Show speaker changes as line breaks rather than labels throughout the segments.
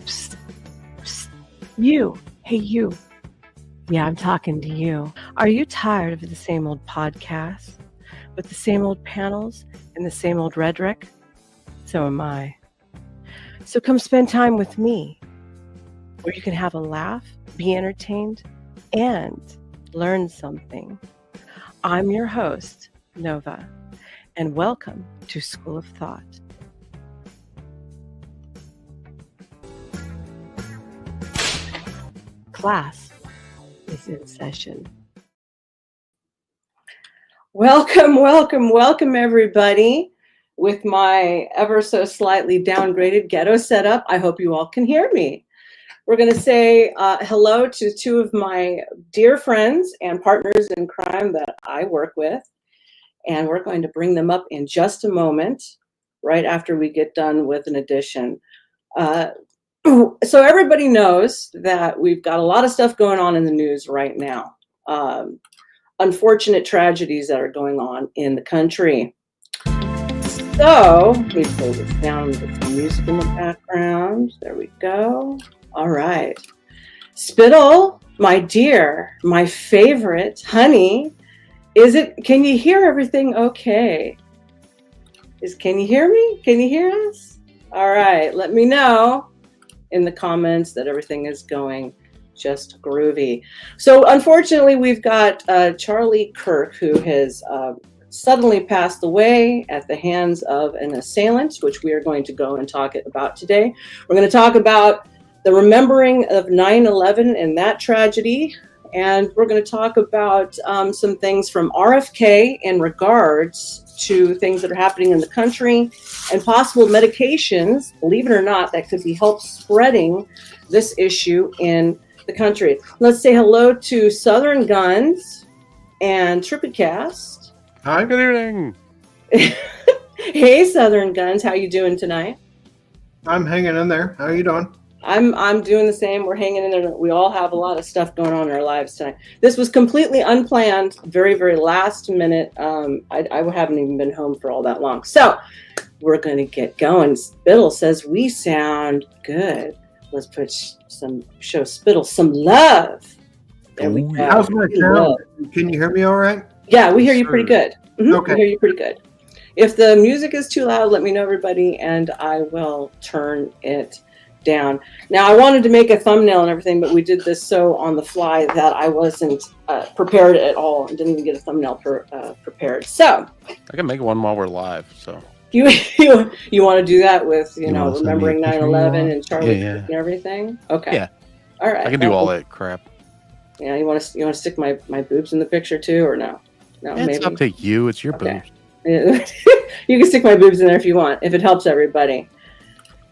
Psst, psst. You. Hey, you. Yeah, I'm talking to you. Are you tired of the same old podcasts with the same old panels and the same old rhetoric? So am I. So come spend time with me, where you can have a laugh, be entertained, and learn something. I'm your host, Nova, and welcome to School of Thought. Class is in session. Welcome, everybody. With my ever so slightly downgraded ghetto setup, I hope you all can hear me. We're going to say hello to two of my dear friends and partners in crime that I work with, and we're going to bring them up in just a moment, right after we get done with an addition. So everybody knows that we've got a lot of stuff going on in the news right now. Unfortunate tragedies that are going on in the country. So let me pull this down with some music in the background. There we go. All right. Spittle, my dear, my favorite, honey, can you hear everything okay? Can you hear me? Can you hear us? All right. Let me know in the comments that everything is going just groovy. So unfortunately, we've got Charlie Kirk, who has suddenly passed away at the hands of an assailant, which we are going to go and talk about today. We're going to talk about the remembering of 9/11 and that tragedy. And we're going to talk about some things from RFK in regards to things that are happening in the country and possible medications, believe it or not, that could be help spreading this issue in the country. Let's say hello to Southern Guns and Tripodcast.
Hi, good evening.
Hey, Southern Guns, how you doing tonight?
I'm hanging in there. How are you doing?
I'm doing the same. We're hanging in there. We all have a lot of stuff going on in our lives tonight. This was completely unplanned, very, very last minute. I haven't even been home for all that long. So we're going to get going. Spittle says we sound good. Let's show Spittle some love. There we go.
How's my sound? Can you hear me all right?
Yeah, we hear you pretty good. Mm-hmm.
Okay.
We hear you pretty good. If the music is too loud, let me know, everybody, and I will turn it down. Now, I wanted to make a thumbnail and everything, but we did this so on the fly that I wasn't prepared at all and didn't even get a thumbnail prepared. So
I can make one while we're live. So
you want to do that with remembering 9/11 and Charlie Kirk and everything? Okay.
Yeah.
All right.
I can do all that crap.
Yeah. You want to stick my boobs in the picture too, or no? No.
It's
maybe.
up to you. It's your boobs.
You can stick my boobs in there if you want, if it helps everybody.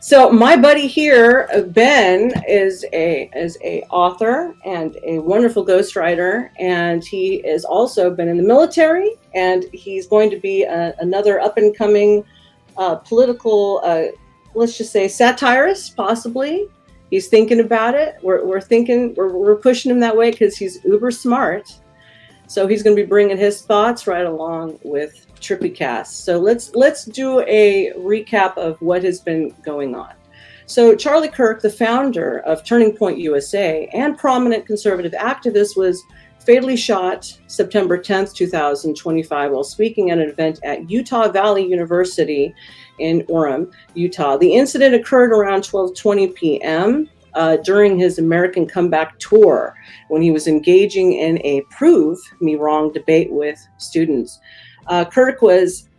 So my buddy here, Ben, is a author and a wonderful ghostwriter, and he has also been in the military, and he's going to be another up-and-coming political, let's just say, satirist, possibly. He's thinking about it. We're pushing him that way because he's uber smart. So he's going to be bringing his thoughts right along with Trippycast. So let's do a recap of what has been going on. So Charlie Kirk, the founder of Turning Point USA and prominent conservative activist, was fatally shot September 10th, 2025, while speaking at an event at Utah Valley University in Orem, Utah. The incident occurred around 12:20 p.m. During his American Comeback tour, when he was engaging in a prove me wrong debate with students. Kirk was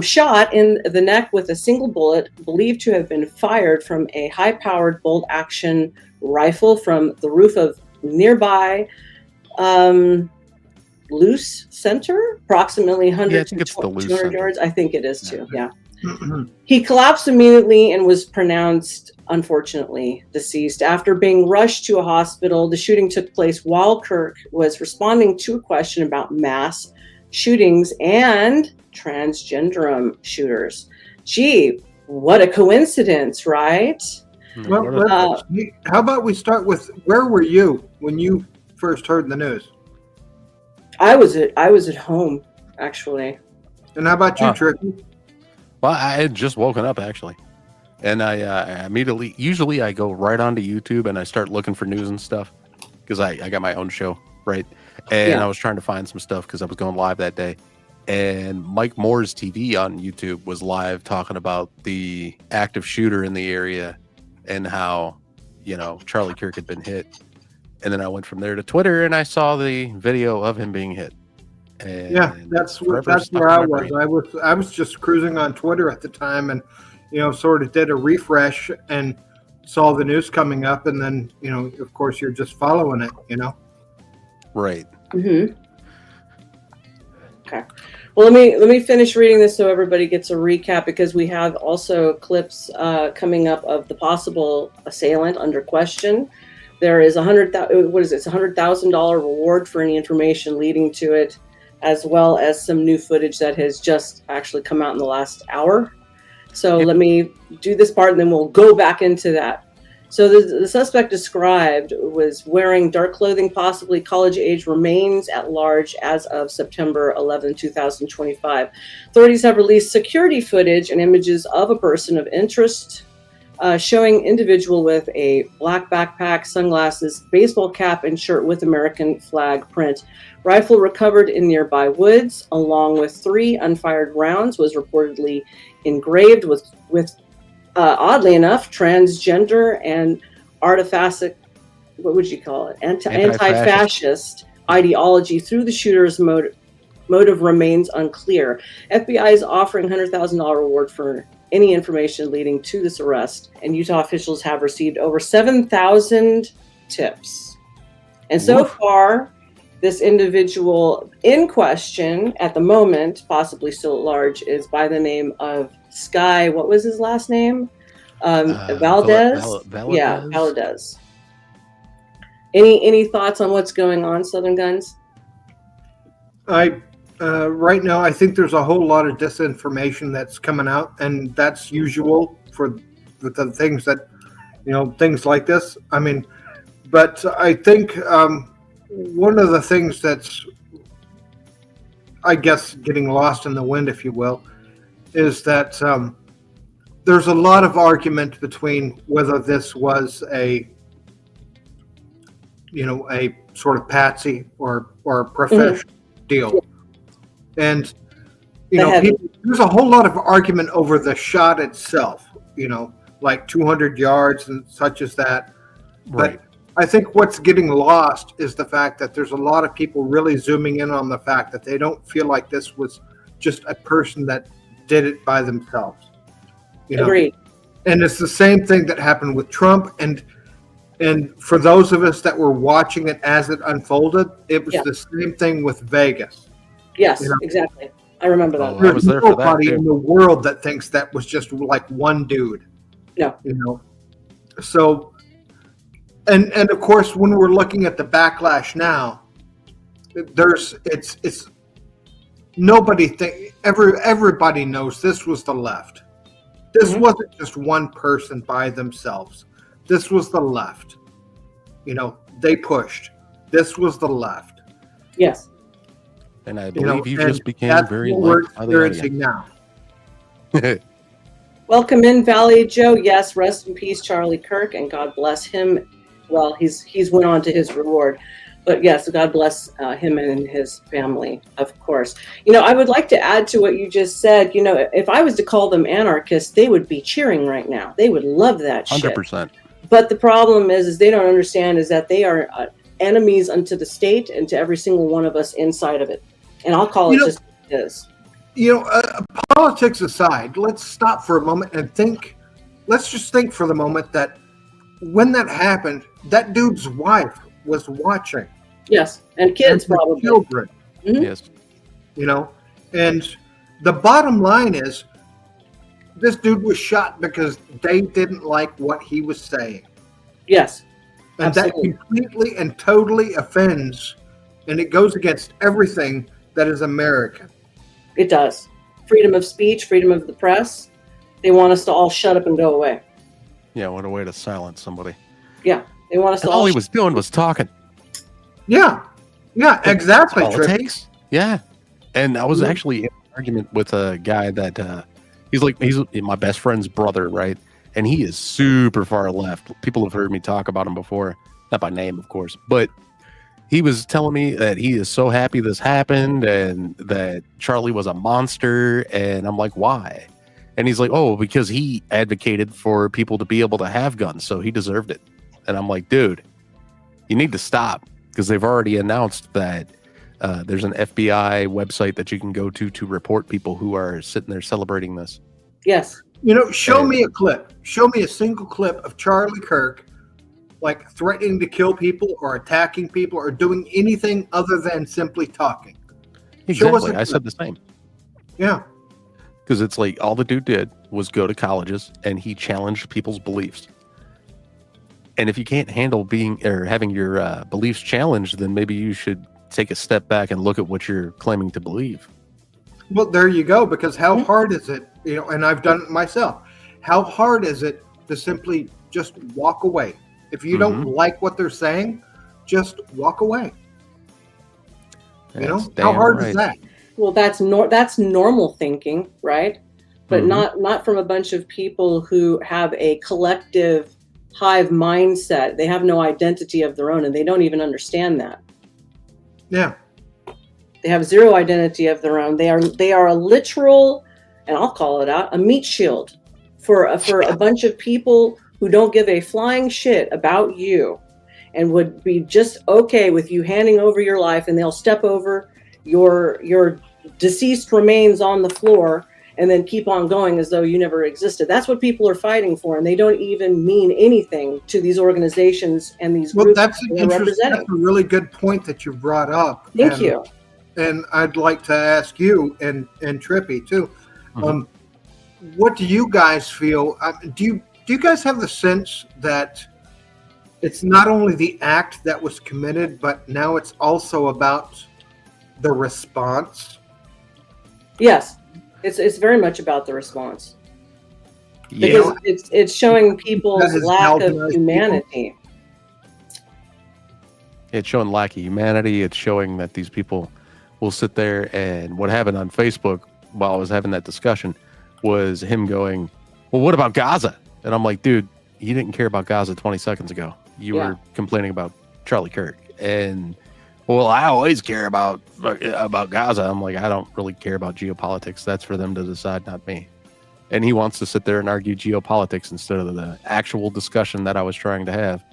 shot in the neck with a single bullet believed to have been fired from a high-powered bolt-action rifle from the roof of nearby Losee Center, approximately 100 to 200 yards. I think it is too, yeah. He collapsed immediately and was pronounced, unfortunately, deceased. After being rushed to a hospital, the shooting took place while Kirk was responding to a question about mass shootings and transgender shooters. Gee, what a coincidence, right?
Well, how about we start with, where were you when you first heard the news?
I was at home, actually.
And how about you, Tricky?
Well, I had just woken up, actually. And I immediately, usually I go right onto YouTube and I start looking for news and stuff because I got my own show, right? And I was trying to find some stuff because I was going live that day. And Mike Moore's TV on YouTube was live talking about the active shooter in the area and how, Charlie Kirk had been hit. And then I went from there to Twitter and I saw the video of him being hit. And
yeah, that's where I was. I was just cruising on Twitter at the time, and sort of did a refresh and saw the news coming up, and then of course, you're just following it.
Right.
Mm-hmm. Okay. Well, let me finish reading this so everybody gets a recap, because we have also clips coming up of the possible assailant under question. There is it's $100,000 reward for any information leading to it, as well as some new footage that has just actually come out in the last hour. So let me do this part and then we'll go back into that. So the suspect described was wearing dark clothing, possibly college age, remains at large as of September 11, 2025. Authorities have released security footage and images of a person of interest, showing individual with a black backpack, sunglasses, baseball cap, and shirt with American flag print. Rifle recovered in nearby woods, along with 3 unfired rounds, was reportedly engraved with oddly enough, transgender and artifascist, what would you call it? Anti-fascist ideology through the shooter's motive remains unclear. FBI is offering $100,000 reward for any information leading to this arrest, and Utah officials have received over 7,000 tips. And so far, this individual in question at the moment, possibly still at large, is by the name of Skye. What was his last name? Valaedez?
Valaedez.
Yeah, Valaedez. Any thoughts on what's going on, Southern Guns?
Right now, I think there's a whole lot of disinformation that's coming out, and that's usual for the things that, things like this. I mean, but I think one of the things that's, I guess, getting lost in the wind, if you will, is that there's a lot of argument between whether this was a sort of patsy or professional deal. And, there's a whole lot of argument over the shot itself, like 200 yards and such as that.
Right.
But I think what's getting lost is the fact that there's a lot of people really zooming in on the fact that they don't feel like this was just a person that did it by themselves.
Agreed.
And it's the same thing that happened with Trump. And for those of us that were watching it as it unfolded, it was the same thing with Vegas.
Yes, exactly. I remember that.
I was there for that,
nobody
too.
in the world that thinks that was just like one dude.
No.
So, and of course, when we're looking at the backlash now, it's everybody knows this was the left. This wasn't just one person by themselves. This was the left. They pushed. This was the left.
Yes.
And I believe you just became very
liked
by the audience.
Now.
Welcome in, Valley Joe. Yes, rest in peace, Charlie Kirk, and God bless him. Well, he's went on to his reward, but yes, God bless him and his family, of course. I would like to add to what you just said. If I was to call them anarchists, they would be cheering right now. They would love that shit.
100%.
But the problem is they don't understand is that they are enemies unto the state and to every single one of us inside of it. And I'll call it just what it is.
Politics aside, let's stop for a moment and think. Let's just think for the moment that when that happened, that dude's wife was watching.
Yes, and kids probably.
Children.
Mm-hmm.
Yes.
And the bottom line is this dude was shot because they didn't like what he was saying.
Yes.
And
absolutely.
That completely and totally offends, and it goes against everything that is American.
It does. Freedom of speech, freedom of the press. They want us to all shut up and go away.
Yeah, what a way to silence somebody.
Yeah, they want us to
all he was doing was talking.
Yeah, exactly.
Politics. Yeah, and I was actually in an argument with a guy that he's my best friend's brother, right? and he is super far left. People have heard me talk about him before, not by name, of course, but he was telling me that he is so happy this happened and that Charlie was a monster. And I'm like, why? And he's like, oh, because he advocated for people to be able to have guns, so he deserved it. And I'm like, dude, you need to stop, because they've already announced that there's an FBI website that you can go to report people who are sitting there celebrating this.
Yes.
Show me a clip. Show me a single clip of Charlie Kirk, like threatening to kill people or attacking people or doing anything other than simply talking.
Exactly. I said the same.
Yeah.
Because it's like all the dude did was go to colleges and he challenged people's beliefs. And if you can't handle having your beliefs challenged, then maybe you should take a step back and look at what you're claiming to believe.
Well, there you go. Because how hard is it? And I've done it myself. How hard is it to simply just walk away? If you don't like what they're saying, just walk away. How hard is that?
Well, that's normal thinking, right? But not from a bunch of people who have a collective hive mindset. They have no identity of their own, and they don't even understand that.
Yeah.
They have zero identity of their own. They are a literal, and I'll call it out, a meat shield for a bunch of people who don't give a flying shit about you and would be just okay with you handing over your life, and they'll step over your deceased remains on the floor and then keep on going as though you never existed. That's what people are fighting for, and they don't even mean anything to these organizations and these groups
that's a really good point that you brought up.
Thank you.
And I'd like to ask you and Trippy too. What do you guys feel? Do you guys have the sense that it's not only the act that was committed, but now it's also about the response?
Yes, it's very much about the response. Because it's showing people's lack of humanity.
It's showing lack of humanity. It's showing that these people will sit there, and what happened on Facebook while I was having that discussion was him going, well, what about Gaza? And I'm like, dude, you didn't care about Gaza 20 seconds ago. You were complaining about Charlie Kirk. And, well, I always care about Gaza. I'm like, I don't really care about geopolitics. That's for them to decide, not me. And he wants to sit there and argue geopolitics instead of the actual discussion that I was trying to have.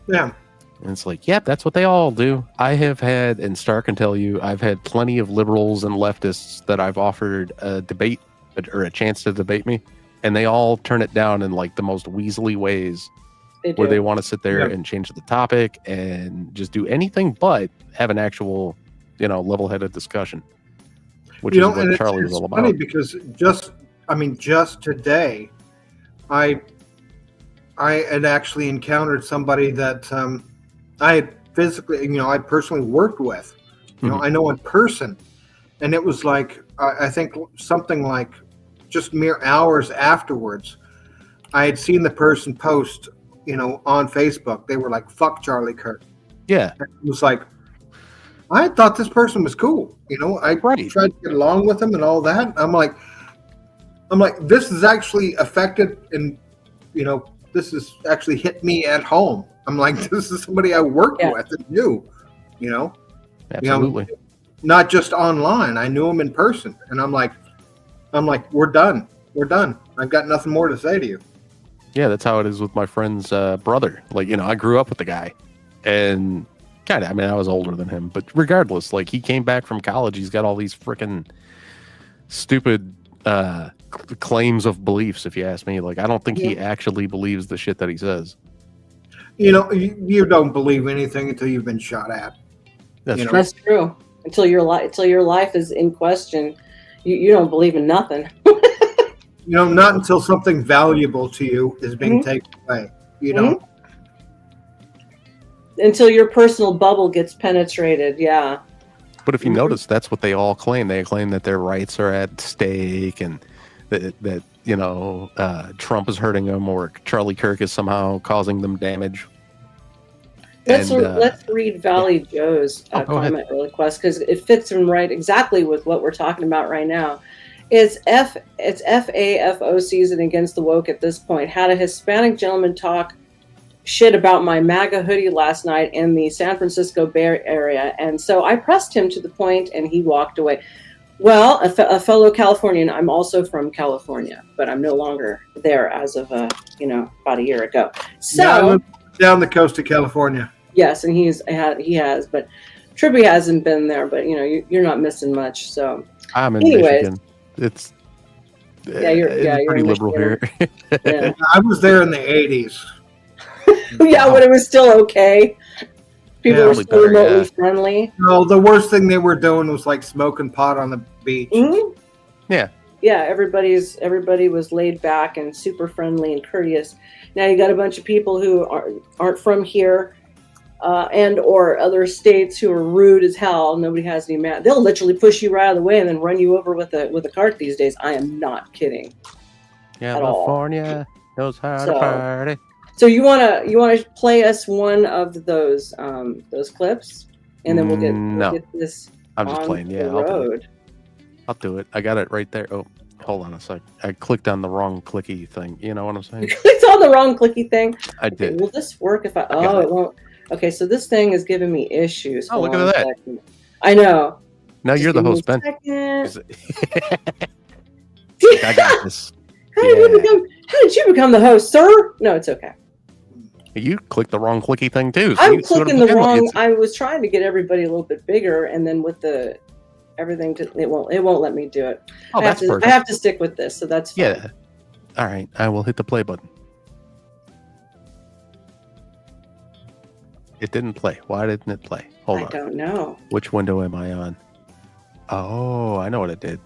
Yeah.
And it's like, yep, that's what they all do. I have had, and Star can tell you, I've had plenty of liberals and leftists that I've offered a debate or a chance to debate me, and they all turn it down in like the most weaselly ways, where they want to sit there and change the topic and just do anything but have an actual, level-headed discussion, which is what Charlie was all about.
Funny because just today, I had actually encountered somebody that I had physically, I personally worked with, I know in person, and it was like, I think something like just mere hours afterwards, I had seen the person post, on Facebook. They were like, fuck Charlie Kirk.
Yeah.
And it was like, I thought this person was cool. I tried to get along with him and all that. I'm like, this is actually affected and, this has actually hit me at home. I'm like, this is somebody I worked with and knew,
Absolutely.
Not just online. I knew him in person. And I'm like, we're done. We're done. I've got nothing more to say to you.
Yeah, that's how it is with my friend's brother. Like, I grew up with the guy, and I was older than him, but regardless, like, he came back from college. He's got all these freaking stupid claims of beliefs, if you ask me. Like, I don't think he actually believes the shit that he says.
You don't believe anything until you've been shot at.
That's true. Until your life is in question, you don't believe in nothing.
Not until something valuable to you is being taken away.
Until your personal bubble gets penetrated, yeah.
But if you notice, that's what they all claim. They claim that their rights are at stake, and that Trump is hurting them, or Charlie Kirk is somehow causing them damage.
Let's read Valley Joe's comment really quick, because it fits in right exactly with what we're talking about right now. It's FAFO season against the woke at this point. Had a Hispanic gentleman talk shit about my MAGA hoodie last night in the San Francisco Bay Area, and so I pressed him to the point, and he walked away. Well, a fellow Californian. I'm also from California, but I'm no longer there as of about a year ago. So
yeah, I live down the coast of California.
Yes, and he has, but Trippy hasn't been there. But you're not missing much. So
I'm in Michigan. It's
you're
pretty liberal here.
Yeah.
I was there in the 80s.
Yeah, when it was still okay. People were still remotely friendly.
No, the worst thing they were doing was like smoking pot on the beach.
Mm-hmm.
Yeah.
Yeah, everybody was laid back and super friendly and courteous. Now you got a bunch of people who aren't from here and or other states who are rude as hell. Nobody has any man. They'll literally push you right out of the way and then run you over with a cart these days. I am not kidding.
California knows how to party.
So you wanna play us one of those clips, and then we'll get this.
I'm just playing. Yeah, I'll do it. I got it right there. Oh, hold on a sec. I clicked on the wrong clicky thing. You know what I'm saying?
You clicked on the wrong clicky thing.
I did.
Okay, will this work if I? Oh, it won't. Okay, so this thing is giving me issues.
Oh, look at that.
Second. I know.
Now you're the host, Ben. I got this.
How did you become the host, sir? No, it's okay.
You clicked the wrong clicky thing too. So
I'm clicking the wrong. I was trying to get everybody a little bit bigger, and then with the everything, it won't let me do it.
Oh, that's perfect.
I have to stick with this, so that's fine.
Yeah. All right, I will hit the play button. It didn't play. Why didn't it play? Hold on.
I don't know.
Which window am I on? Oh, I know what it did.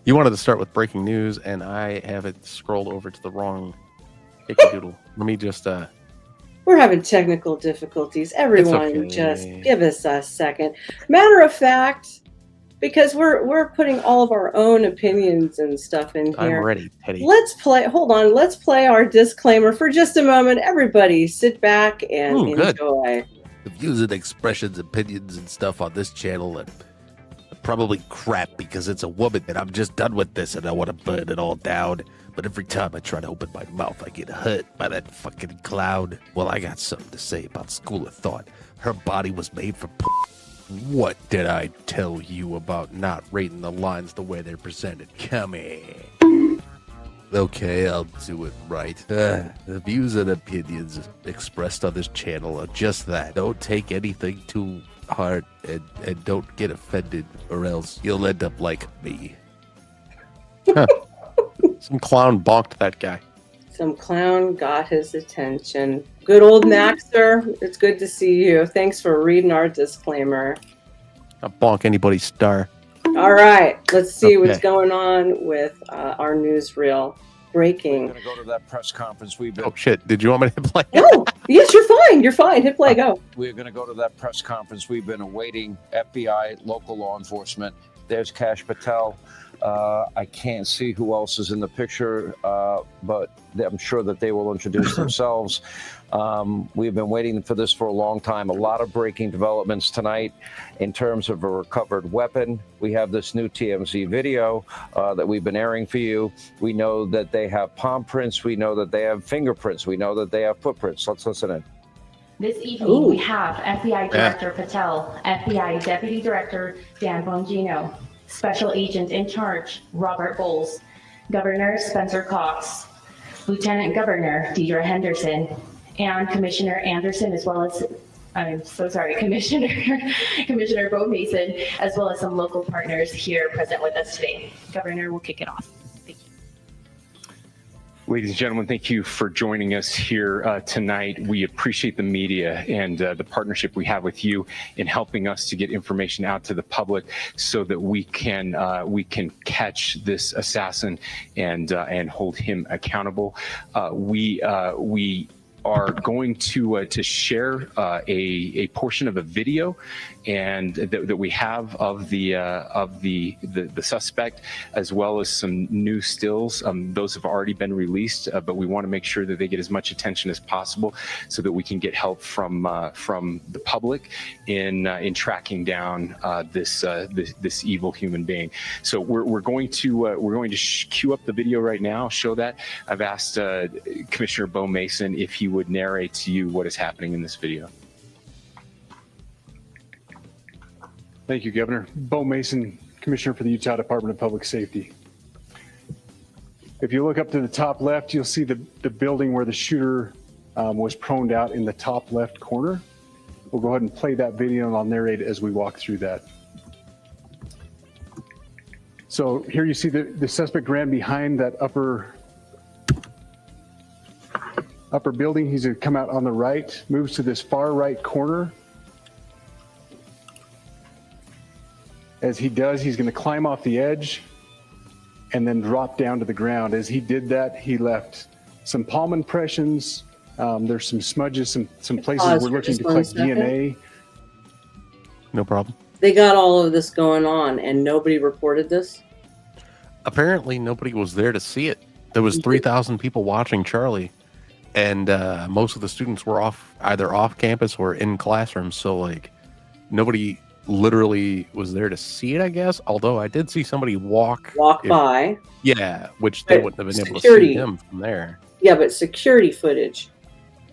You wanted to start with breaking news, and I have it scrolled over to the wrong doodle. Let me just.
We're having technical difficulties. Everyone, just give us a second. Matter of fact, because we're putting all of our own opinions and stuff in here.
I'm ready, Teddy.
Hold on. Let's play our disclaimer for just a moment. Everybody, sit back and enjoy.
Good. The views and expressions, opinions, and stuff on this channel are probably crap because it's a woman, and I'm just done with this, and I want to burn it all down. But every time I try to open my mouth, I get hurt by that fucking clown. Well, I got something to say about School of Thought. Her body was made for What did I tell you about not rating the lines the way they're presented? Come here. Okay, I'll do it right. The views and opinions expressed on this channel are just that. Don't take anything too hard and don't get offended, or else you'll end up like me.
Huh. Some clown bonked that guy.
Some clown got his attention. Good old Maxter, it's good to see you. Thanks for reading our disclaimer.
I'll bonk anybody's star.
All right, let's see what's going on with our newsreel. Breaking.
We're going to go to that press conference we've been...
Oh, shit. Did you want me to play?
No. Yes, you're fine. You're fine. Hit play. Go.
We're going to go to that press conference we've been awaiting. FBI, local law enforcement. There's Kash Patel. I can't see who else is in the picture, but I'm sure that they will introduce themselves. We've been waiting for this for a long time. A lot of breaking developments tonight in terms of a recovered weapon. We have this new TMZ video that we've been airing for you. We know that they have palm prints. We know that they have fingerprints. We know that they have footprints. Let's listen in.
This evening, we have FBI Director Patel, FBI Deputy Director Dan Bongino, Special Agent in Charge Robert Bowles, Governor Spencer Cox, Lieutenant Governor Deidre Henderson, and Commissioner Anderson, as well as, Commissioner Bo Mason, as well as some local partners here present with us today. Governor, we'll kick it off. Thank you.
Ladies and gentlemen, thank you for joining us here tonight. We appreciate the media and the partnership we have with you in helping us to get information out to the public so that we can catch this assassin and hold him accountable. We are going to share a portion of a video and that we have of the suspect, as well as some new stills. Those have already been released, but we want to make sure that they get as much attention as possible so that we can get help from the public in tracking down this evil human being. So we're going to cue up the video right now, show that. I've asked Commissioner Bo Mason if he would narrate to you what is happening in this video.
Thank you, Governor. Bo Mason, Commissioner for the Utah Department of Public Safety. If you look up to the top left, you'll see the building where the shooter was proned out in the top left corner. We'll go ahead and play that video and I'll narrate as we walk through that. So here you see the suspect ran behind that upper building. He's going to come out on the right, moves to this far right corner. As he does, he's going to climb off the edge and then drop down to the ground. As he did that, he left some palm impressions. There's some smudges, some places we're looking to collect DNA.
No problem.
They got all of this going on and nobody reported this?
Apparently nobody was there to see it. There was 3,000 people watching Charlie, and most of the students were either off campus or in classrooms. So like nobody literally was there to see it, I guess. Although I did see somebody walk by. Yeah, which they wouldn't have been able to see him from there. Yeah, but security footage.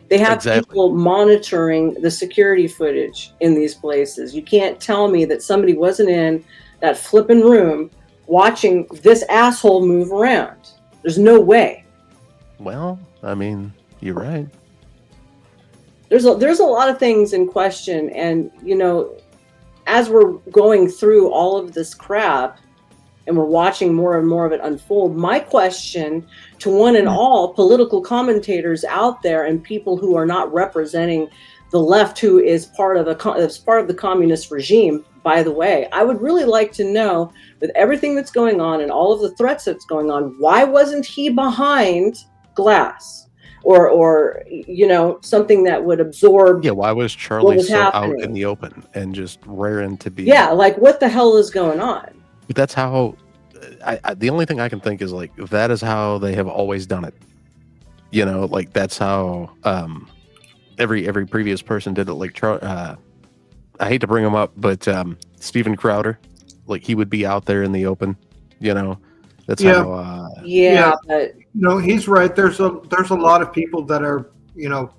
They have people monitoring the security footage in these places. You can't tell me that somebody wasn't in that flipping room watching this asshole move around. There's no way. Well, I mean, you're right. There's a lot of things in question, and you know, as we're going through all of this crap and we're watching more and more of it unfold, my question to one and all political commentators out there and people who are not representing the left, who is part of the communist regime, by the way, I would really like to know, with everything that's going on and all of the threats that's going on, why wasn't he behind glass? Or you know, something that would absorb. Yeah, why was Charlie so out in the open and just raring to be? Yeah, like what the hell is going on? But that's how. The only thing I can think is like that is how they have always done it. You know, like that's how every previous person did it. Like I hate to bring him up, but Steven Crowder, like he would be out there in the open. You know. That's how. But
no, he's right. There's a lot of people that are, you know,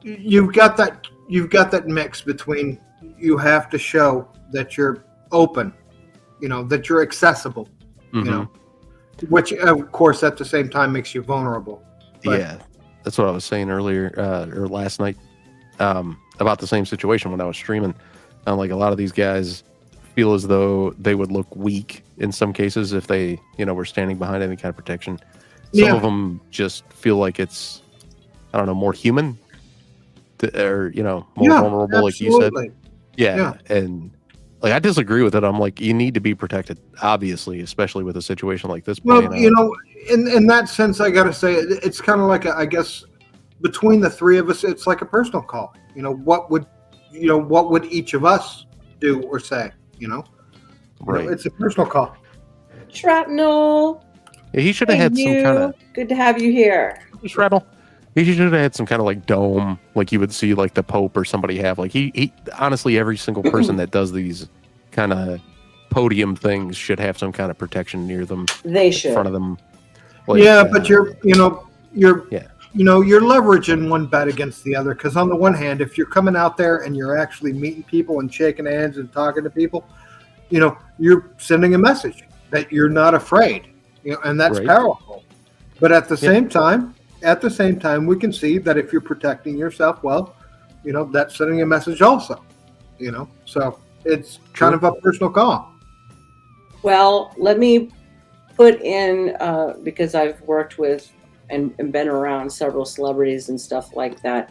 you've got that mix between you have to show that you're open, you know, that you're accessible, you know, which of course at the same time makes you vulnerable. But,
yeah, that's what I was saying earlier or last night about the same situation when I was streaming. Like a lot of these guys feel as though they would look weak in some cases if they, you know, were standing behind any kind of protection. Some of them just feel like it's, I don't know, more human or, you know, more vulnerable,
absolutely.
Like you said. Yeah. And like, I disagree with it. I'm like, you need to be protected, obviously, especially with a situation like this.
Well, you know, in that sense, I got to say, it's kind of like, I guess, between the three of us, it's like a personal call. You know, what would each of us do or say? You know, right? It's a personal call.
Shrapnel.
Yeah, he should have had some kind of.
Good to have you here.
Shrapnel. He should have had some kind of like dome, like you would see like the Pope or somebody have. Like he honestly, every single person that does these kind of podium things should have some kind of protection near them.
They should.
In front of them. Like,
but you're leveraging one bet against the other, because on the one hand, if you're coming out there and you're actually meeting people and shaking hands and talking to people, you know, you're sending a message that you're not afraid, you know, and that's powerful. But at the same time, we can see that if you're protecting yourself well, you know, that's sending a message also, you know, so it's kind of a personal call.
Well, let me put in, because I've worked with and been around several celebrities and stuff like that.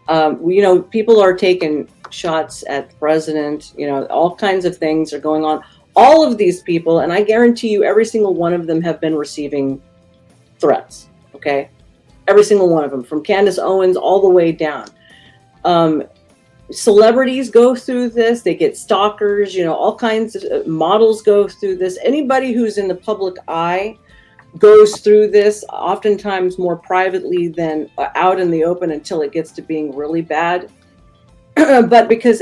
You know, people are taking shots at the president, you know, all kinds of things are going on. All of these people, and I guarantee you every single one of them have been receiving threats, okay? Every single one of them, from Candace Owens all the way down. Celebrities go through this. They get stalkers, all kinds of models go through this. Anybody who's in the public eye goes through this, oftentimes more privately than out in the open until it gets to being really bad. But because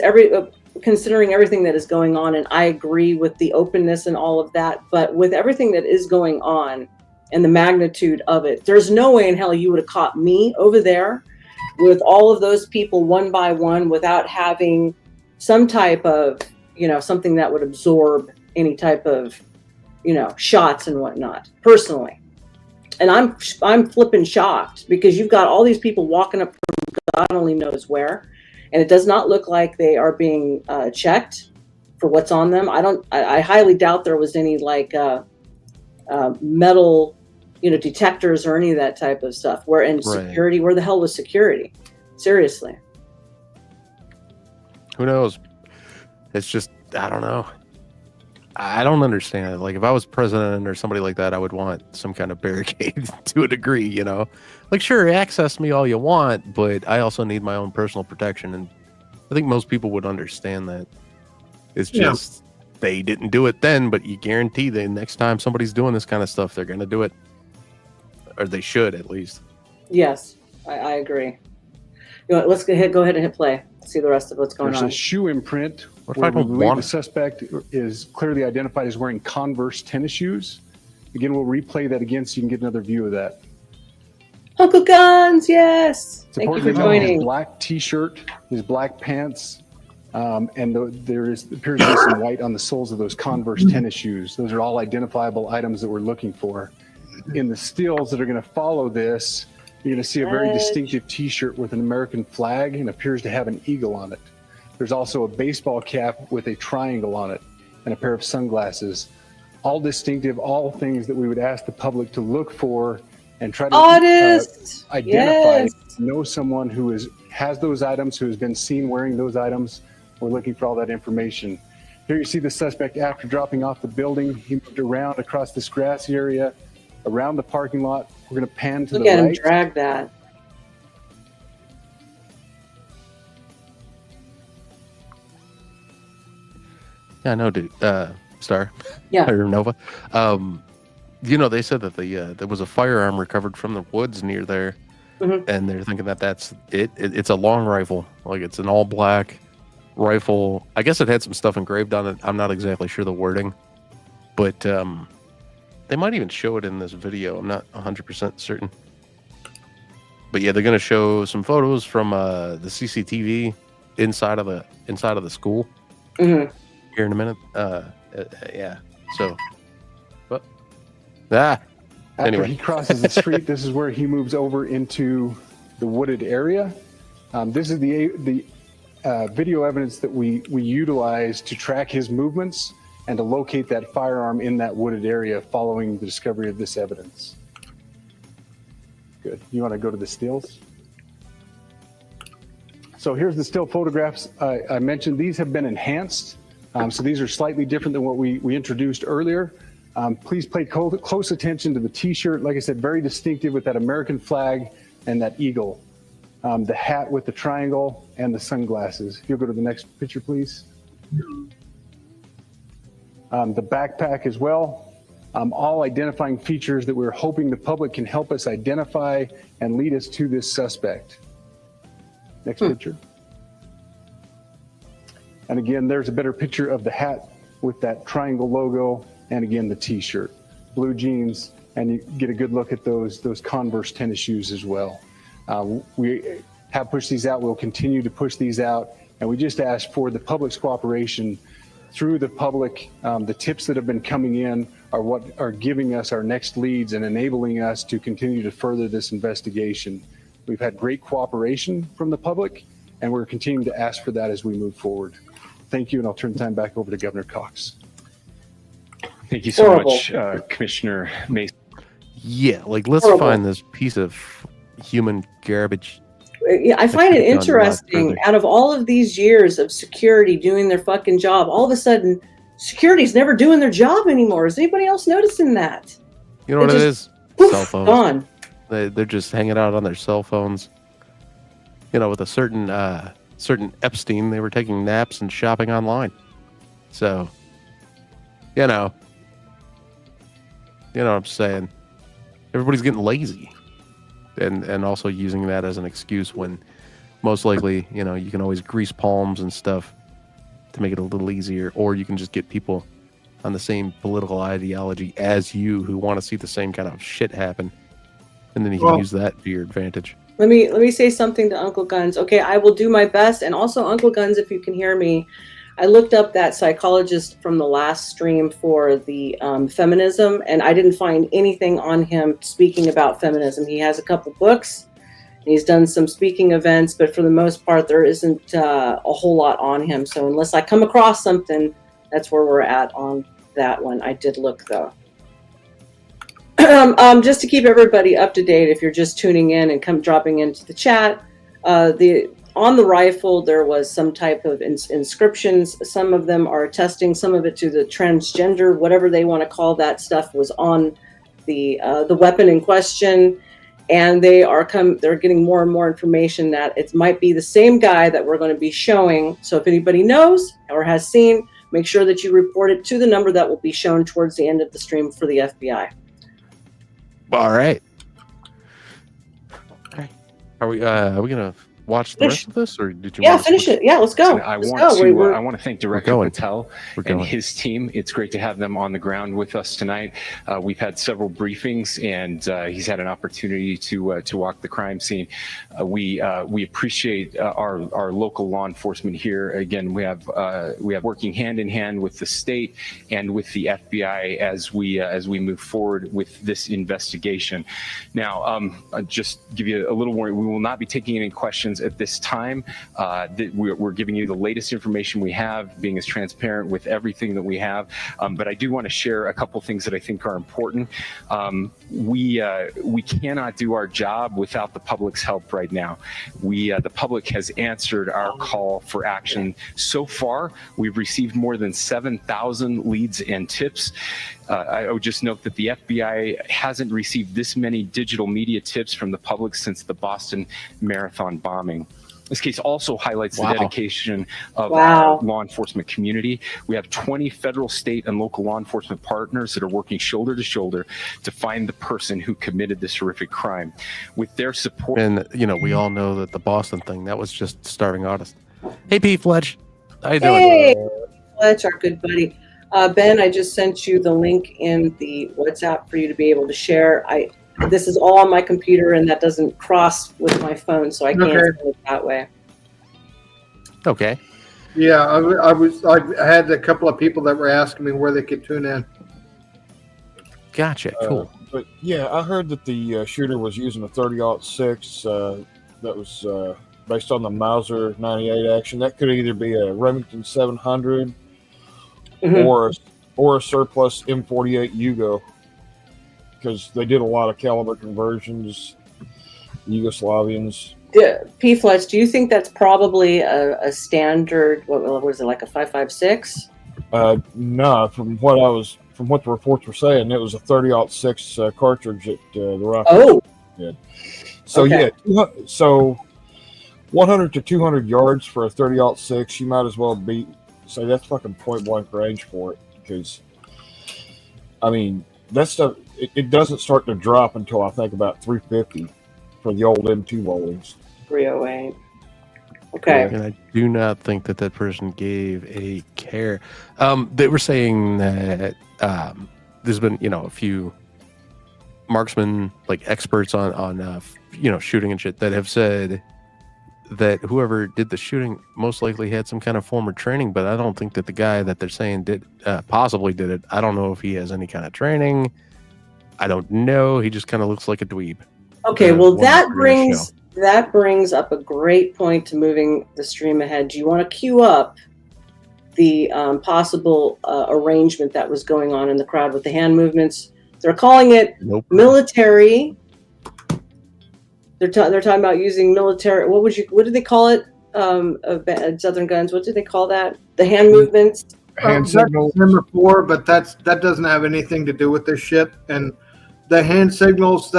considering everything that is going on, and I agree with the openness and all of that, but with everything that is going on and the magnitude of it, there's no way in hell you would have caught me over there with all of those people one by one without having some type of, something that would absorb any type of, shots and whatnot, personally. And I'm flipping shocked because you've got all these people walking up from God only knows where, and it does not look like they are being checked for what's on them. I highly doubt there was any metal, detectors or any of that type of stuff. Where in security, where the hell was security? Seriously.
Who knows? It's just, I don't know. I don't understand it. Like, if I was president or somebody like that, I would want some kind of barricade to a degree, Like, sure, access me all you want, but I also need my own personal protection. And I think most people would understand that. It's just, they didn't do it then, but you guarantee that next time somebody's doing this kind of stuff, they're going to do it. Or they should, at least.
Yes, I agree. Let's go ahead and hit play. See the rest of what's going on.
There's a shoe imprint
What if
where
I
we
don't
believe
want
the suspect is clearly identified as wearing Converse tennis shoes. Again, we'll replay that again so you can get another view of that.
Uncle Guns, yes.
It's
Thank you
important
for
to note
joining.
His black T-shirt, his black pants, and there appears to be some white on the soles of those Converse tennis shoes. Those are all identifiable items that we're looking for. In the stills that are going to follow this, you're going to see a very distinctive T-shirt with an American flag and appears to have an eagle on it. There's also a baseball cap with a triangle on it and a pair of sunglasses. All distinctive, all things that we would ask the public to look for and try to identify, know someone who has those items, who has been seen wearing those items. We're looking for all that information. Here you see the suspect after dropping off the building. He moved around across this grassy area, around the parking lot. We're going to pan to
Look
the
at
right.
him drag that.
Yeah, I know, dude. Star.
Yeah.
Or Nova. They said that there was a firearm recovered from the woods near there, and they're thinking that that's it. It's a long rifle. Like, it's an all black rifle. I guess it had some stuff engraved on it. I'm not exactly sure the wording, but they might even show it in this video. I'm not 100% certain. But yeah, they're going to show some photos from the CCTV inside of the school here in a minute. Yeah. So, but
After
anyway,
he crosses the street, this is where he moves over into the wooded area. This is the video evidence that we utilize to track his movements and to locate that firearm in that wooded area following the discovery of this evidence. Good. You want to go to the stills? So here's the still photographs. I mentioned these have been enhanced. So these are slightly different than what we introduced earlier. Please pay close attention to the T-shirt. Like I said, very distinctive with that American flag and that eagle. The hat with the triangle and the sunglasses. If you'll go to the next picture, please. The backpack as well. All identifying features that we're hoping the public can help us identify and lead us to this suspect. Next picture. And again, there's a better picture of the hat with that triangle logo, and again, the T-shirt, blue jeans, and you get a good look at those Converse tennis shoes as well. We have pushed these out. We'll continue to push these out, and we just ask for the public's cooperation through the public. The tips that have been coming in are what are giving us our next leads and enabling us to continue to further this investigation. We've had great cooperation from the public, and we're continuing to ask for that as we move forward. Thank you, and I'll turn the time back over to Governor Cox.
Thank you so much, Commissioner Mason.
yeah, like, let's find this piece of human garbage.
Yeah, I find it interesting. Out of all of these years of security doing their fucking job, all of a sudden, security's never doing their job anymore. Is anybody else noticing that?
You know what it is? Cell phones.
Gone.
They're just hanging out on their cell phones. With a certain Epstein, they were taking naps and shopping online. So, you know what I'm saying? Everybody's getting lazy, and also using that as an excuse when most likely, you can always grease palms and stuff to make it a little easier, or you can just get people on the same political ideology as you who want to see the same kind of shit happen, and then you can use that to your advantage.
Let me say something to Uncle Guns. Okay, I will do my best, and also Uncle Guns, if you can hear me, I looked up that psychologist from the last stream for the feminism, and I didn't find anything on him speaking about feminism. He has a couple books, and he's done some speaking events, but for the most part, there isn't a whole lot on him. So unless I come across something, that's where we're at on that one. I did look, though. Just to keep everybody up to date, if you're just tuning in and dropping into the chat, on the rifle there was some type of inscriptions. Some of them are attesting, some of it to the transgender, whatever they want to call that stuff, was on the weapon in question, and they're getting more and more information that it might be the same guy that we're going to be showing. So if anybody knows or has seen, make sure that you report it to the number that will be shown towards the end of the stream for the FBI.
All right. Are we gonna watch the rest of this, or did you?
Yeah, finish it. Yeah, let's go.
I want to thank Director Patel and his team. It's great to have them on the ground with us tonight. We've had several briefings, and he's had an opportunity to walk the crime scene. We appreciate our local law enforcement here. Again, we have working hand in hand with the state and with the FBI as we move forward with this investigation. Now, I'll just give you a little warning. We will not be taking any questions at this time. We're giving you the latest information we have, being as transparent with everything that we have. But I do want to share a couple things that I think are important. We cannot do our job without the public's help right now. The public has answered our call for action. So far, we've received more than 7,000 leads and tips. I would just note that the FBI hasn't received this many digital media tips from the public since the Boston Marathon bombing. This case also highlights the dedication of our law enforcement community. We have 20 federal, state, and local law enforcement partners that are working shoulder to shoulder to find the person who committed this horrific crime. With their support,
and we all know that the Boston thing, that was just starving artist. Hey, P. Fletch, how you doing?
Hey, Fletch, our good buddy. Ben, I just sent you the link in the WhatsApp for you to be able to share. This is all on my computer, and that doesn't cross with my phone, so I can't send it that way.
Okay.
Yeah, I had a couple of people that were asking me where they could tune in.
Gotcha. Cool.
But yeah, I heard that the shooter was using a 30-06 that was based on the Mauser 98 action. That could either be a Remington 700 or a surplus M48 Yugo, because they did a lot of caliber conversions, Yugoslavians.
P. Fletch, do you think that's probably a standard? What was it, like a 5.56?
No, from what the reports were saying, it was a 30-06 cartridge that the Rockets did. So so 100 to 200 yards for a 30-06, you might as well say that's fucking point blank range for it, because I mean that stuff it doesn't start to drop until I think about 350 for the old M2 volleys.
308. Okay.
And I do not think that person gave a care. They were saying that there's been a few marksman experts on shooting and shit that have said that whoever did the shooting most likely had some kind of former training, but I don't think that the guy that they're saying possibly did it. I don't know if he has any kind of training. I don't know. He just kind of looks like a dweeb.
Okay, well that brings up a great point to moving the stream ahead. Do you want to queue up the possible arrangement that was going on in the crowd with the hand movements? They're calling it military. They're talking about using military. What did they call it? Southern Guns. What did they call that? The hand movements.
Hand signals. Number 4, but that doesn't have anything to do with this shit. And the hand signals,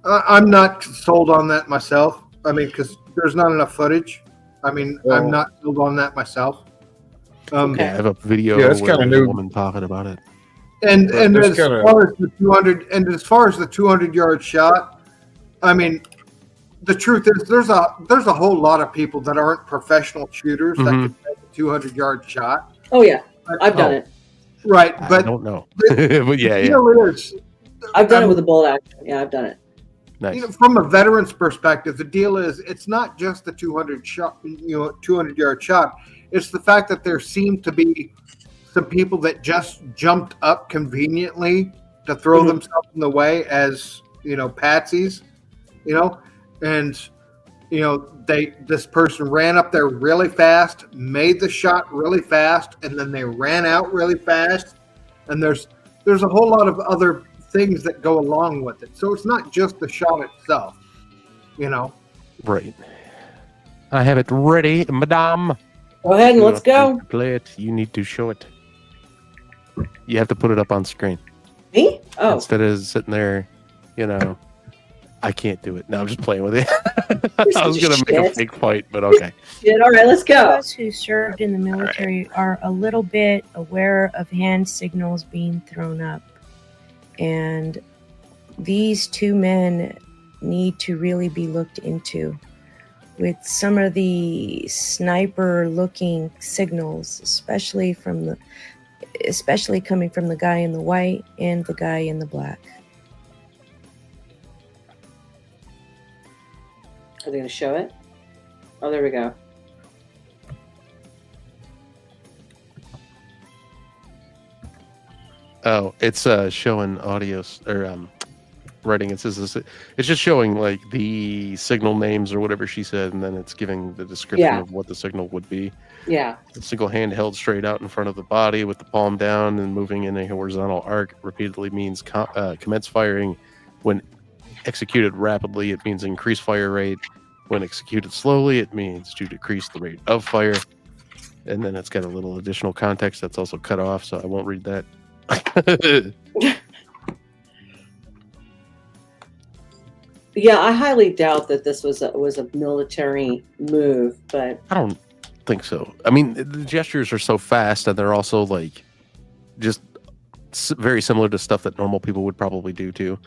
I'm not sold on that myself. I mean, because there's not enough footage. I mean, I'm not sold on that myself.
Yeah, I have a video
Yeah, it's
where
kinda
there's a
new.
woman talking about it.
And
there's
as far as the 200-yard shot, I mean, the truth is there's a whole lot of people that aren't professional shooters that can make a 200-yard shot.
Oh yeah, I've done it.
Right, but
I don't know. But yeah.
I've done it with a bolt action. Yeah, I've done it.
Nice.
You know, from a veteran's perspective, the deal is it's not just the 200-yard shot. It's the fact that there seem to be some people that just jumped up conveniently to throw themselves in the way as, patsies, and this person ran up there really fast, made the shot really fast, and then they ran out really fast. And there's a whole lot of other things that go along with it. So it's not just the shot itself,
Right. I have it ready, madame.
Go ahead and let's go.
Play it. You need to show it. You have to put it up on screen.
Me? Oh.
Instead of sitting there, I can't do it. No, I'm just playing with it. I was going to make a fake fight, but okay.
Shit. All right, let's go.
Those who served in the military are a little bit aware of hand signals being thrown up. And these two men need to really be looked into with some of the sniper looking signals, especially coming from the guy in the white and the guy in the black.
Are they going to show it? Oh, there we go.
Oh, it's showing audio or writing. It says this. It's just showing like the signal names or whatever she said, and then it's giving the description of what the signal would be.
Yeah.
A single hand held straight out in front of the body with the palm down and moving in a horizontal arc repeatedly means commence firing. When executed rapidly, it means increase fire rate. When executed slowly, it means to decrease the rate of fire. And then it's got a little additional context that's also cut off, so I won't read that.
Yeah, I highly doubt that this was a military move, but
I don't think so. I mean, the gestures are so fast, and they're also like just very similar to stuff that normal people would probably do too.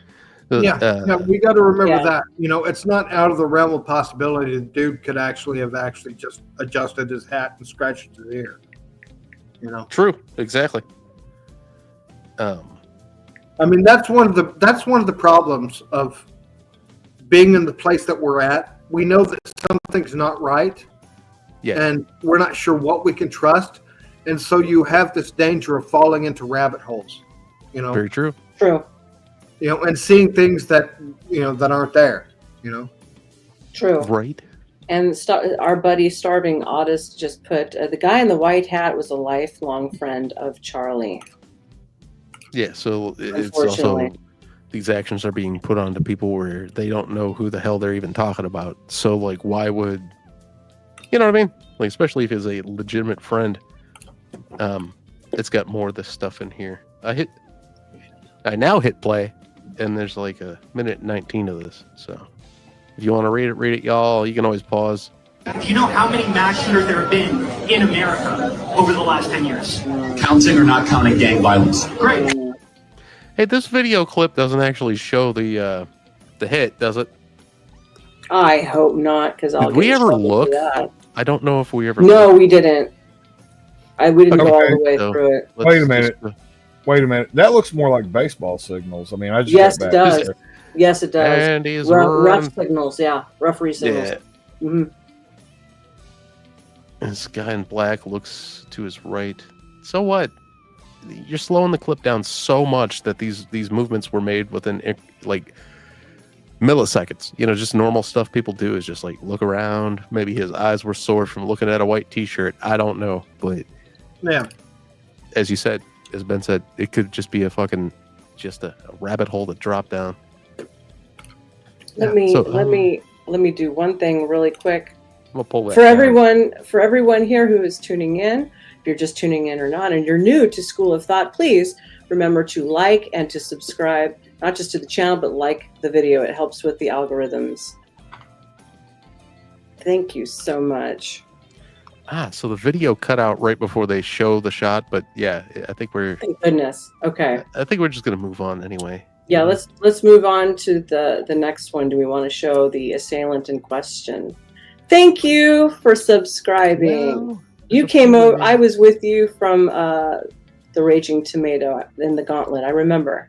We got to remember that it's not out of the realm of possibility the dude could actually have just adjusted his hat and scratched his ear.
True, exactly.
I mean, that's one of the problems of being in the place that we're at. We know that something's not right, and we're not sure what we can trust, and so you have this danger of falling into rabbit holes.
Very true.
True.
And seeing things that that aren't there.
True.
Right.
And our buddy Starving Audis just put the guy in the white hat was a lifelong friend of Charlie.
Yeah, so it's also these actions are being put onto people where they don't know who the hell they're even talking about. So, like, why would, you know what I mean? Like, especially if it's a legitimate friend. It's got more of this stuff in here. I now hit play, and there's like a minute 19 of this. So, if you want to read it, y'all. You can always pause.
Do you know how many mass shooters there have been in America over the last 10 years?
Counting or not counting gang violence?
Great.
Hey, this video clip doesn't actually show the hit, does it?
I hope not, because I'll.
Did we ever look? I don't know if we ever.
No,
looked.
we didn't. We didn't go all the way through it.
Wait a minute. That looks more like baseball signals. I mean, I just
yes, it does. Yes, it does.
And he's
rough signals. Yeah, referee signals.
Yeah.
Mm-hmm.
And this guy in black looks to his right. So what? You're slowing the clip down so much that these movements were made within like milliseconds. Just normal stuff people do is just like look around. Maybe his eyes were sore from looking at a white t-shirt. I don't know, but as you said, as Ben said, it could just be a rabbit hole to drop down.
Let me do one thing really quick.
I'm gonna pull that
for
down.
everyone here who is tuning in. If you're just tuning in or not, and you're new to School of Thought, please remember to like and to subscribe not just to the channel, but like the video. It helps with the algorithms. Thank you so much.
So the video cut out right before they show the shot, but yeah, I think we're.
Thank goodness. Okay.
I think we're just gonna move on anyway.
Yeah, let's move on to the next one. Do we want to show the assailant in question? Thank you for subscribing.
Well,
you came over. I was with you from the Raging Tomato in the Gauntlet. I remember.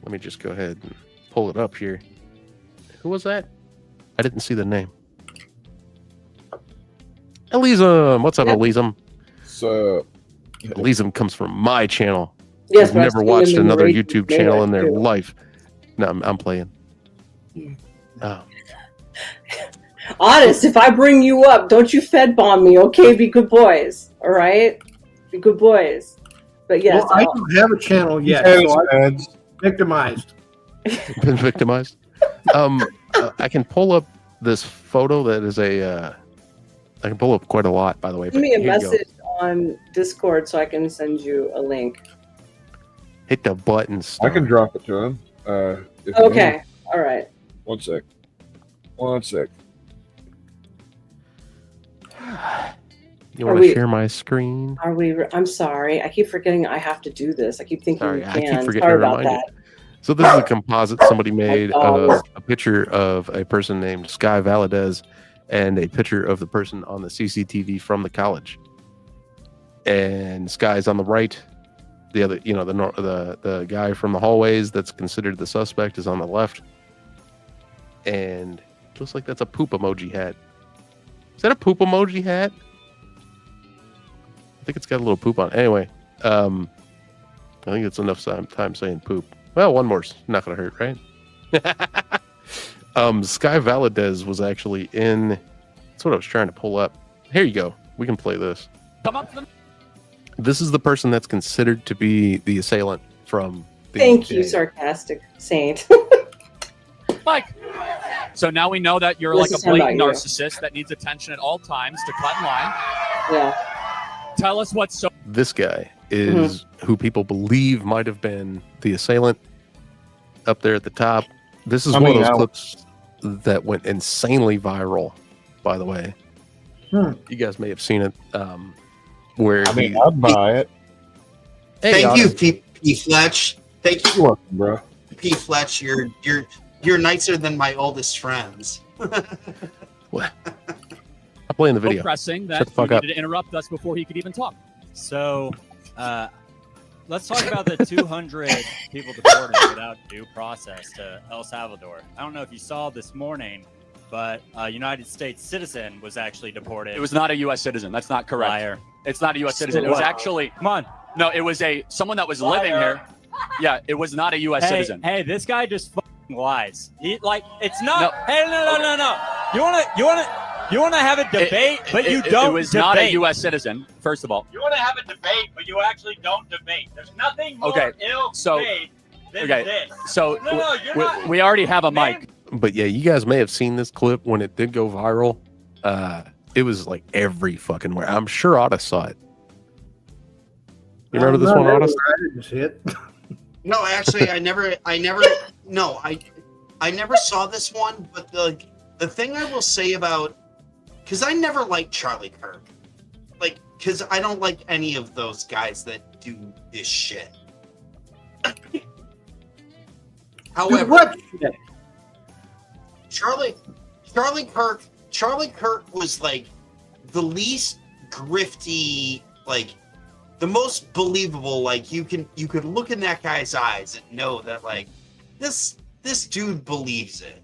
Let me just go ahead and pull it up here. Who was that? I didn't see the name. Elysium. What's up, Elysium?
So,
Elysium comes from my channel.
Yes,
I've never watched another YouTube channel in their life. No, I'm playing. Oh.
Honest, if I bring you up, don't you fed bomb me, okay? Be good boys, all right? Be good boys. But yes,
well, I don't have a channel yet, so I'm victimized.
Been victimized. I can pull up this photo that is I can pull up quite a lot, by the way.
Send me a message on Discord so I can send you a link.
Hit the buttons.
I can drop it to him.
Okay. All right.
One sec.
You want to share my screen?
Are we? I'm sorry. I keep forgetting I have to do this. I keep thinking
Sorry,
you
I keep
can.
forgetting
Sorry
to
about
remind
that.
you. So this is a composite somebody made of a picture of a person named Skye Valaedez and a picture of the person on the CCTV from the college. And Skye's on the right. The other, the guy from the hallways that's considered the suspect is on the left. And it looks like that's a poop emoji hat. Is that a poop emoji hat? I think it's got a little poop on it. Anyway, I think it's enough time saying poop. Well, one more's not going to hurt, right? Skye Valaedez was actually in... That's what I was trying to pull up. Here you go. We can play this.
Come up.
This is the person that's considered to be the assailant from...
Thank you, sarcastic saint.
Mike. So now we know that you're
This
like
is
a blatant
about you.
narcissist that needs attention at all times to cut in line.
Yeah.
Tell us what's so...
This guy is who people believe might have been the assailant up there at the top. This is one of those clips that went insanely viral, by the way. You guys may have seen it. Where
I'd buy it.
Hey,
Thank you, P. Fletch. Thank you,
You're welcome, bro.
P. Fletch. You're nicer than my oldest friends.
What? I'm playing the video.
Pressing
Shut
that
the fuck
he
up.
needed to interrupt us before he could even talk.
So, let's talk about the 200 people deported without due process to El Salvador. I don't know if you saw this morning, but a United States citizen was actually deported.
It was not a U.S. citizen. That's not correct.
Liar.
It's not a U.S. citizen. It was actually...
Come on.
No, it was someone that was living here. Yeah, it was not a U.S. citizen.
Hey, this guy just fucking lies. It's not.
No.
Hey, no. You wanna have a debate, but you don't.
It was not a U.S. citizen. First of all.
You wanna have a debate, but you actually don't debate. There's nothing more ill-fated than this.
So
you're not.
we already have a mic.
But yeah, you guys may have seen this clip when it did go viral. It was like every fucking where. I'm sure Otis saw it. You remember this one, Otis?
I didn't see it.
No, actually, I never saw this one. But the thing I will say about, because I never liked Charlie Kirk, because I don't like any of those guys that do this shit. However,
what?
Charlie Kirk was like the least grifty, like the most believable. Like you could look in that guy's eyes and know that like this dude believes it.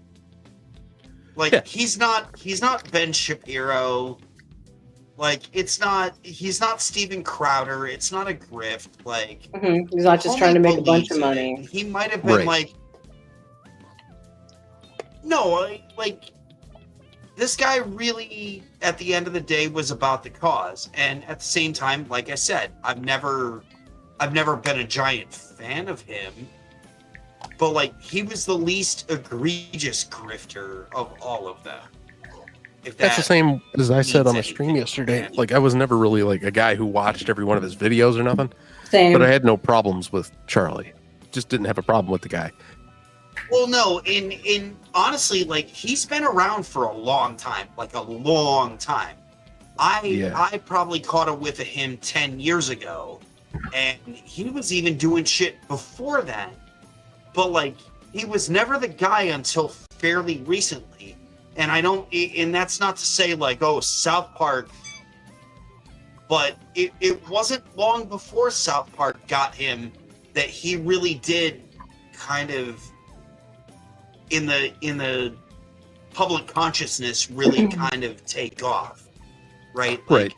Like he's not Ben Shapiro. Like he's not Steven Crowder. It's not a grift. Like
He's not just trying to make a bunch of money.
He might have been like, no, like this guy really, at the end of the day, was about the cause. And at the same time, like I said, I've never been a giant fan of him. But like he was the least egregious grifter of all of them.
That's the same as I said on the stream yesterday. Like I was never really like a guy who watched every one of his videos or nothing.
Same.
But I had no problems with Charlie. just didn't have a problem with the guy.
Well, no, in honestly, like, he's been around for a long time, like a long time. I probably caught a whiff of him 10 years ago, and he was even doing shit before then. But like, he was never the guy until fairly recently. And and that's not to say like, oh, South Park, but it wasn't long before South Park got him that he really did kind of in the public consciousness really kind of take off, right? Like,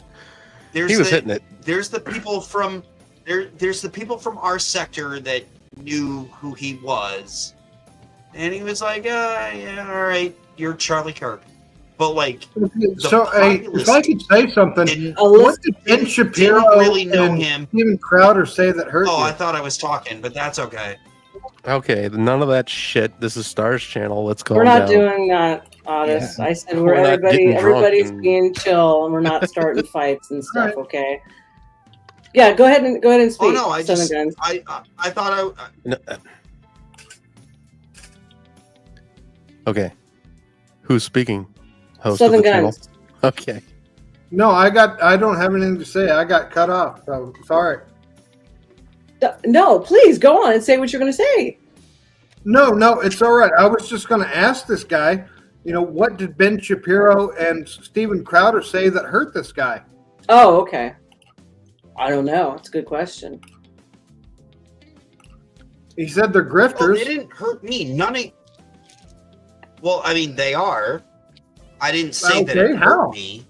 Right. He was hitting it.
There's the people from there's the people from our sector that knew who he was, and he was like, yeah, all right, you're Charlie Kirk. But like,
so if I could say something, what did Ben Shapiro
really know
and
him.
Steven Crowder say that hurt you?
I thought I was talking, but that's okay.
Okay, none of that shit. This is Star's channel. Let's calm
We're not
down.
doing that, Otis. I said
We're not getting drunk
everybody's
and-
being chill, and we're not starting fights and stuff. Okay. Yeah, go ahead and speak.
Oh no, I
Southern
just
Guns.
I thought
No. Okay. Who's speaking? Host
Southern
of the channel.
Guns.
Okay.
No, I don't have anything to say. I got cut off. So sorry.
No, please go on and say what you're going to say.
No, it's all right. I was just going to ask this guy, what did Ben Shapiro and Steven Crowder say that hurt this guy?
Oh, okay. I don't know. It's a good question.
He said they're
well,
grifters.
they didn't hurt me. Well, I mean, they are. I didn't say that it hurt me.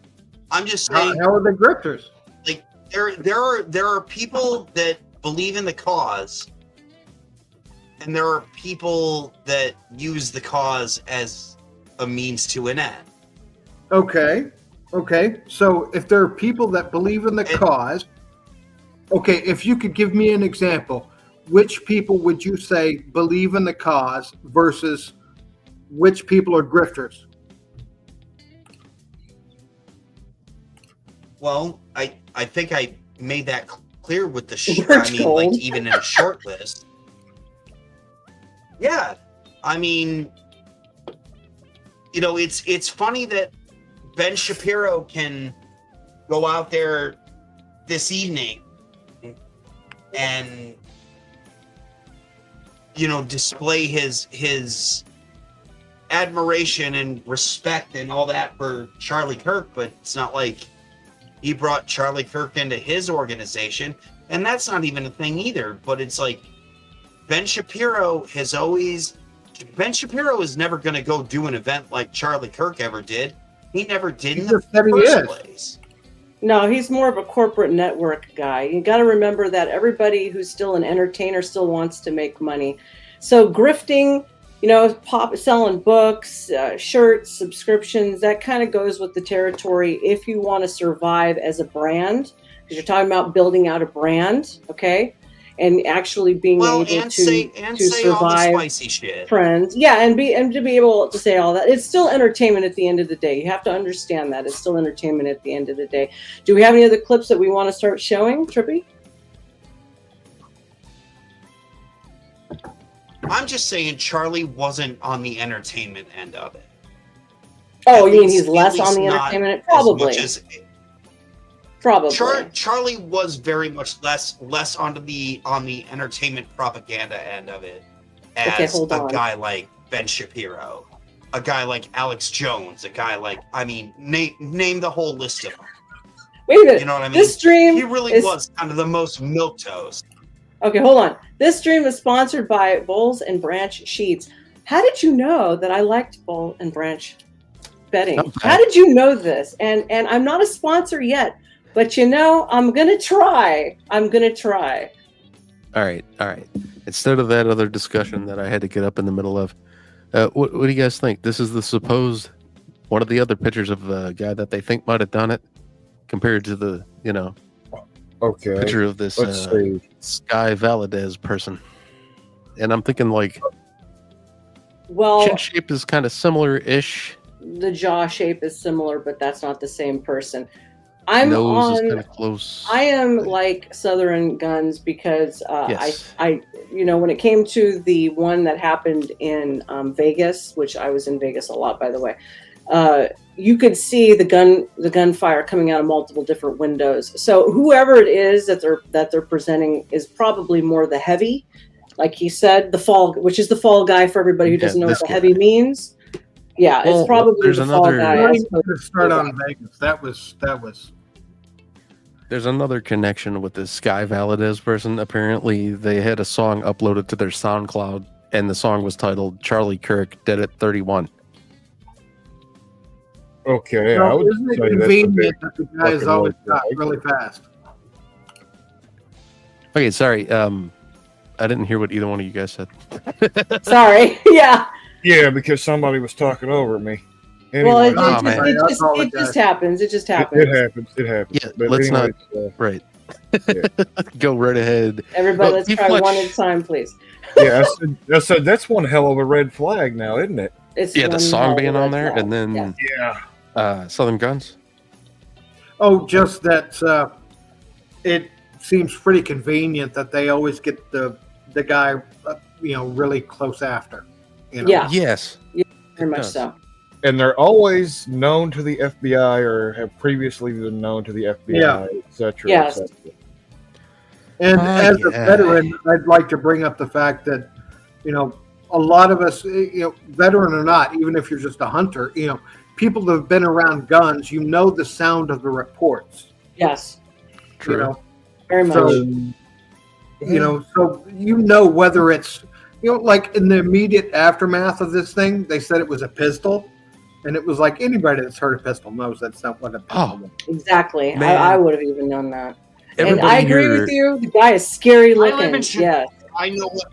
I'm just saying.
How are they grifters?
Like, there are people that believe in the cause, and there are people that use the cause as a means to an end.
Okay. So if there are people that believe in the cause, okay, if you could give me an example, which people would you say believe in the cause versus which people are grifters?
Well, I think I made that clear with the like even in a short list. Yeah, I mean, it's funny that Ben Shapiro can go out there this evening and display his admiration and respect and all that for Charlie Kirk, but it's not like he brought Charlie Kirk into his organization, and that's not even a thing either. But it's like Ben Shapiro is never going to go do an event like Charlie Kirk ever did. He never did in the first place.
No, he's more of a corporate network guy. You got to remember that everybody who's still an entertainer still wants to make money. So grifting, selling books, shirts, subscriptions, that kind of goes with the territory if you want to survive as a brand, because you're talking about building out a brand, okay? And actually being able to
say
survive
all the spicy shit.
Trends. Yeah, and to be able to say all that. It's still entertainment at the end of the day. You have to understand that. It's still entertainment at the end of the day. Do we have any other clips that we want to start showing, Trippy?
I'm just saying Charlie wasn't on the entertainment end of it.
Oh, you mean he's less on the entertainment? Probably. Probably.
Charlie was very much less on the entertainment propaganda end of it as a guy like Ben Shapiro, a guy like Alex Jones, a guy like, name the whole list of them.
Wait a minute.
You know what I mean?
This stream
he really was kind of the most milquetoast.
Okay, hold on. This stream is sponsored by Bowls and Branch Sheets. How did you know that I liked Bowl and Branch bedding?
Okay.
How did you know this? And I'm not a sponsor yet, but I'm gonna try. I'm gonna try.
All right. Instead of that other discussion that I had to get up in the middle of, what do you guys think? This is the supposed one of the other pictures of the guy that they think might have done it, compared to the picture of this Skye Valaedez person. And I'm thinking chin shape is kind of similar-ish.
The jaw shape is similar, but that's not the same person. I'm
Nose is
on.
kind of close.
I am like Southern Guns because
Yes.
I, when it came to the one that happened in Vegas, which I was in Vegas a lot, by the way, you could see the gunfire coming out of multiple different windows. So whoever it is that they're presenting is probably more the heavy, like he said, the fall, which is the fall guy for everybody who doesn't know what the heavy means. Yeah,
Well,
it's probably
there's
the fall
another-
guy.
Let
as
me
opposed
just
to
start
the
on
guy.
Vegas. That was.
There's another connection with this Skye Valaedez person. Apparently, they had a song uploaded to their SoundCloud, and the song was titled "Charlie Kirk Dead at 31."
Okay, I
No,
would
isn't it
say that's a
convenient
big
that the guy is
fucking
always
red
got
flag.
really fast?
Okay, sorry. I didn't hear what either one of you guys said.
Sorry. Yeah.
Yeah, because somebody was talking over me.
Well,
Anyway,
it just happens. It just happens.
It happens. It happens.
Yeah,
But
let's
anyways,
not. Right. Go right ahead.
Everybody,
But
let's
be
try
Fletch-
one at a time, please.
yeah, I said that's one hell of a red flag now, isn't it?
It's
Yeah, the
one
song
hell of a
being on
red
there,
flag.
and then
Yeah.
Southern Guns.
Oh, just that it seems pretty convenient that they always get the guy, really close after.
Yeah.
Yes.
Yeah, very much
does.
so.
And they're always known to the FBI or have previously been known to the FBI,
Yeah.
etc.
Yes.
Et
And as a
yeah.
veteran, I'd like to bring up the fact that, a lot of us, veteran or not, even if you're just a hunter, people that have been around guns, the sound of the reports.
Yes.
True.
Very much.
So, whether it's, like in the immediate aftermath of this thing, they said it was a pistol. And it was like anybody that's heard a pistol knows that's not what a pistol is.
Exactly.
Man.
I would have even known that. And
Everybody
I agree
here-
with you. The guy is scary
I
looking.
live in
Yes.
I know what.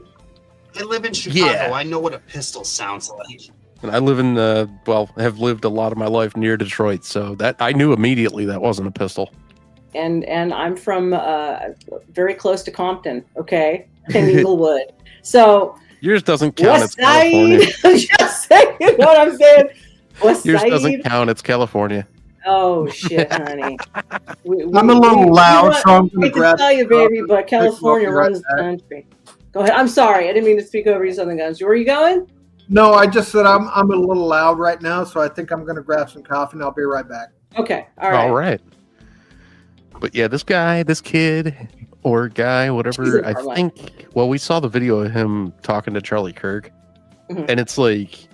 I live in Chicago.
Yeah.
I know what a pistol sounds like.
And I live in have lived a lot of my life near Detroit, so that I knew immediately that wasn't a pistol.
And I'm from very close to Compton, okay, in Inglewood. So
Yours doesn't count.
West
It's California.
Side. Just saying, you know what I'm saying? West
Yours
Side.
doesn't count. It's California.
Oh shit, honey.
I'm a little loud, so I'm
going
gonna grab.
to tell you, baby, but California
Right
runs the
back.
country. Go ahead. I'm sorry. I didn't mean to speak over you, Southern Guns. Where are you going?
No, I just said I'm a little loud right now, so I think I'm going to grab some coffee and I'll be right back.
Okay. All right.
All right. But yeah, this kid, or guy, whatever, I think, well, we saw the video of him talking to Charlie Kirk,
Mhm.
and it's like,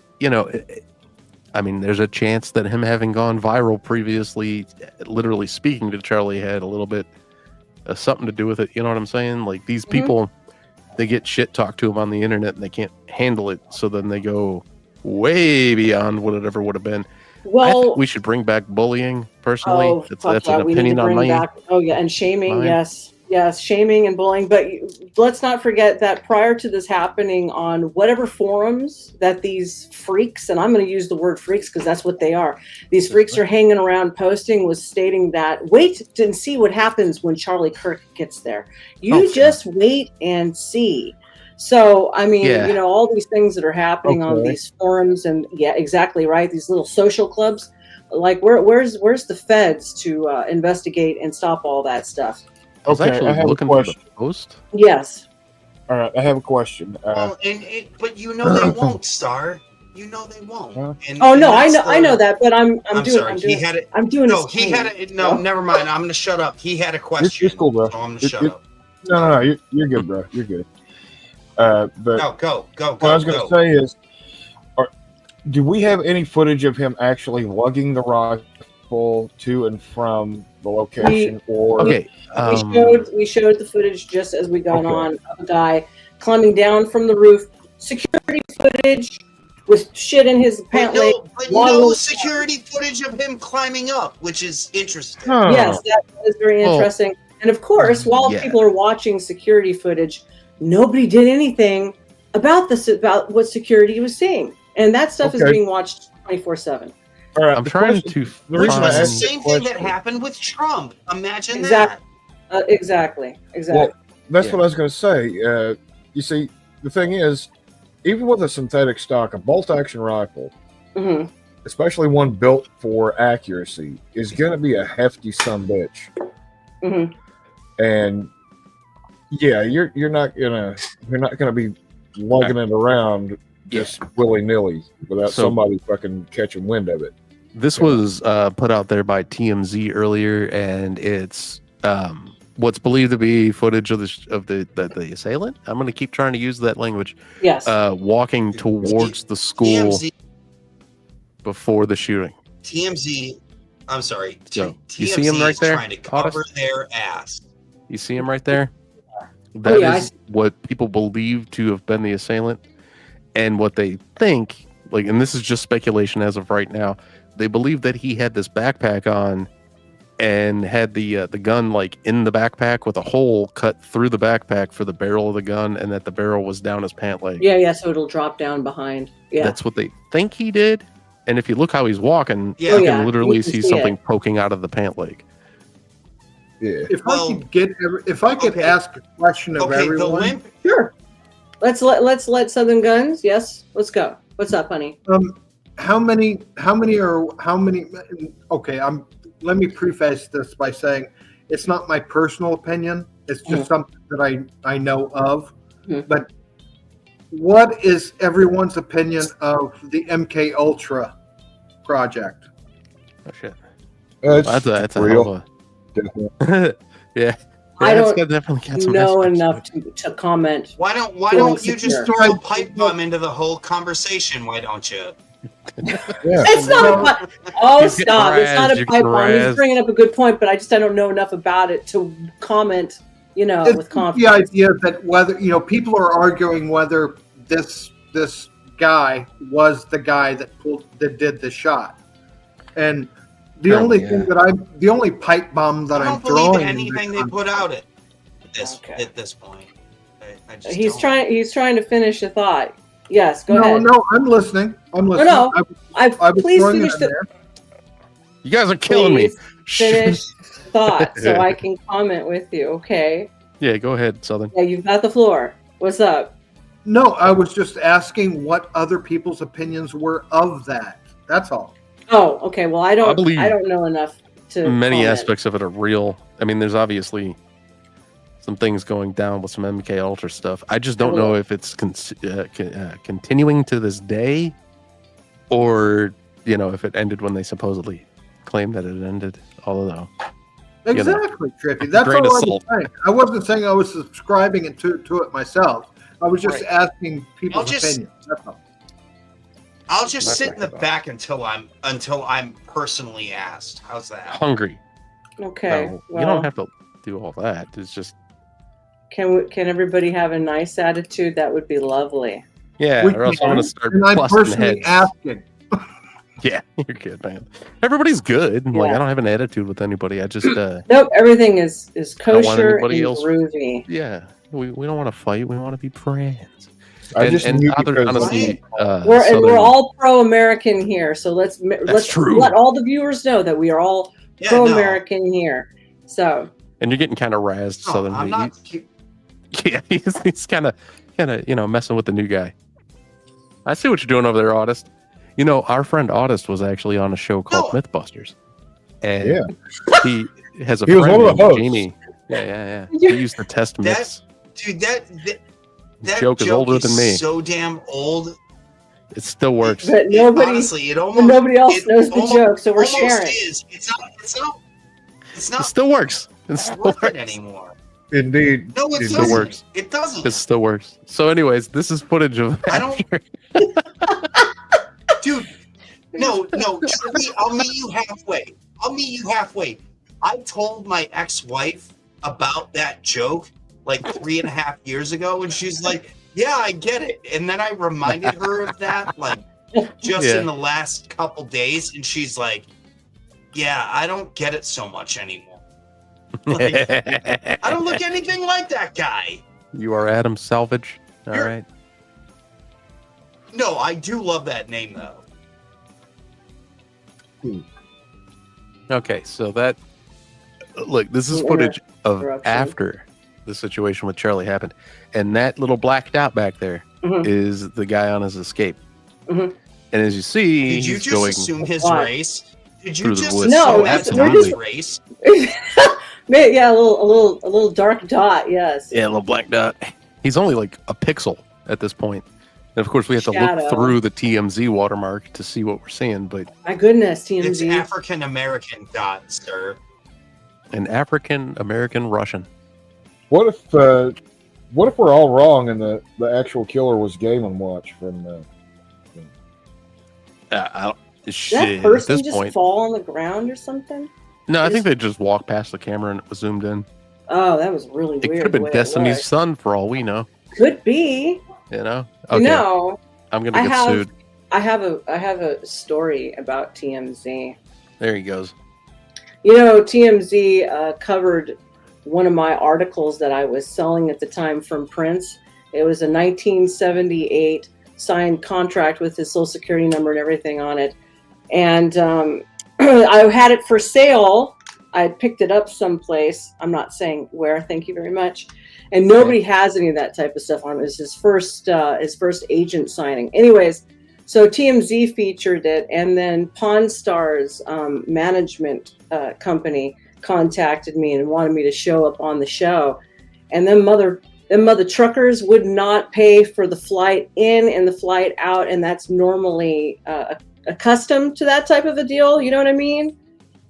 I mean, there's a chance that him having gone viral previously, literally speaking to Charlie, had a little bit of something to do with it. You know what I'm saying? Like, these
Mhm.
people, they get shit talked to them on the internet, and they can't handle it, so then they go way beyond what it ever would have been. I
Well,
think we should bring back bullying, personally.
oh, fuck
That's
that.
an
We need to
opinion on
bring
my
back. Oh yeah, and shaming.
mine.
Yes, shaming and bullying. But let's not forget that prior to this happening, on whatever forums that these freaks, and I'm going to use the word freaks because that's what they are. These freaks are hanging around posting, was stating that wait and see what happens when Charlie Kirk gets there. You just wait and see. So, I mean,
Yeah.
all these things that are happening on
Okay.
these forums, and yeah, exactly right. These little social clubs, like where's the feds to investigate and stop all that stuff?
I was
Okay,
actually
I have a
looking for the
question.
post.
Yes.
All right, I have a question.
Well, but they won't, Star. You know they won't. And,
Oh
and
no, I
that's
know that, but I'm doing.
sorry.
I'm
He
doing.
had it.
I'm doing.
No,
his
he
thing.
had it. No, never mind. I'm going to shut up. He had a question.
It's cool, bro.
So I'm going to shut up.
No, you're good, bro. You're good. But
No, go.
what I was going to say is, do we have any footage of him actually lugging the rifle to and from the location?
Okay.
We showed the footage just as we got
Okay.
on of a guy climbing down from the roof. Security footage with shit in his pant leg.
But no security footage of him climbing up, which is interesting.
Yes, that is very
Well,
interesting. And of course, while
yeah.
people are watching security footage, nobody did anything about this, about what security was seeing. And that stuff is
Okay.
being watched 24/7.
All right,
I'm trying to
Which was the
find-
same thing that happened with Trump. Imagine
Exactly. Exactly.
Well, that's
Yeah.
what I was going to say. You see, the thing is, even with a synthetic stock, a bolt-action rifle,
Mm-hmm.
especially one built for accuracy, is going to be a hefty sumbitch.
Mm-hmm.
And yeah, you're not gonna be lugging it around just willy nilly without somebody fucking catching wind of it.
This was put out there by TMZ earlier, and it's what's believed to be footage of the assailant. I'm going to keep trying to use that language.
Yes.
Walking towards the school
TMZ,
before the shooting.
TMZ. I'm sorry.
Yo,
TMZ
you see him right there?
Trying to cover their ass.
You see him right there? That
yeah,
is what people believe to have been the assailant, and what they think. Like, and this is just speculation as of right now. They believe that he had this backpack on, and had the gun like in the backpack with a hole cut through the backpack for the barrel of the gun, and that the barrel was down his pant leg.
Yeah, so it'll drop down behind. Yeah,
that's what they think he did. And if you look how he's walking,
Yeah.
you can literally
You can
see
see
something
it.
poking out of the pant leg.
Yeah.
If I could ask a question of
Okay, the
everyone.
limp.
sure. Let's let Southern Guns. Yes, let's go. What's up, honey?
How many? Okay, let me preface this by saying it's not my personal opinion. It's just something that I know of. But what is everyone's opinion of the MK Ultra project?
Oh shit!
That's
real. Yeah.
I
it's
don't
definitely got some
know
aspects.
enough to comment.
Why don't you just
secure.
throw a pipe bomb into the whole conversation? Why don't you?
It's not a pipe. Oh,
He's getting
stop! It's not a
razzed,
pipe
you're
bomb. He's
razzed.
bringing up a good point, but I don't know enough about it to comment.
It's
with
the
confidence.
idea that whether people are arguing whether this guy was the guy that did the shot, and the only pipe bomb that
I
I'm
don't believe
throwing
anything they put out at this point. I just
He's
don't.
trying to finish a thought. Yes, go ahead.
No, I'm listening.
No,
I was
please
throwing
finish
it in there.
You guys are killing me.
Finish thought so I can comment with you. Okay.
Yeah, go ahead, Southern.
Yeah, you've got the floor. What's up?
No, I was just asking what other people's opinions were of that. That's all.
Oh, okay. Well, I don't
believe
know enough to
Many
comment.
aspects of it are real. I mean, there's obviously some things going down with some MK Ultra stuff. I just don't know if it's continuing to this day, or if it ended when they supposedly claimed that it ended. Although,
Exactly, Trippy. That's all I was saying. I wasn't saying I was subscribing to it myself. I was just asking people's opinions. That's all.
I'll just sit in the back until I'm personally asked. How's that?
Hungry.
Okay.
No,
well,
you don't have to do all that. It's just
Can everybody have a nice attitude? That would be lovely.
or else I'm gonna start
And I'm
busting
personally
heads.
asking.
Yeah, you're good, man. Everybody's good. Like, I don't have an attitude with anybody. I just
Nope, everything is
I don't want
kosher and
anybody else-
groovy.
Yeah, we don't want to fight. We want to be friends.
I just knew because-
honestly,
We're
Southern-
all pro-American here, so let's
true.
let all the viewers know that we are all pro-American here. So,
and you're getting kind of razzed,
No,
Southern.
I'm not.
Yeah, he's kind of messing with the new guy. I see what you're doing over there, Autist. Our friend Autist was actually on a show called Mythbusters, and he has a
He was
friend
one of the
named
hosts.
Jamie. Yeah. He used to test myths.
Dude, that
joke is older than me.
So damn old.
It still works.
but nobody,
Honestly, it almost.
nobody else
it
knows the
almost-
joke, so we're
almost
sharing.
Is. It's not.
It still works. It still
worth
works.
it anymore.
Indeed.
No, it
It
doesn't.
still works.
It doesn't.
It still works. So, anyways, this is footage of.
I don't. Dude, no, Trippy, I'll meet you halfway. I told my ex-wife about that joke like 3.5 years ago, and she's like, "Yeah, I get it." And then I reminded her of that, like, just in the last couple days, and she's like, "Yeah, I don't get it so much anymore. Like, I don't look anything like that guy."
You are Adam Salvage. All right.
No, I do love that name though.
Okay, so this is footage of after the situation with Charlie happened, and that little blacked out back there is the guy on his escape. And as you see,
did you
he's
just
going
assume his
What?
race? Did you
through the
just
woods.
No,
assume
Oh,
that's
absolutely.
his race?
Yeah, a little dark dot. Yes.
Yeah, a little black dot. He's only like a pixel at this point. And of course, we have to
Shadow.
look through the TMZ watermark to see what we're seeing. But
My goodness,
It's
TMZ.
African American dot, sir.
an African American Russian.
What if we're all wrong and the actual killer was Game and Watch from?
Did
Shit,
that
at
person
this
just
point.
fall on the ground or something?
No, I think they just walked past the camera and it was zoomed in.
Oh, that was really
It
weird.
could have
the
been
way it
Destiny's
was.
son for all we know.
Could be.
You know?
You
Okay.
know,
I'm gonna get sued.
I have a story about TMZ.
There he goes.
You know, TMZ covered one of my articles that I was selling at the time from Prince. It was a 1978 signed contract with his social security number and everything on it. And I had it for sale. I had picked it up someplace. I'm not saying where. Thank you very much. And nobody has any of that type of stuff on it. It was his first agent signing. Anyways, so TMZ featured it, and then Pawn Stars management company contacted me and wanted me to show up on the show. And them mother truckers would not pay for the flight in and the flight out, and that's normally accustomed to that type of a deal. You know what I mean?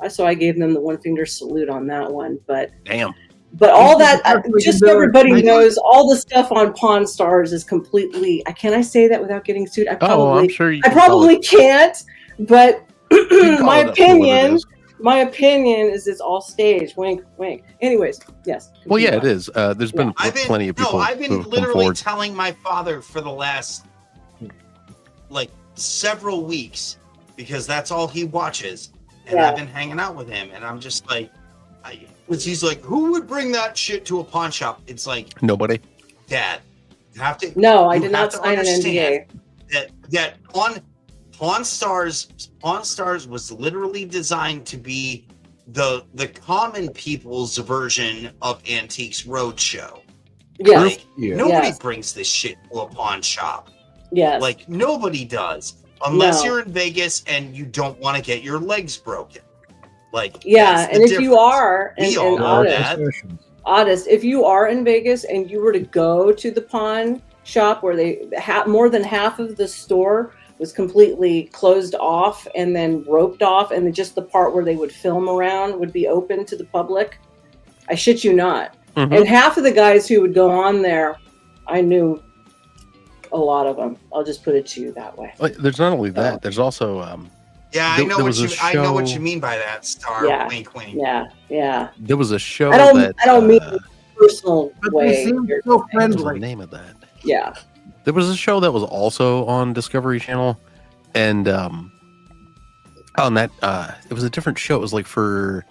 So I gave them the one finger salute on that one. But
damn.
But all that, just so everybody knows, all the stuff on Pawn Stars is completely. Can I say that without getting sued?
I'm sure you
I
can
probably
call it.
can't. But my
it up for what it is.
is it's all staged. Wink, wink. Anyways, yes.
Well, yeah, it is. There's been plenty of people
I've been
who have come
literally
forward.
telling my father for the last like several weeks because that's all he watches, and I've been hanging out with him, and I'm just like, he's like, who would bring that shit to a pawn shop? It's like
Nobody.
Dad, you have to.
No, I
you
did
have
not
to
sign an
understand
NDA.
That on Pawn Stars was literally designed to be the common people's version of Antiques Roadshow.
Yes.
Like,
Yeah.
nobody
Yes.
brings this shit to a pawn shop.
Yes.
Like, nobody does. Unless
No.
you're in Vegas and you don't want to get your legs broken. Like,
Yeah,
that's the
and if you
difference.
are,
We
and
all know
honest,
that.
if you are in Vegas and you were to go to the pawn shop where they more than half of the store was completely closed off and then roped off, and then just the part where they would film around would be open to the public. I shit you not.
Mhm.
And half of the guys who would go on there, I knew a lot of them. I'll just put it to you that way.
Like, there's not only that. There's also
Yeah,
there-
I know
there
what
was a
I know what
show-
you mean by that, Star.
Yeah.
Wink, wink.
Yeah.
there was a show
I don't
that
mean in a personal
But
way.
they seem
You're
so
saying.
what was the
friendly.
name of that?
Yeah.
There was a show that was also on Discovery Channel, and on that it was a different show. It was like for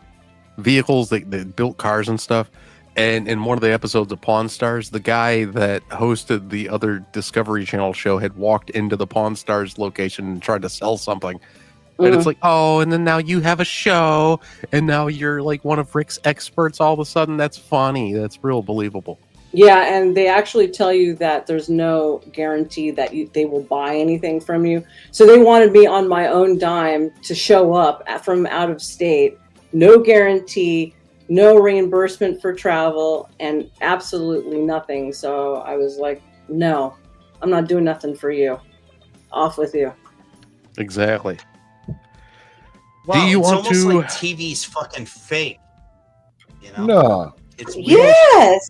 vehicles that built cars and stuff. And in one of the episodes of Pawn Stars, the guy that hosted the other Discovery Channel show had walked into the Pawn Stars location and tried to sell something. And it's like, oh, and then now you have a show, and now you're like one of Rick's experts all of a sudden. That's funny. That's real believable.
Yeah, and they actually tell you that there's no guarantee that they will buy anything from you. So they wanted me on my own dime to show up from out of state. No guarantee, no reimbursement for travel, and absolutely nothing. So I was like, no, I'm not doing nothing for you. Off with you.
Exactly.
Wow,
Do you
it's
want
almost
to?
like TV's fucking fake. You know?
No.
It's real.
Yes,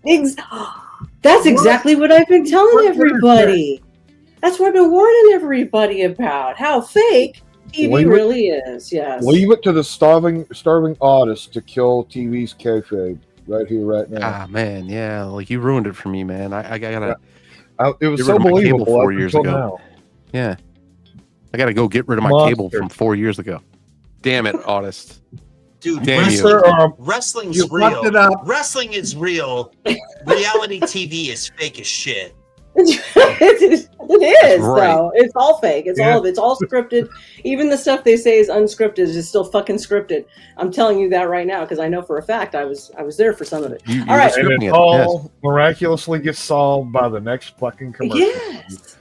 that's exactly what I've been telling everybody. That's what I've been warning everybody about. How fake TV really is. Yes.
Leave it to the starving artist to kill TV's kayfabe right here, right now.
Ah, man, yeah, like you ruined it for me, man. I gotta.
It was
get
so
rid of my cable
believable
4
up
years
until
ago.
now.
Yeah, I gotta go get rid of my
Monster.
cable from 4 years ago. Damn it, artist.
Dude,
Damn you.
wrestling's
You
real.
fucked it up.
Wrestling is real. Reality TV is fake as shit.
It is,
right.
though. It's all fake. It's
Yeah.
all of it. It's all scripted. Even the stuff they say is unscripted is still fucking scripted. I'm telling you that right now because I know for a fact I was there for some of it.
You
All right.
were
And
scripting
it
it,
all miraculously gets solved by the next fucking commercial.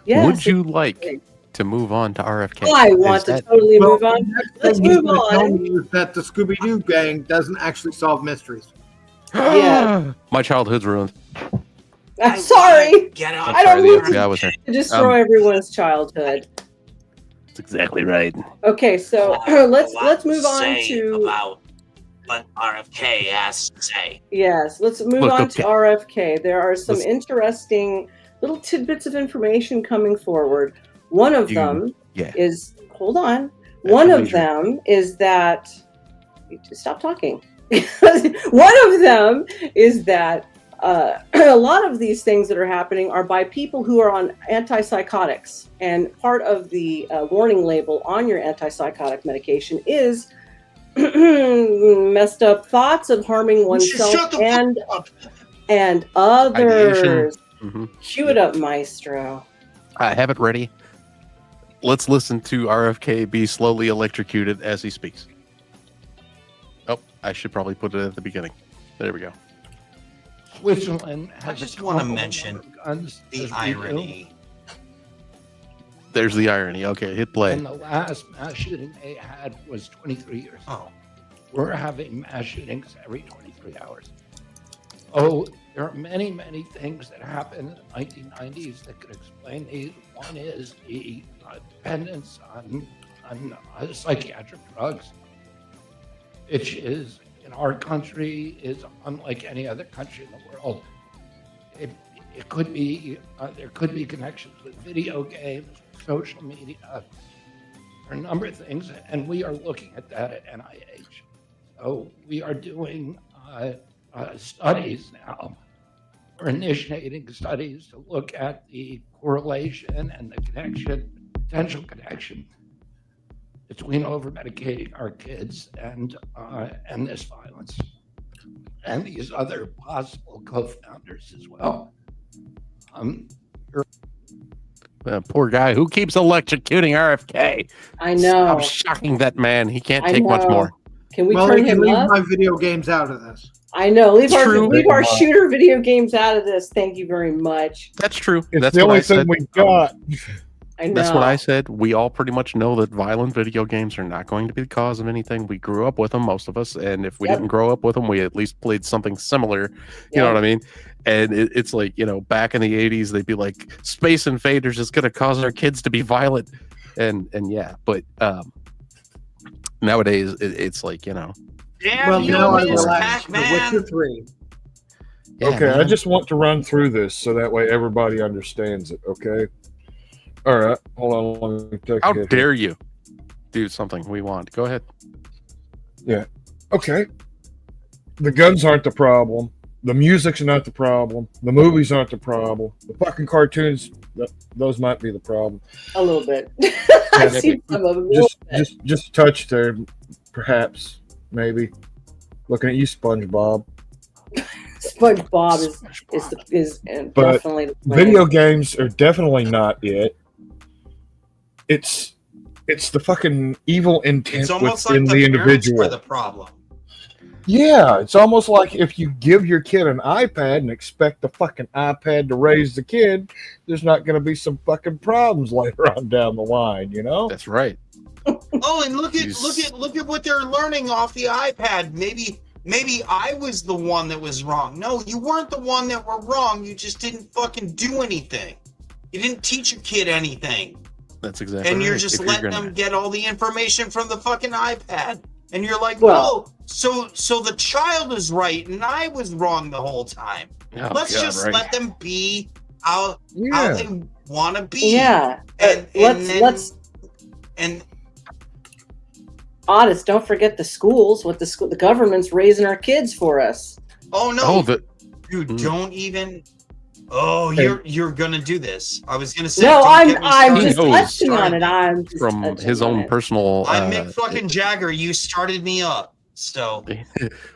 Yes.
Would you like to move on to RFK.
I want to totally move on. Let's move on.
That the Scooby-Doo gang doesn't actually solve mysteries.
Yeah.
My childhood's ruined.
I'm sorry.
Get out.
I don't need
Yeah, I was there.
to destroy everyone's childhood.
That's exactly right.
Okay, so let's move on to
about what RFK has to say.
Yes, let's move on to RFK. There are some interesting little tidbits of information coming forward. One of them is hold on. One of them is that stop talking. One of them is that a lot of these things that are happening are by people who are on antipsychotics, and part of the warning label on your antipsychotic medication is messed up thoughts of harming oneself and others. Cue it up, Maestro.
I have it ready. Let's listen to RFK be slowly electrocuted as he speaks. Oh, I should probably put it at the beginning. There we go.
Switzerland has
I just want to mention the irony.
There's the irony. Okay, hit play.
And the last mass shooting they had was 23 years ago. We're having mass shootings every 23 hours. Oh, there are many, many things that happened in the 1990s that could explain these. One is the dependence on psychiatric drugs, which is in our country is unlike any other country in the world. It could be there could be connections with video games, social media. There are a number of things, and we are looking at that at NIH. So we are doing studies now. We're initiating studies to look at the correlation and the connection, potential connection between over-medicating our kids and this violence, and these other possible co-founders as well.
Poor guy who keeps electrocuting RFK.
I know.
I'm shocking that man. He can't take much more.
Can we turn him
leave
up?
my video games out of this.
I know. Leave our shooter video games out of this. Thank you very much.
That's true.
It's
That's
the
what
only
I said.
thing we got.
I know.
That's what I said. We all pretty much know that violent video games are not going to be the cause of anything. We grew up with them, most of us, and if we didn't grow up with them, we at least played something similar. You know what I mean? And it's like, back in the 80s, they'd be like, Space Invaders is going to cause our kids to be violent. And yeah, but nowadays, it's like,
Yeah,
well, now I relax for Witcher 3.
Yeah,
okay,
man.
I just want to run through this so that way everybody understands it, okay? All right, hold on. Let me take
How
a hit
dare you do something we want? Go ahead.
Yeah. Okay. The guns aren't the problem. The music's not the problem. The movies aren't the problem. The fucking cartoons, those might be the problem.
A little bit. I've seen some of them.
Just a touch there, perhaps, maybe. Looking at you, SpongeBob.
SpongeBob is
But
definitely the plan.
video games are definitely not it. It's the fucking evil intent
It's almost
within
like
the
the parents
individual.
are the problem.
Yeah, it's almost like if you give your kid an iPad and expect the fucking iPad to raise the kid, there's not going to be some fucking problems later on down the line,
That's right.
Oh, and look at what they're learning off the iPad. Maybe I was the one that was wrong. No, you weren't the one that were wrong. You just didn't fucking do anything. You didn't teach your kid anything.
That's exactly
And
right.
you're just
If
letting
gonna-
them get all the information from the fucking iPad. And you're like,
Well-
so the child is right and I was wrong the whole time.
Oh,
Let's
God,
just
right.
let them be how
Yeah.
they want to be.
Yeah.
Let's
Otis, don't forget the schools. The government's raising our kids for us.
Oh no,
Oh,
dude, don't even. Oh, you're gonna do this. I was gonna say.
No,
don't get me
I'm
started.
just touching on it. I'm just
from
touching
his
on
own
it.
personal
I'm Mick fucking Jagger. You started me up. So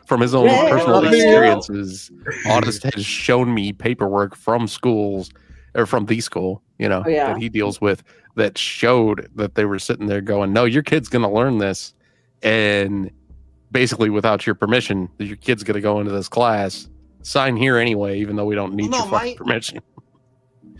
from his own
Yeah.
personal
Yeah.
experiences, Autist has shown me paperwork from schools or from the school, that he deals with that showed that they were sitting there going, no, your kid's going to learn this. And basically without your permission, your kid's going to go into this class, sign here anyway, even though we don't need your fucking permission.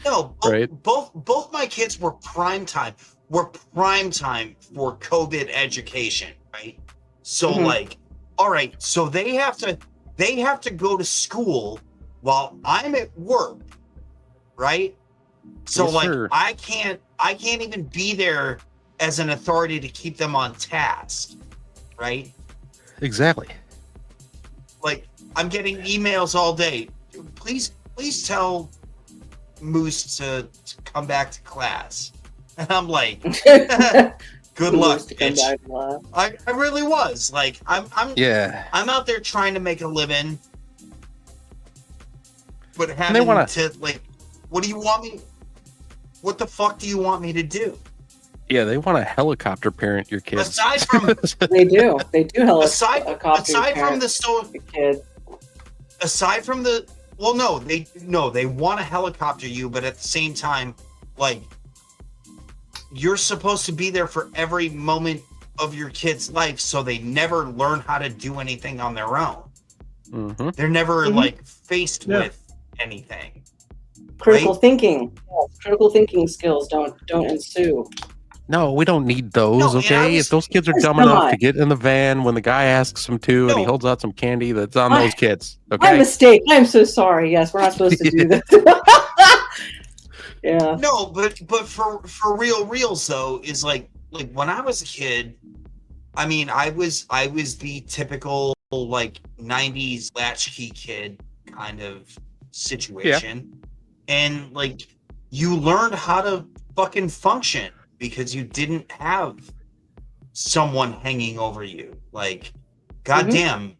No,
Right.
both my kids were prime time. were prime time for COVID education, right? So
Mhm.
like, all right, so they have to go to school while I'm at work, right? So
Yes,
like
sir.
I can't even be there as an authority to keep them on task, right?
Exactly.
Like I'm getting emails all day. Please tell Moose to come back to class. And I'm like, good luck, bitch. I really was. Like I'm out there trying to make a living. But having to like, what do you want me? What the fuck do you want me to do?
Yeah, they want to helicopter parent your kids.
Aside from
They do helicopter
aside from
parent kid.
aside from the well, no, they want to helicopter you, but at the same time, like you're supposed to be there for every moment of your kid's life, so they never learn how to do anything on their own.
Mm-hmm.
They're never like faced with anything.
Critical
right?
thinking. Yes, critical thinking skills don't ensue.
No, we don't need those, okay? If those kids are dumb
Come
enough
on.
to get in the van when the guy asks them to and he holds out some candy, that's on those kids,
My
okay?
mistake. I'm so sorry. Yes, we're not supposed to do this. Yeah.
No, but for reals though, is like when I was a kid, I mean, I was the typical like 90s latchkey kid kind of situation. And like you learned how to fucking function because you didn't have someone hanging over you. Like, goddamn,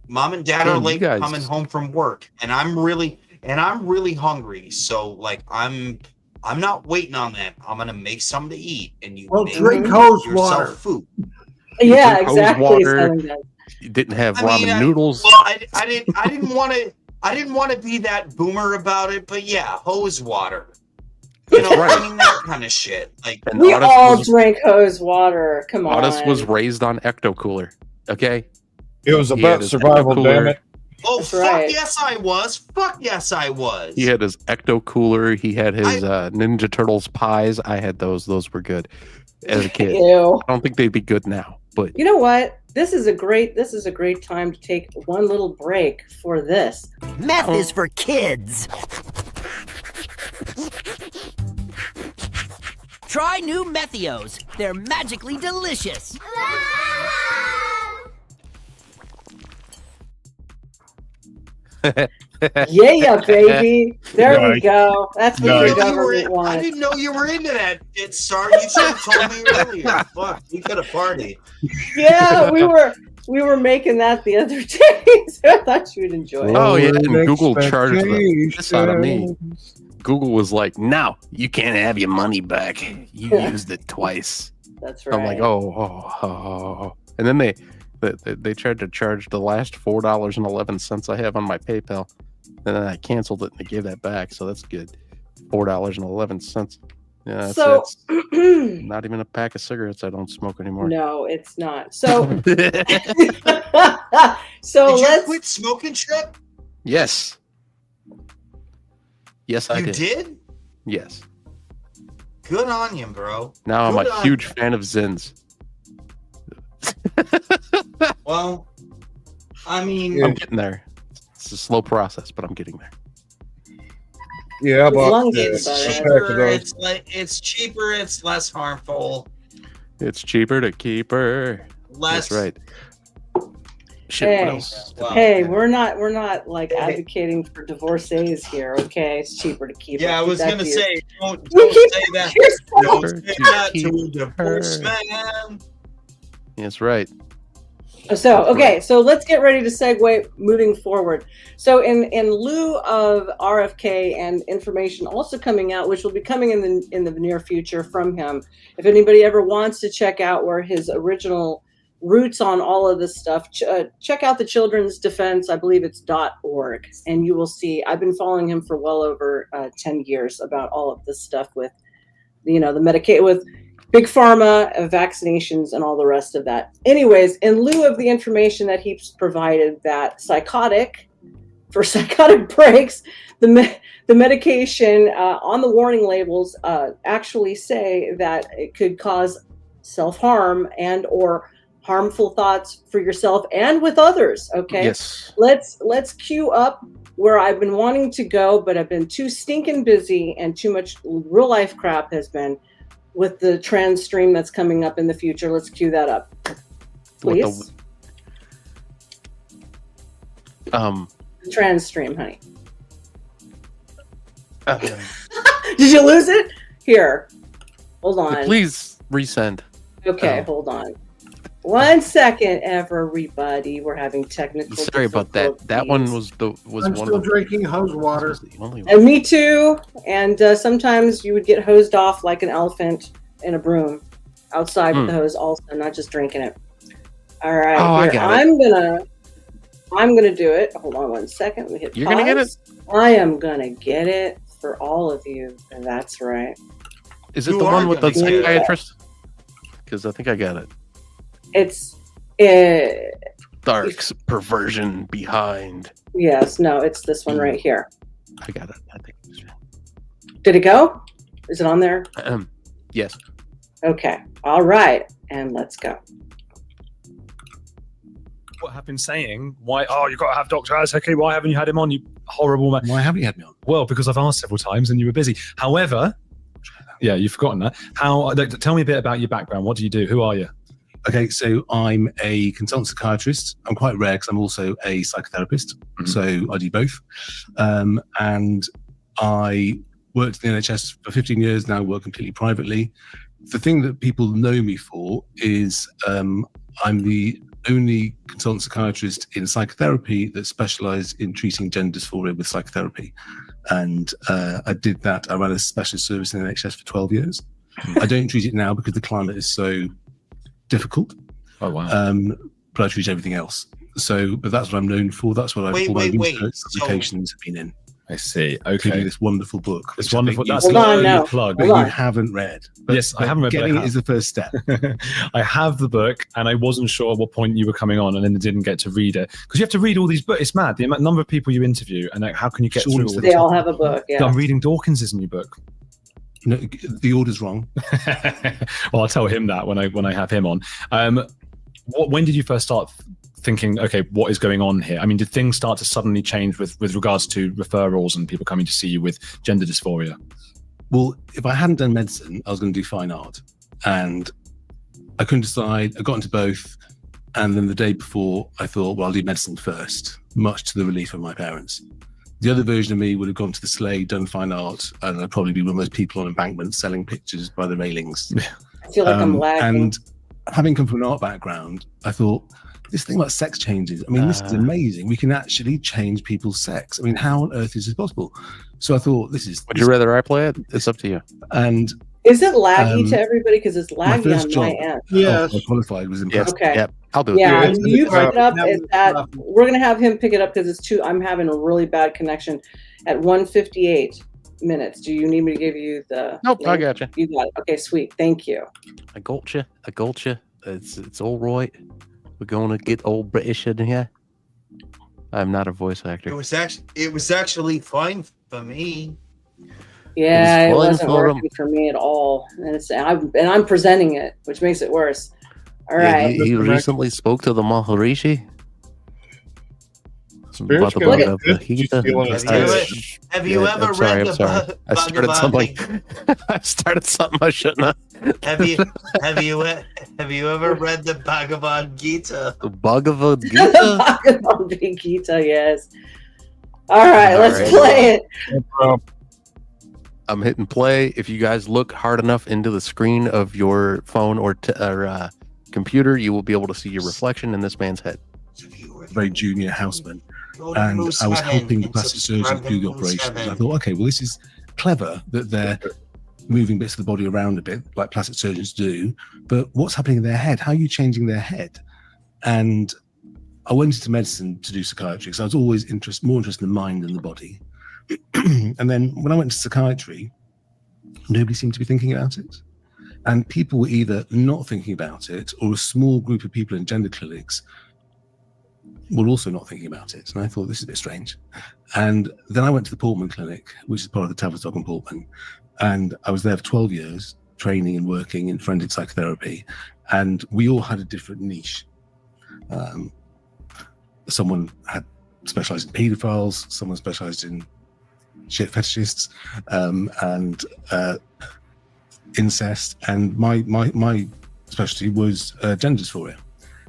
mom and dad are
Damn, you
late
guys-
coming home from work, and I'm really hungry. So like I'm not waiting on them. I'm gonna make something to eat, and you make
drink hose
yourself
water.
food.
Yeah,
drink hose
exactly.
water.
Southern Guys.
You didn't have
I
ramen
mean,
noodles.
I didn't want to be that boomer about it, but yeah, hose water. You know,
Right.
I mean that kind of shit. Like
And
We
Otis
all
was-
drink hose water. Come on.
Otis was raised on Ecto Cooler, okay?
It was
He
about
had his
survival,
Ecto Cooler.
damn it.
oh
That's
fuck
right.
yes I was. Fuck yes I was.
He had his Ecto Cooler. He had his Ninja Turtles pies. I had those. Those were good as a kid.
Ew.
I don't think they'd be good now, but
You know what? This is a great time to take one little break for this.
Meth is for kids. Try new Methios. They're magically delicious.
Yeah, baby. There we
Nice.
go. That's what
Nice.
the
I
government wants.
didn't know you were into that. It's sorry, you should have told me earlier. Fuck, we could have partied.
Yeah, we were making that the other day, so I thought you would enjoy it.
oh yeah, and Google charged the piss out of me.
Expectations.
Google was like, "No, you can't have your money back. You used it twice."
That's right.
I'm like, oh. And then they tried to charge the last $4.11 I have on my PayPal, and then I canceled it and they gave that back. So that's good. $4.11. Yeah,
So-
that's not even a pack of cigarettes. I don't smoke anymore.
No, it's not. So, so
Did you
let's.
quit smoking, Trip?
Yes. Yes, I
You
did.
did?
Yes.
Good on you, bro.
Now I'm
Good
a
on
huge
you.
fan of Zins.
Well, I mean,
I'm getting there. It's a slow process, but I'm getting there.
Yeah, but
long as
it's
about it.
cheaper. It's cheaper. It's less harmful.
It's cheaper to keep her.
Less.
That's right. Shit,
Hey.
what else?
Wow.
Hey, we're not like advocating for divorcees here. Okay, it's cheaper to keep.
Yeah, I
keep
was
that
gonna
to
say, don't
You keep
say that.
to yourself.
Don't say that to a divorce man.
That's right.
So okay, so let's get ready to segue moving forward. So in lieu of RFK and information also coming out, which will be coming in the near future from him, if anybody ever wants to check out where his original roots on all of this stuff, check out the Children's Defense. I believe it's .org, and you will see. I've been following him for well over 10 years about all of this stuff with, the Medicaid, with Big Pharma, vaccinations, and all the rest of that. Anyways, in lieu of the information that he's provided, that Psychiatric for psychotic breaks, the medication on the warning labels actually say that it could cause self-harm and or harmful thoughts for yourself and with others. Okay.
Yes.
Let's queue up where I've been wanting to go, but I've been too stinking busy and too much real life crap has been with the trans stream that's coming up in the future. Let's cue that up, please. The trans stream, honey. Did you lose it? Here, hold on.
Please resend.
Okay, hold on. 1 second, everybody. We're having technical.
Sorry about that. That one was
I'm
one
still
of the,
drinking hose water.
And me too. And sometimes you would get hosed off like an elephant in a broom outside with the hose, also, not just drinking it. All right,
Oh, I got it.
I'm gonna do it. Hold on 1 second. Let me hit
You're
pause.
gonna get it?
I am gonna get it for all of you. And that's right.
Is it the one with the psychiatrist? Because I think I got it.
It's
Dark perversion behind.
yes, no, it's this one right here.
I got it. I think.
Did it go? Is it on there?
Yes.
Okay. All right. And let's go.
What have been saying? Why? Oh, you've got to have Dr. Asaki. Why haven't you had him on? You horrible man.
Why haven't you had me on?
Well, because I've asked several times and you were busy. However, yeah, you've forgotten that. Tell me a bit about your background. What do you do? Who are you?
Okay, so I'm a consultant psychiatrist. I'm quite rare because I'm also a psychotherapist. So I do both. And I worked in the NHS for 15 years, now work completely privately. The thing that people know me for is I'm the only consultant psychiatrist in psychotherapy that specialised in treating gender dysphoria with psychotherapy. And I did that. I ran a specialist service in the NHS for 12 years. I don't treat it now because the climate is so difficult.
Oh, wow.
But I treat everything else. So, but that's what I'm known for. That's what all my research publications have been in.
I see. Okay.
Including this wonderful book.
It's wonderful. That's
Hold on now.
plug.
But you haven't read. But,
Yes, I haven't read.
Getting it is the first step.
I have the book, and I wasn't sure at what point you were coming on, and then didn't get to read it because you have to read all these books. It's mad the number of people you interview, and how can you get through all
They all have a book. Yeah.
I'm reading Dawkins' new book.
No, the order's wrong.
Well, I'll tell him that when I have him on. When did you first start thinking, okay, what is going on here? I mean, did things start to suddenly change with regards to referrals and people coming to see you with gender dysphoria?
Well, if I hadn't done medicine, I was going to do fine art. And I couldn't decide. I got into both. And then the day before, I thought, well, I'll do medicine first, much to the relief of my parents. The other version of me would have gone to the sleigh, done fine art, and I'd probably be one of those people on embankments selling pictures by the railings.
I feel like I'm lagging.
And having come from an art background, I thought, this thing about sex changes, I mean, this is amazing. We can actually change people's sex. I mean, how on earth is this possible? So I thought,
Would you rather I play it? It's up to you.
And
is it laggy to everybody? Because it's
my
laggy
first
on
job,
my end.
Yes.
I qualified was impressive.
Okay.
Yep. I'll do it.
Yeah, you pick it up at that. We're gonna have him pick it up because I'm having a really bad connection at 1:58 minutes. Do you need me to give you the?
Nope,
link?
I got you.
You got it. Okay, sweet. Thank you.
I got you. It's all right. We're gonna get old British in here. I'm not a voice actor.
It was actually fine for me.
Yeah, it wasn't working for me at all, and I'm presenting it, which makes it worse. All right.
He recently spoke to the Maharishi.
Spirit's
Have
you ever read the
I started something. I started something I shouldn't have.
Have you ever read the Bhagavad Gita?
The Bhagavad
The
Gita?
Bhagavad Gita, yes. All right, let's play it.
I'm hitting play. If you guys look hard enough into the screen of your phone or computer, you will be able to see your reflection in this man's head.
Very junior houseman. And I was helping the plastic surgeon do the operation. And I thought, okay, well, this is clever that they're moving bits of the body around a bit, like plastic surgeons do. But what's happening in their head? How are you changing their head? And I went into medicine to do psychiatry because I was always more interested in the mind than the body. And then when I went to psychiatry, nobody seemed to be thinking about it. And people were either not thinking about it, or a small group of people in gender clinics were also not thinking about it. And I thought, this is a bit strange. And then I went to the Portman Clinic, which is part of the Tavistock and Portman. And I was there for 12 years, training and working in forensic psychotherapy. And we all had a different niche. Someone had specialized in pedophiles, someone specialized in shit fetishists, and incest. And my specialty was gender dysphoria.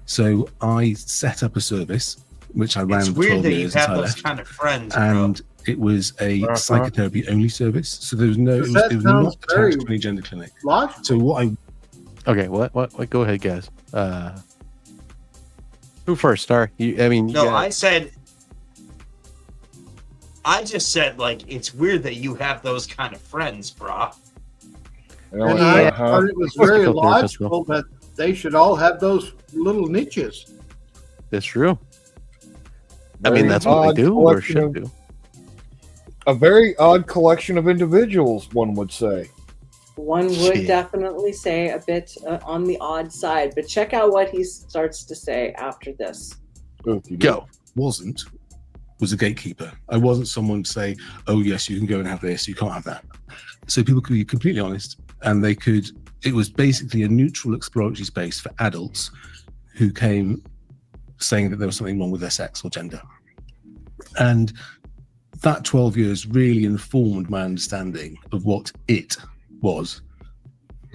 So I set up a service, which I ran for 12 years until I left.
Kind of friends,
and it was a psychotherapy only service. So there was no, it was not attached to any gender clinic.
Logical.
So what I...
Okay, what? Go ahead, guys. Who first, Star?
I just said, like, it's weird that you have those kind of friends, brah.
And I thought it was very logical that they should all have those little niches.
That's true. I mean, that's what they do or should do.
A very odd collection of individuals, one would say.
One would definitely say a bit on the odd side, but check out what he starts to say after this.
Was a gatekeeper. I wasn't someone to say, oh yes, you can go and have this, you can't have that. So people could be completely honest, and it was basically a neutral exploratory space for adults who came saying that there was something wrong with their sex or gender. And that 12 years really informed my understanding of what it was.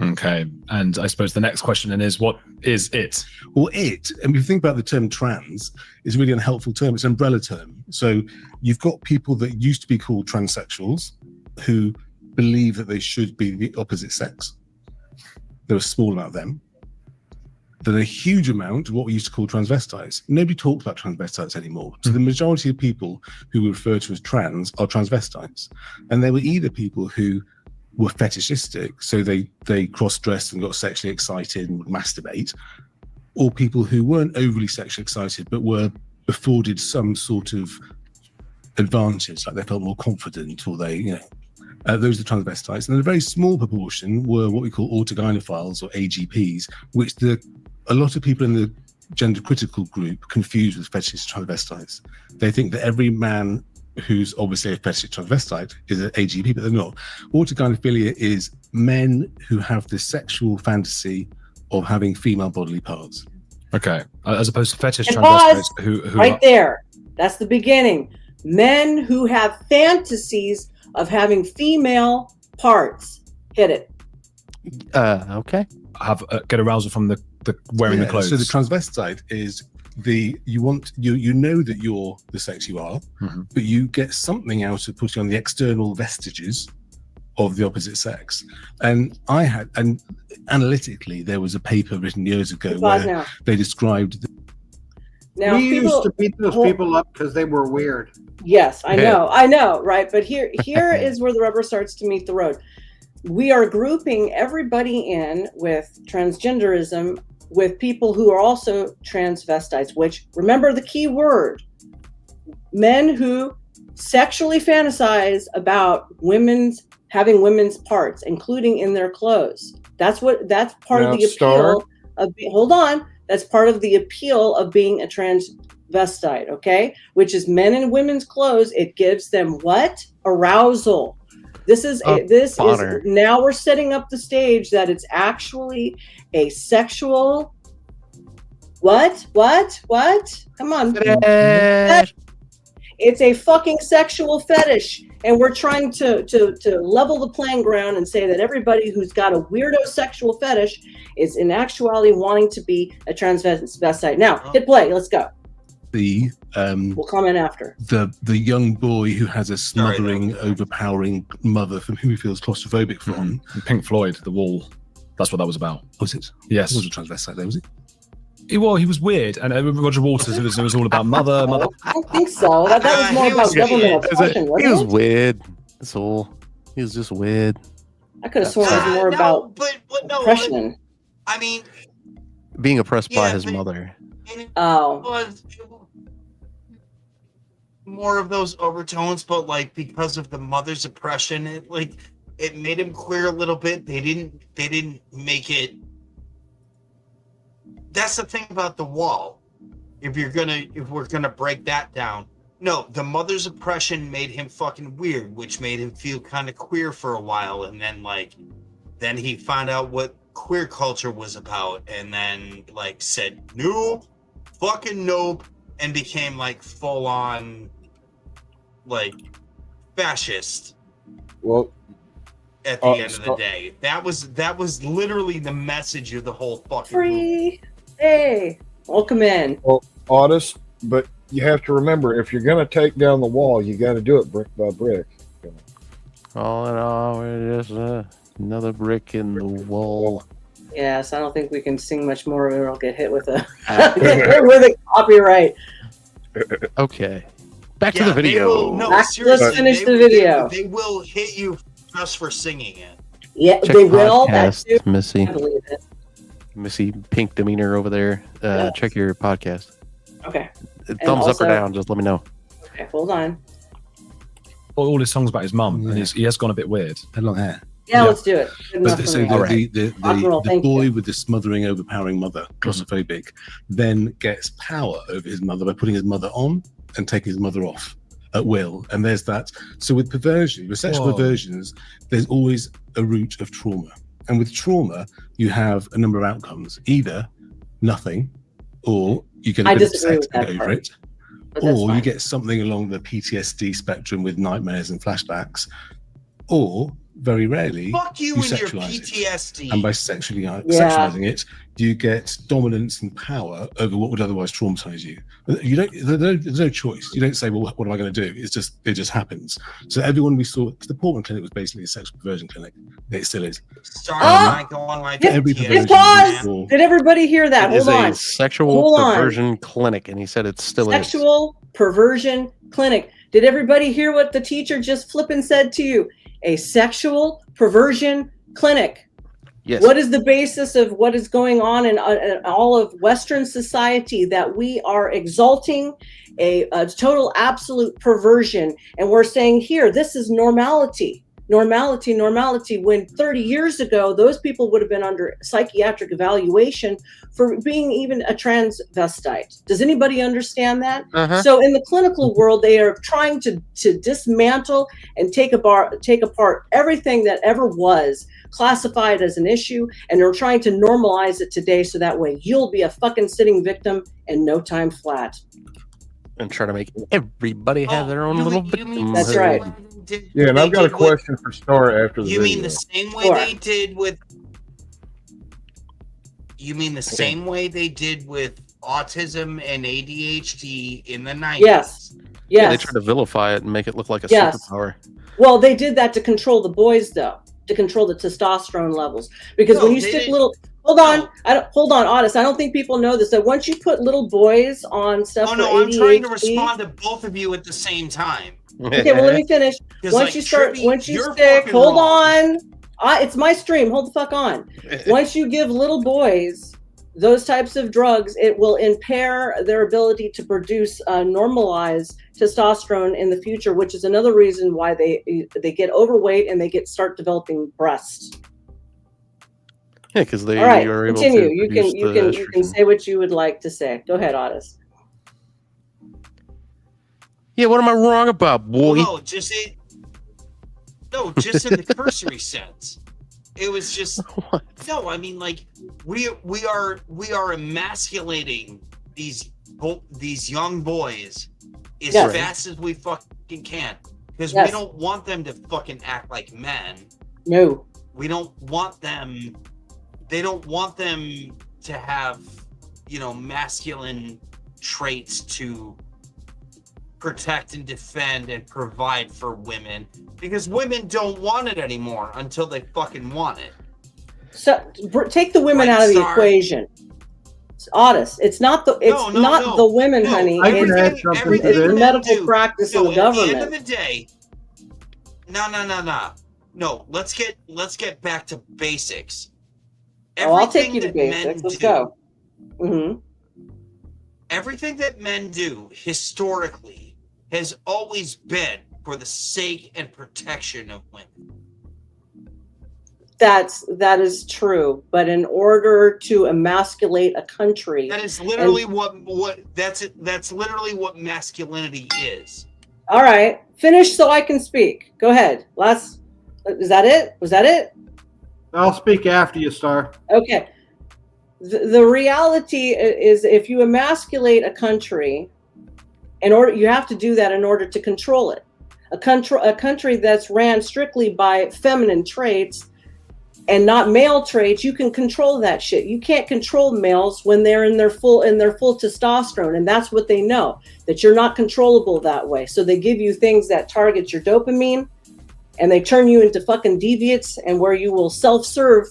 Okay, and I suppose the next question then is, what is it?
Well, it, and if you think about the term trans, is a really unhelpful term. It's an umbrella term. So you've got people that used to be called transsexuals who believe that they should be the opposite sex. There was a small amount of them. Then a huge amount of what we used to call transvestites. Nobody talks about transvestites anymore. So the majority of people who we refer to as trans are transvestites. And they were either people who were fetishistic, so they cross-dressed and got sexually excited and would masturbate, or people who weren't overly sexually excited but were afforded some sort of advantage, like they felt more confident, or they, those are transvestites. And a very small proportion were what we call autogynephiles or AGPs, which a lot of people in the gender critical group confuse with fetishist transvestites. They think that every man who's obviously a fetishist transvestite is an AGP, but they're not. Autogynephilia is men who have the sexual fantasy of having female bodily parts.
Okay, as opposed to fetish transvestites who
right there. That's the beginning. Men who have fantasies of having female parts. Hit it.
Okay.
Get arousal from the wearing the clothes.
So the transvestite is you know that you're the sex you are, but you get something out of putting on the external vestiges of the opposite sex. And analytically, there was a paper written years ago where they described.
Now,
we used to beat those people up because they were weird.
Yes, I know, right? But here is where the rubber starts to meet the road. We are grouping everybody in with transgenderism with people who are also transvestites, which, remember the key word, men who sexually fantasize about having women's parts, including in their clothes. That's part of the appeal that's part of the appeal of being a transvestite, okay? Which is men in women's clothes. It gives them what? Arousal. This is now we're setting up the stage that it's actually a sexual what? Come on. It's a fucking sexual fetish. And we're trying to level the playing ground and say that everybody who's got a weirdo sexual fetish is in actuality wanting to be a transvestite. Now, hit play. Let's go. We'll comment after.
The young boy who has a smothering, overpowering mother from whom he feels claustrophobic from.
Pink Floyd, The Wall. That's what that was about.
Was it?
Yes.
It was a transvestite there, was it?
He was weird, and Roger Waters, it was all about mother.
I don't think so. That was more about government oppression, wasn't it?
He was weird. That's all. He was just weird.
I could have sworn it was more about oppression.
I mean,
being oppressed by his mother.
It was more of those overtones, but like because of the mother's oppression, it made him queer a little bit. They didn't make it. That's the thing about The Wall. if we're gonna break that down. No, the mother's oppression made him fucking weird, which made him feel kind of queer for a while, and then he found out what queer culture was about, and then said nope, fucking nope, and became full on fascist.
Well,
at the end of the day, that was literally the message of the whole fucking
free. Hey, welcome in.
Well, Otis, but you have to remember, if you're going to take down the wall, you got to do it brick by brick.
All in all, we're just another brick in the wall.
Yes, I don't think we can sing much more, or we'll get hit with a copyright.
Okay, back to the video.
Let's finish the video.
They will hit you just for singing it.
Yeah,
Check
they will.
podcast, Missy.
I believe it.
Missy, pink demeanor over there. Check your podcast.
Okay.
Thumbs up or down, just let me know.
Okay, hold on.
All his songs about his mum, and he has gone a bit weird.
Had long hair.
Yeah, let's do it.
But the boy with the smothering, overpowering mother, claustrophobic, then gets power over his mother by putting his mother on and taking his mother off at will. And there's that. So with perversion, with sexual perversions, there's always a root of trauma. And with trauma, you have a number of outcomes. Either nothing, or you get a bit upset and get over it, or you get something along the PTSD spectrum with nightmares and flashbacks, or very rarely,
fuck you and your
sexualize
PTSD.
it. And by sexualizing it, you get dominance and power over what would otherwise traumatize you. You don't. There's no choice. You don't say, "Well, what am I going to do?" It just happens. So everyone we saw, the Portland clinic was basically a sexual perversion clinic. It still is.
Did everybody hear that?
It
Hold on.
is a sexual perversion clinic, and he said it still is.
Sexual perversion clinic. Did everybody hear what the teacher just flipping said to you? A sexual perversion clinic.
Yes.
What is the basis of what is going on in all of Western society, that we are exalting a total absolute perversion, and we're saying here, this is normality. Normality, when 30 years ago, those people would have been under psychiatric evaluation for being even a transvestite. Does anybody understand that? So in the clinical world, they are trying to dismantle and take apart everything that ever was classified as an issue, and they're trying to normalize it today, so that way you'll be a fucking sitting victim in no time flat.
And try to make everybody have their own little victim.
That's right.
Yeah, and I've got a question for Star after the video.
You mean the same way they did with? You mean the same way they did with autism and ADHD in the 90s?
Yes.
Yeah, they tried to vilify it and make it look like a superpower.
Well, they did that to control the boys, though, to control the testosterone levels. Because when you stick little, hold on, Otis. I don't think people know this. That once you put little boys on stuff for ADHD,
I'm trying to respond to both of you at the same time.
Okay, well, let me finish. Once you stick, hold on. It's my stream. Hold the fuck on. Once you give little boys those types of drugs, it will impair their ability to produce normalized testosterone in the future, which is another reason why they get overweight and they start developing breasts.
Yeah, because they
are
able
continue.
to
You can say what you would like to say. Go ahead, Otis.
Yeah, what am I wrong about, boy?
No, just in the cursory sense. It was just no. I mean, we are emasculating these young boys as fast as we fucking can, because we don't want them to fucking act like men.
No,
we don't want them. They don't want them to have masculine traits to protect and defend and provide for women, because women don't want it anymore until they fucking want it.
So take the women out of the equation. Otis, it's not the the women, honey. It's the medical practice of the government.
At the end of the day, no. Let's get back to basics.
I'll take you to basics. Let's go. Mm-hmm.
Everything that men do historically has always been for the sake and protection of women.
That is true, but in order to emasculate a country,
that is literally that's literally what masculinity is.
All right, finish so I can speak. Go ahead. Is that it? Was that it?
I'll speak after you, Star.
Okay. The reality is, if you emasculate a country, you have to do that in order to control it. A country that's ran strictly by feminine traits and not male traits, you can control that shit. You can't control males when they're in their full testosterone, and that's what they know, that you're not controllable that way. So they give you things that target your dopamine, and they turn you into fucking deviants, and where you will self-serve,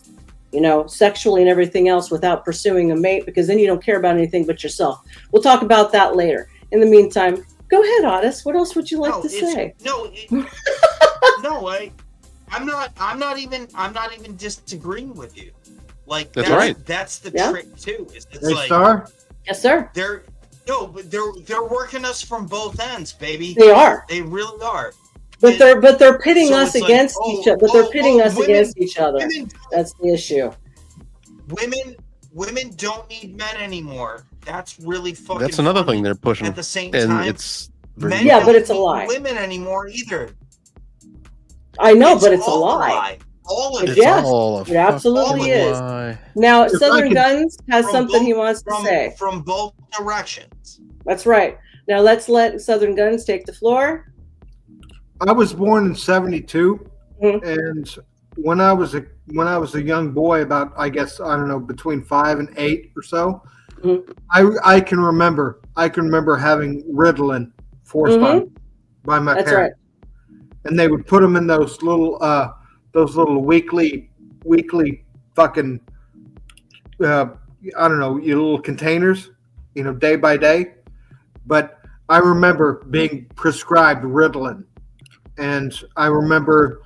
sexually and everything else without pursuing a mate, because then you don't care about anything but yourself. We'll talk about that later. In the meantime, go ahead, Otis. What else would you like to say?
I'm not even disagreeing with you. Like
that's right.
That's the trick too. It's like,
Star?
Yes, sir.
They're working us from both ends, baby.
They are.
They really are.
But they're pitting us against each other. But they're pitting us against each other. That's the issue.
Women don't need men anymore. That's really fucking.
That's another thing they're pushing.
At the same
and
time,
it's
men
but it's a lie.
Women anymore either.
I know, but it's a lie.
All of it.
Yes, it absolutely is. Now, Southern Guns has something he wants to say.
From both directions.
That's right. Now let's let Southern Guns take the floor.
I was born in '72, and when I was a young boy, about between 5 and 8 or so, I can remember having Ritalin forced on by my parents.
Right.
And they would put them in those little weekly fucking your little containers, day by day. But I remember being prescribed Ritalin, and I remember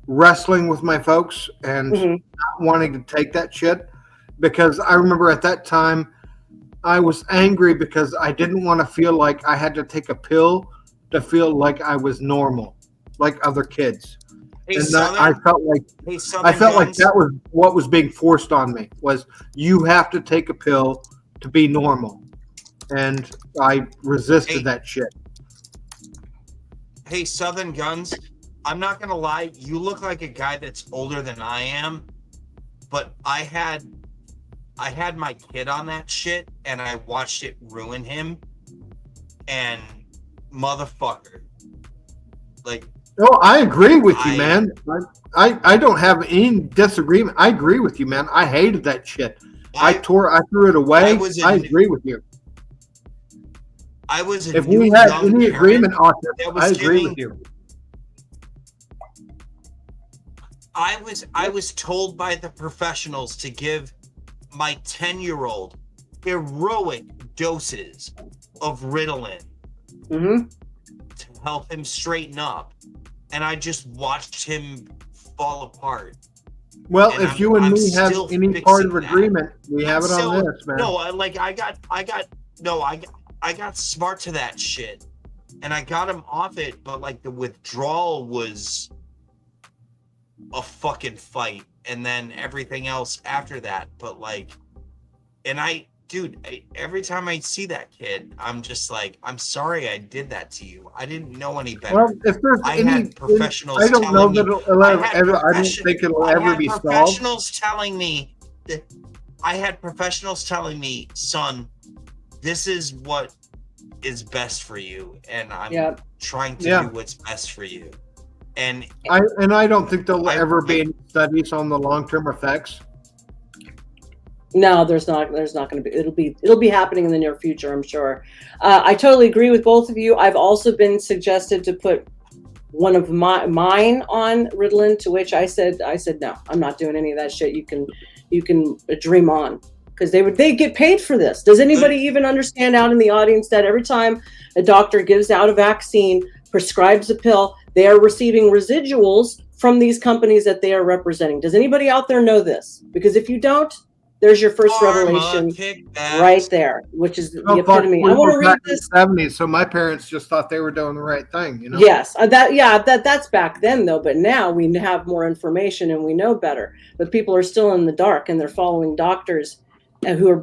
wrestling with my folks and not wanting to take that shit, because I remember at that time I was angry because I didn't want to feel like I had to take a pill to feel like I was normal, like other kids. I felt like that was what was being forced on me, was you have to take a pill to be normal. And I resisted that shit.
Hey, Southern Guns, I'm not gonna lie, you look like a guy that's older than I am, but I had my kid on that shit, and I watched it ruin him, and motherfucker, like.
No, I agree with you, man. I don't have any disagreement. I agree with you, man. I hated that shit. I threw it away. I agree with you. If we had any agreement on it, I agree with you.
I was told by the professionals to give my 10-year-old heroic doses of Ritalin to help him straighten up, and I just watched him fall apart.
Well, if you and me have any part of agreement, we have it on this, man.
No, I got smart to that shit, and I got him off it, but like the withdrawal was a fucking fight, and then everything else after that. But like, and every time I see that kid, I'm just like, I'm sorry I did that to you. I didn't know any better.
Well, if there's I don't think it'll ever be solved.
I had professionals telling me, son, this is what is best for you, and I'm trying to do what's best for you. And
I don't think there'll ever be any studies on the long-term effects.
No, there's not going to be. It'll be happening in the near future, I'm sure. I totally agree with both of you. I've also been suggested to put one of mine on Ritalin, to which I said no, I'm not doing any of that shit. You can dream on, because they get paid for this. Does anybody even understand out in the audience that every time a doctor gives out a vaccine, prescribes a pill, they are receiving residuals from these companies that they are representing? Does anybody out there know this? Because if you don't, There's your first
Pharma
revelation
kickbacks.
right there, which is the
Oh, fuck,
epitome.
we
I want
were
to read
back in
this.
the 70s, so my parents just thought they were doing the right thing, you know?
Yes, that's back then though. But now we have more information and we know better. But people are still in the dark, and they're following doctors who are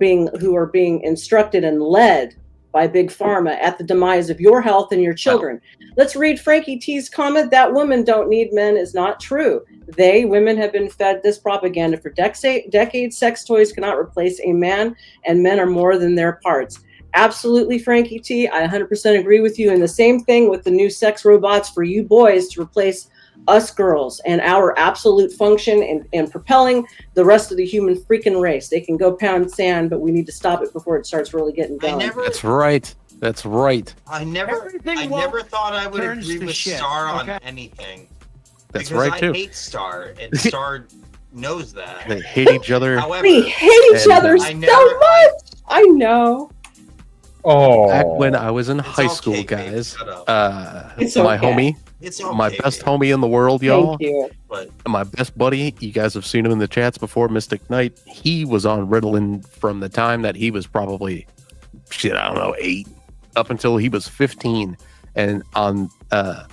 being instructed and led by big pharma at the demise of your health and your children. Let's read Frankie T's comment. That women don't need men is not true. Women have been fed this propaganda for decades. Sex toys cannot replace a man, and men are more than their parts. Absolutely, Frankie T. I 100% agree with you. And the same thing with the new sex robots for you boys to replace us girls and our absolute function and propelling the rest of the human freaking race. They can go pound sand, but we need to stop it before it starts really getting going.
That's right. That's right.
I never thought I would agree with Star on anything.
That's
because
right, too.
I hate Star, and Star knows that.
They hate each other.
However,
we hate each other so much. I know.
Oh,
back when I was in high school, guys, my homie, my best homie in the world, y'all.
Thank you.
My best buddy, you guys have seen him in the chats before, Mystic Knight. He was on Ritalin from the time that he was probably, 8, up until he was 15. And on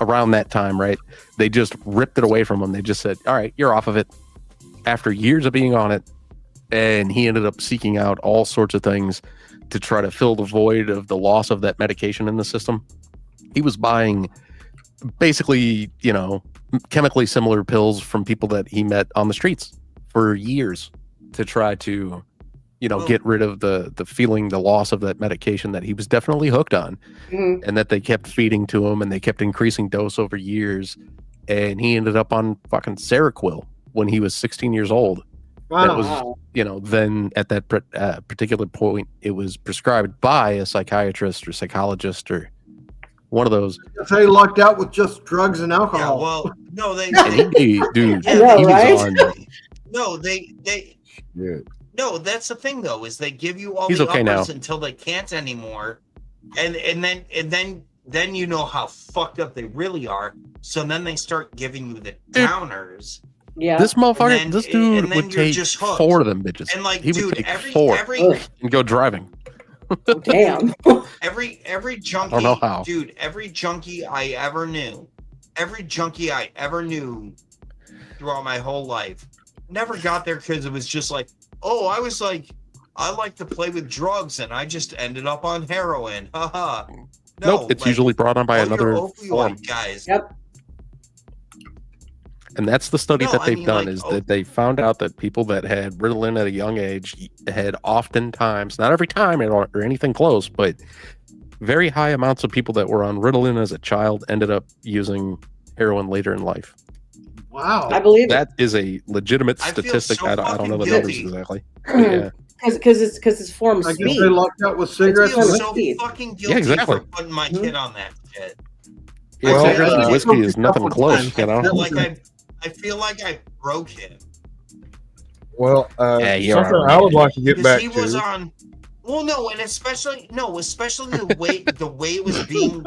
around that time, right, they just ripped it away from him. They just said, all right, you're off of it. After years of being on it, and he ended up seeking out all sorts of things to try to fill the void of the loss of that medication in the system. He was buying basically, chemically similar pills from people that he met on the streets for years to try to, get rid of the feeling, the loss of that medication that he was definitely hooked on, and that they kept feeding to him, and they kept increasing dose over years. And he ended up on fucking Seroquel when he was 16 years old.
Wow.
That was, then at that particular point, it was prescribed by a psychiatrist or psychologist or one of those.
So he lucked out with just drugs and alcohol.
Yeah, well, no, they.
Dude,
Yeah,
he was on.
No, they.
Yeah.
No, that's the thing though, is they give you all
He's
the
okay
uppers
now.
until they can't anymore, and then you know how fucked up they really are. So then they start giving you the downers.
Yeah.
This motherfucker,
And
this
then
dude
you're
would take
just hooked.
4 of them bitches.
And like,
he would
dude,
take
every
4 and go driving.
Damn.
every junkie,
I don't know how.
dude, every junkie I ever knew throughout my whole life, never got there because it was just like, oh, I like to play with drugs and I just ended up on heroin. Haha. No,
Nope, it's usually brought on by
all
another
your
form.
opioid guys.
Yep.
And that's the study
No,
that
I
they've
mean,
done,
like,
is that they found out that people that had Ritalin at a young age had oftentimes, not every time or anything close, but very high amounts of people that were on Ritalin as a child ended up using heroin later in life.
Wow.
I believe
that is a legitimate
I feel
statistic.
so
I don't know the
fucking
numbers
guilty.
exactly. But yeah.
Because it's form of
I guess
speed.
they lucked out with
I
cigarettes.
feel
and
so
whiskey.
fucking guilty
Yeah, exactly.
for putting my kid on that shit.
Yeah,
Well,
cigarettes and
I
whiskey
smoked
is
a
nothing
couple
close,
times.
you know?
I feel like I broke him.
Well,
Yeah, you're
something
all right.
I would like to get
Because
back
he was
to.
on. Well, no, and especially the way it was being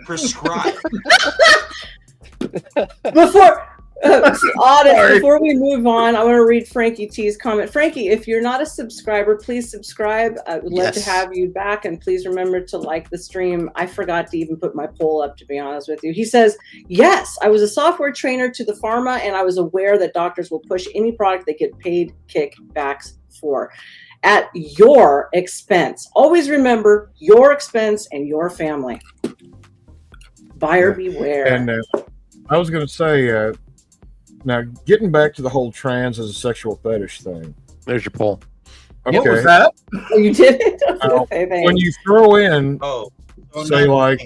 prescribed.
Before we move on, I want to read Frankie T's comment. Frankie, if you're not a subscriber, please subscribe. I would love to
Yes.
have you back, and please remember to like the stream. I forgot to even put my poll up, to be honest with you. He says, yes, I was a software trainer to the pharma, and I was aware that doctors will push any product they get paid kickbacks for at your expense. Always remember your expense and your family. Buyer beware.
And I was going to say, now getting back to the whole trans as a sexual fetish thing.
There's your poll.
Okay.
What was that?
Oh, you did it?
Okay,
thanks.
when you throw in, say
no,
like,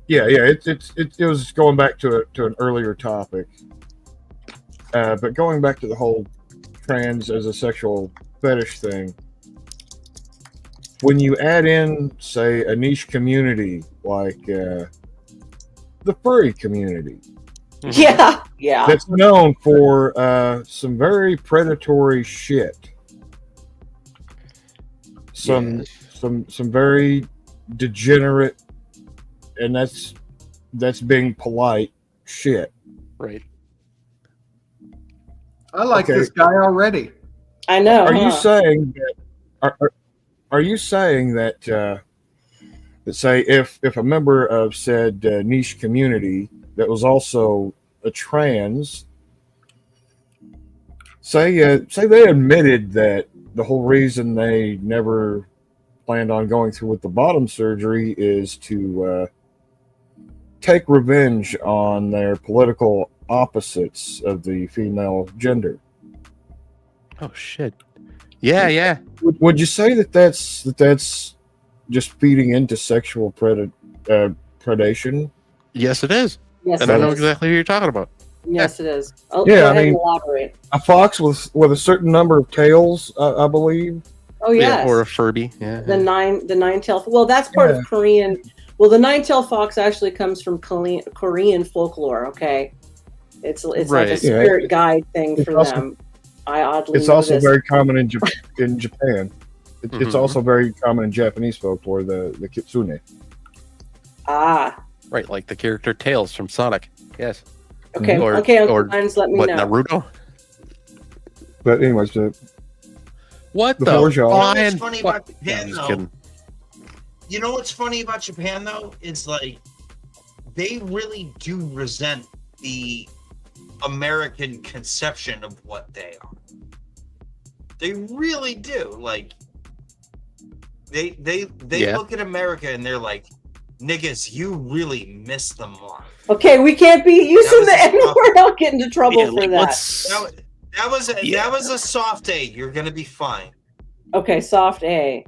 it was going back to an earlier topic, but going back to the whole trans as a sexual fetish thing. When you add in, say, a niche community like the furry community,
yeah,
that's known for some very predatory shit. Some very degenerate, and that's being polite shit.
Right.
I like
Okay.
this guy already.
I know.
Are you saying that? Are you saying that? That say if a member of said niche community that was also a trans, say they admitted that the whole reason they never planned on going through with the bottom surgery is to take revenge on their political opposites of the female gender.
Oh shit! Yeah.
Would you say that that's just feeding into sexual predation?
Yes, it is.
Yes,
and I know exactly who you're talking about.
Yes, it is. Go
Yeah,
ahead
I mean,
and elaborate.
a fox with a certain number of tails, I believe.
Oh yes.
Yeah, or a Furby. Yeah.
The nine-tail. Well, that's part of Korean. Well, the nine-tailed fox actually comes from Korean folklore. Okay, it's like a spirit guide thing for them. I oddly.
It's also very common in Japan. It's also very common in Japanese folklore. The kitsune.
Ah.
Right, like the character Tails from Sonic. Yes.
Okay. Okay. Uncle Hines, let me know.
Naruto.
But anyways,
what the?
You know what's funny about Japan, though?
Kidding.
You know what's funny about Japan, though? It's like they really do resent the American conception of what they are. They really do. Like they look at America and they're like, "Niggas, you really missed the mark."
Okay, we can't be using the N-word. I'll get into trouble for that.
That was a soft A. You're gonna be fine.
Okay, soft A.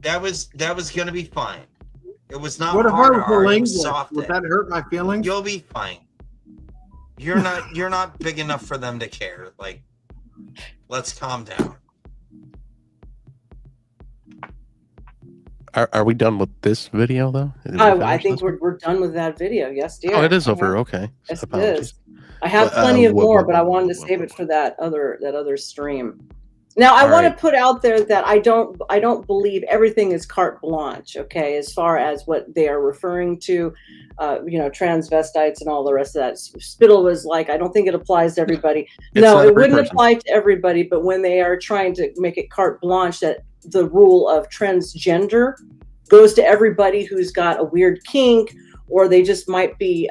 That was gonna be fine. It was not
What if
hard
I was
R,
a
it was
linguist?
soft
Would
A.
that hurt my feelings?
You'll be fine. You're not big enough for them to care. Like, let's calm down.
Are we done with this video though?
I think we're done with that video. Yes, dear.
Oh, it is over. Okay.
Yes, it is. I have plenty of more, but I wanted to save it for that other stream. Now, I want to put out there that I don't believe everything is carte blanche. Okay, as far as what they are referring to, transvestites and all the rest of that. Spittle was like, I don't think it applies to everybody. No, it wouldn't apply to everybody. But when they are trying to make it carte blanche, that the rule of transgender goes to everybody who's got a weird kink, or they just might be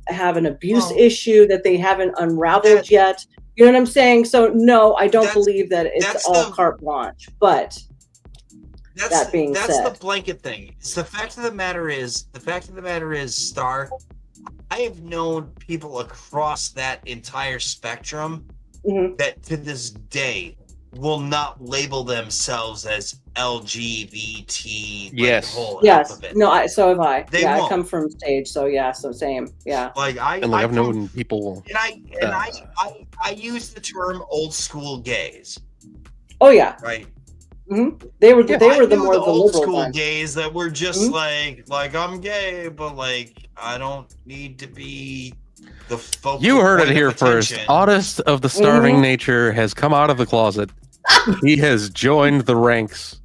have an abuse issue that they haven't unraveled yet. You know what I'm saying? So no, I don't believe that it's all carte blanche. But that being said,
that's the blanket thing. It's the fact of the matter is, Star, I have known people across that entire spectrum that to this day will not label themselves as LGBT.
Yes.
Alphabet.
No, so have I.
They
I
won't.
come from stage, so yeah, so same. Yeah.
Like
I've known people.
And I use the term old school gays.
Oh yeah.
Right.
Mm-hmm. They were the more the
old
liberal
school
ones.
gays that were just like I'm gay, but like I don't need to be the focal
You heard it
point
here
of attention.
first. Oddest of the starving nature has come out of the closet. He has joined the ranks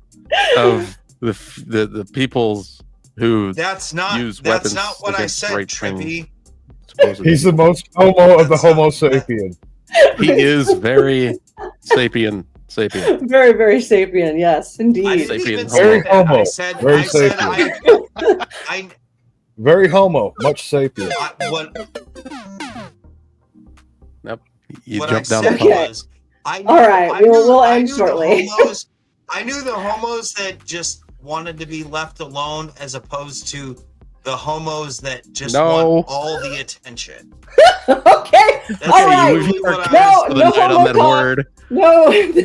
of the peoples who
That's not
use weapons
what I
against
said,
right-wing,
Trippy.
supposedly.
He's the most homo of the Homo sapien.
He is very sapien.
Very, very sapien. Yes, indeed.
I didn't even
Sapien
say
Very
that.
homo.
I said
Very sapien.
I
Very homo. Much sapien.
Nope. You
what
jumped
I
down the
said
tunnel.
was, I knew,
All right,
I knew,
we'll
I
end
knew
shortly.
I knew the homos that just wanted to be left alone, as opposed to the homos that just want all the attention.
Okay. All right.
We've hit our
No,
cap for the
no
night on
homo
that
talk.
word.
No.
We've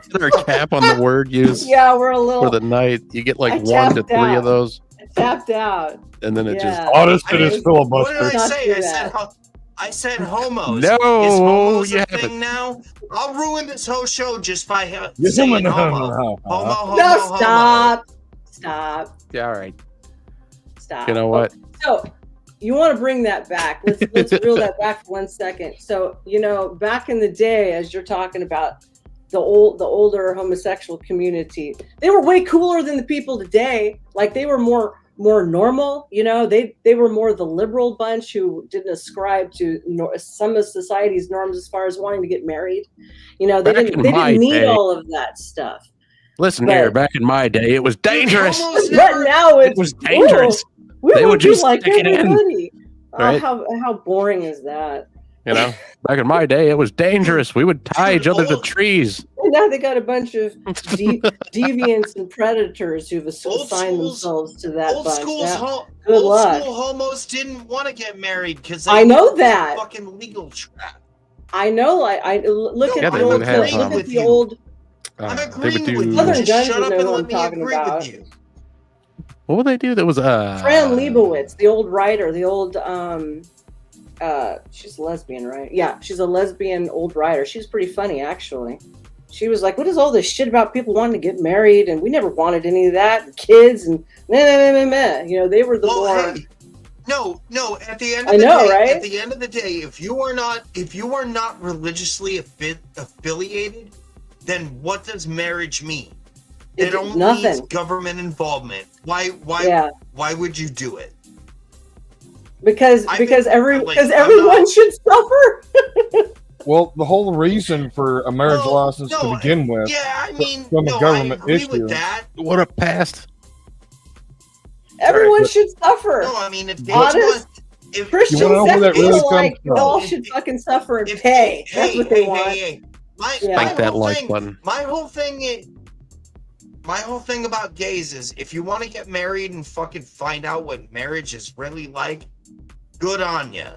hit our cap on the word use
Yeah, we're a little
for the night. You get like
I
1 to
tapped
3
out.
of those,
tapped out.
and then it just
Honest in his
What did
filibuster.
I
Not
say?
do
I said homos.
No,
Is homos
you
a
haven't.
thing now? I'll ruin this whole show just by
You
saying
human-
homo. Homo.
No, stop.
Yeah, all right.
Stop.
You know what?
So you want to bring that back. Let's reel that back for 1 second. So, back in the day, as you're talking about the older homosexual community, they were way cooler than the people today. Like they were more more normal. You know, they were more the liberal bunch who didn't ascribe to some of society's norms as far as wanting to get married. You know, they didn't need all of that stuff.
Listen here, back in my day, it was dangerous.
But now
it was dangerous. They would just
like
stick it in.
everybody.
Right?
How boring is that?
You know, back in my day, it was dangerous. We would tie each other to trees.
And now they got a bunch of deviants and predators who've assigned themselves to that bunch. Good luck.
Old school homos didn't want to get married because
I know that
fucking legal trap.
I know. I look at the old.
I'm agreeing with you.
Southern Guns
Shut up
know
and
who
let
I'm
me
talking
agree
about.
with you.
What would they do? That was
Fran Lebowitz, the old writer, the old she's a lesbian, right? Yeah, she's a lesbian old writer. She's pretty funny, actually. She was like, "What is all this shit about people wanting to get married? And we never wanted any of that. And kids and meh. You know, they were the more."
Hey, no. At the end of the day,
right?
At the end of the day, if you are not religiously affiliated, then what does marriage mean? It only means government involvement. Why would you do it?
Because everyone should suffer.
Well, the whole reason for a marriage license to begin with, from a government issue.
What a past.
Everyone should suffer.
No, I mean, if
Christians all should fucking suffer and pay. That's what they want.
My whole thing about gays is if you want to get married and fucking find out what marriage is really like, good on you.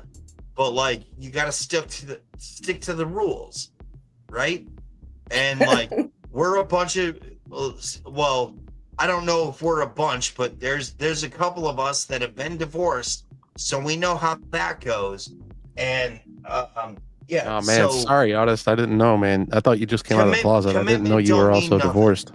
But like, you gotta stick to the rules, right? And like, we're a bunch of, well, I don't know if we're a bunch, but there's a couple of us that have been divorced, so we know how that goes. And yeah.
Oh man, sorry, Otis. I didn't know, man. I thought you just came out of the closet. I didn't know you were also divorced.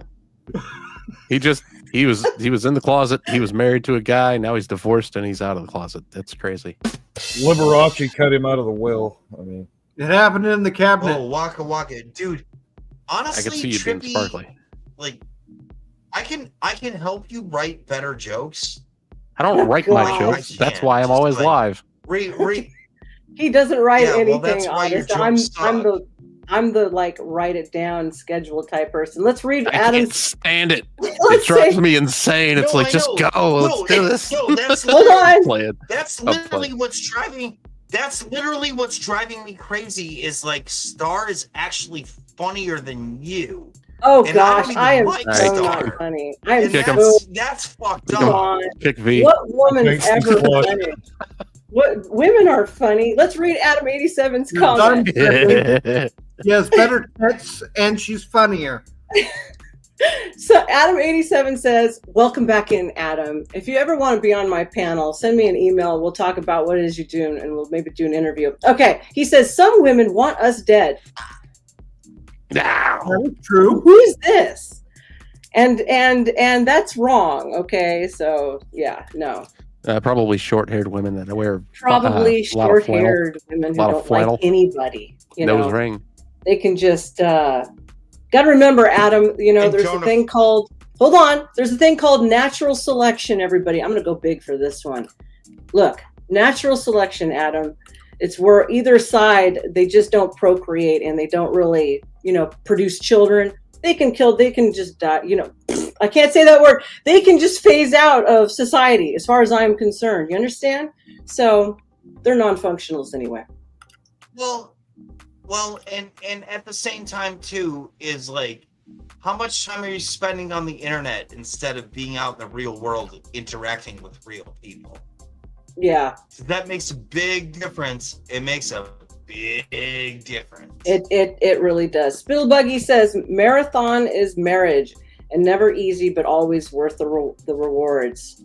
He was in the closet. He was married to a guy. Now he's divorced and he's out of the closet. That's crazy.
Liberace cut him out of the will. I mean,
it happened in the cabinet.
Oh, waka, dude. Honestly,
I can see you being sparkly.
Like, I can help you write better jokes.
I don't write my jokes. That's why I'm always live.
He doesn't write anything.
Well, that's why your jokes suck.
I'm the like write it down schedule type person. Let's read Adam's.
I can't stand it. It drives me insane. It's like, just go. Let's do this.
No, that's
hold on.
That's literally what's driving. That's literally what's driving me crazy. Is like Star is actually funnier than you.
Oh
and
gosh, I am
like
so
Star.
not funny. I am
that's fucked
Come
up.
on.
Kick V.
What woman is ever funny? What women are funny? Let's read Adam 87's comment.
She has better tits and she's funnier.
So Adam 87 says, "Welcome back in, Adam. If you ever want to be on my panel, send me an email. We'll talk about what it is you do, and we'll maybe do an interview." Okay, he says some women want us dead.
Now,
that's true.
Who is this? And that's wrong. Okay, so yeah, no.
Probably short-haired women that wear
Probably short-haired women who don't like anybody.
Nose ring.
They can just got to remember, Adam. You know, there's a thing called. Hold on. There's a thing called natural selection. Everybody, I'm going to go big for this one. Look, natural selection, Adam. It's where either side they just don't procreate and they don't really, produce children. They can kill. They can just die. I can't say that word. They can just phase out of society, as far as I'm concerned. You understand? So they're non-functionals anyway.
Well, and at the same time too is like, how much time are you spending on the internet instead of being out in the real world interacting with real people?
Yeah,
that makes a big difference. It makes a big difference.
It really does. Spillbuggy says marathon is marriage and never easy, but always worth the rewards.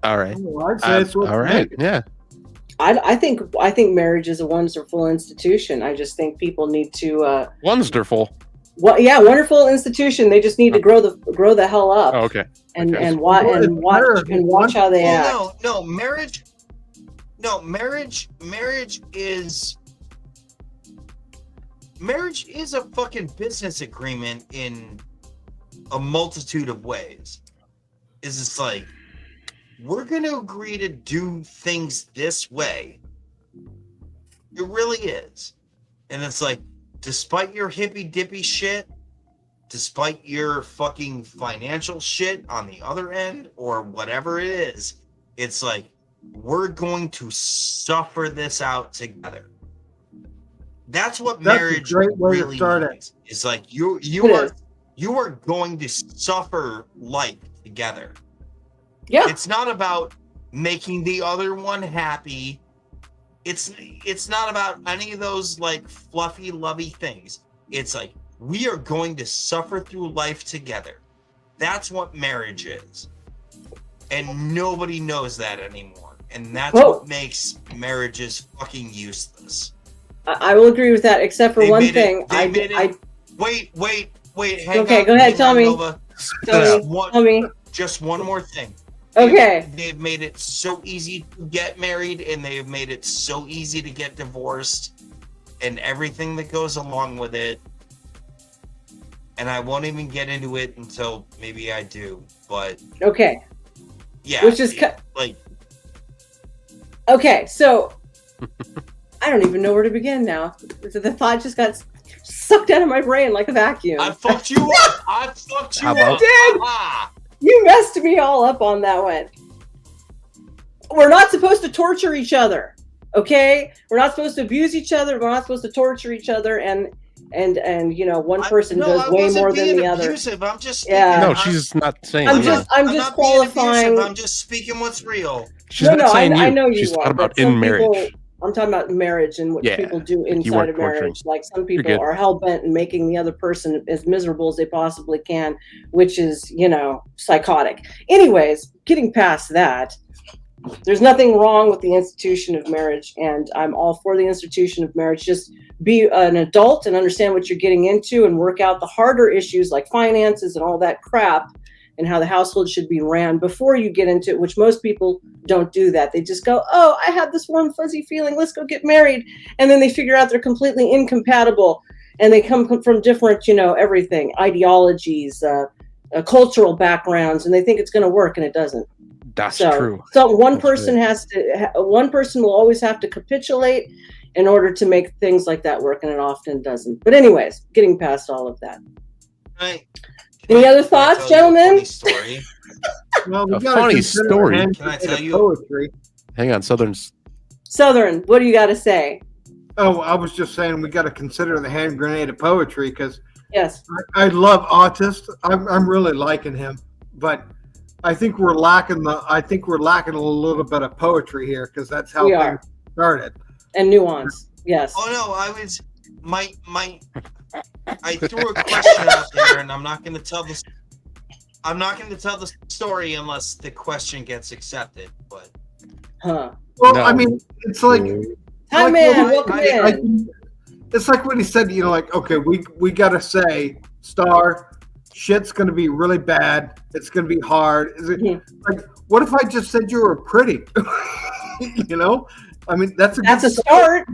All right.
All
right. Yeah.
I think marriage is a wonderful institution. I just think people need to
wonderful.
Well, yeah, wonderful institution. They just need to grow the hell up.
Oh, okay.
And watch how they act.
No, marriage is a fucking business agreement in a multitude of ways. is it's like, we're going to agree to do things this way. It really is. And it's like, despite your hippy dippy shit, despite your fucking financial shit on the other end, or whatever it is, it's like, we're going to suffer this out together. That's what marriage really means. It's like you are going to suffer life together.
Yeah.
It's not about making the other one happy. It's not about any of those like fluffy, lovey things. It's like, we are going to suffer through life together. That's what marriage is. And nobody knows that anymore. And that's what makes marriages fucking useless.
I will agree with that, except for one thing.
Wait. Hang
okay,
on,
go ahead. Tell me.
Nova.
Tell me.
Just one more thing.
Okay.
They've made it so easy to get married, and they've made it so easy to get divorced, and everything that goes along with it. And I won't even get into it until maybe I do. But
okay.
Yeah.
Which is
like.
Okay, so I don't even know where to begin now. The thought just got sucked out of my brain like a vacuum.
I fucked you up. I fucked you up.
You did. You messed me all up on that one. We're not supposed to torture each other, okay? We're not supposed to abuse each other. We're not supposed to torture each other, and you know, one person does way more than the other.
I'm just
No, she's not saying.
I'm just qualifying.
I'm just speaking what's real.
She's not saying
I know you
She's
are.
talking about
but some
in marriage.
people- I'm talking about marriage and what people do
you
inside
weren't
of marriage.
torturing.
Like some
You're
people
good.
are hell bent in making the other person as miserable as they possibly can, which is, you know, psychotic. Anyways, getting past that, there's nothing wrong with the institution of marriage, and I'm all for the institution of marriage. Just be an adult and understand what you're getting into and work out the harder issues like finances and all that crap and how the household should be ran before you get into it, which most people don't do that. They just go, oh, I have this warm, fuzzy feeling. Let's go get married. And then they figure out they're completely incompatible and they come from different, you know, everything, ideologies, cultural backgrounds, and they think it's going to work and it doesn't.
That's true.
So one person one person will always have to capitulate in order to make things like that work, and it often doesn't. But anyways, getting past all of that.
Right.
Any other thoughts, gentlemen?
Well, we
A
gotta
funny
consider
story.
hand
Can I
created
tell you?
poetry.
Hang on,
Southern, what do you got to say?
Oh, I was just saying we got to consider the hand grenade of poetry because
yes,
I love Autist. I'm really liking him, but I think we're lacking a little bit of poetry here because that's how
We
things
are.
started.
And nuance, yes.
Oh no, I was I threw a question out there, and I'm not going to tell the story unless the question gets accepted. But
Huh.
Well, I mean, it's like
Hi, man, welcome in.
it's like what he said. You know, like okay, we got to say, Star, shit's going to be really bad. It's going to be hard. Is it like what if I just said you were pretty? You know, I mean that's a
start.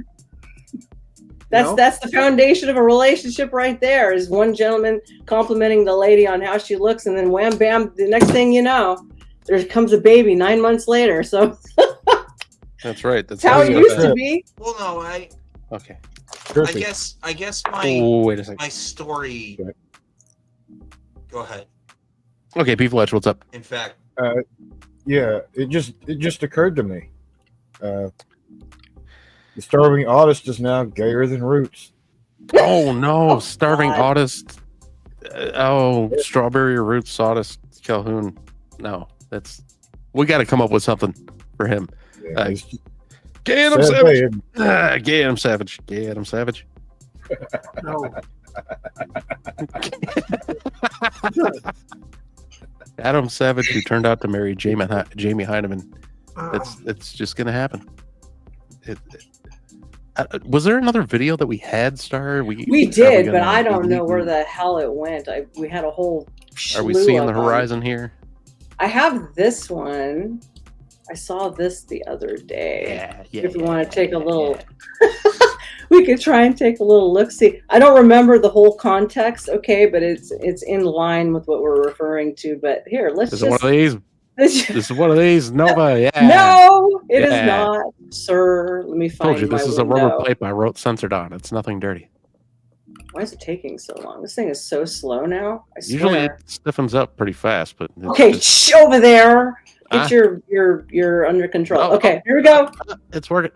know?
That's the foundation of a relationship right there. Is one gentleman complimenting the lady on how she looks, and then wham bam, the next thing you know, there comes a baby 9 months later. So
That's right.
that's how it used to be.
well, no,
Okay.
I guess my
Wait a second.
my story. Go ahead.
Okay, P-Fletch, what's up?
In fact,
Yeah, it just occurred to me. The starving artist is now gayer than Roots.
Oh no, starving artist. Strawberry Roots Sawdust Calhoun. No, we got to come up with something for him. Gay Adam Savage. Gay Adam Savage. Gay Adam Savage.
No.
Adam Savage, who turned out to marry Jamie Heineman. It's just gonna happen. Was there another video that we had, Star?
We did, but I don't know where the hell it went. We had a whole.
Are we
slew
seeing
of
the
them.
horizon here?
I have this one. I saw this the other day.
Yeah.
If we want to take a little. we could try and take a little look. See, I don't remember the whole context, okay, but it's in line with what we're referring to. But here, let's
This
just.
is one of these. This is one of these. Nova. Yeah.
No, it is
Yeah.
not, sir. Let me find.
Told you this
my
is a
window.
rubber pipe I wrote censored on. It's nothing dirty.
Why is it taking so long? This thing is so slow now. I swear.
Usually it stiffens up pretty fast, but it's
Okay,
just-
over there. Get
Ah.
your under control.
Oh,
Okay, here we go.
It's working.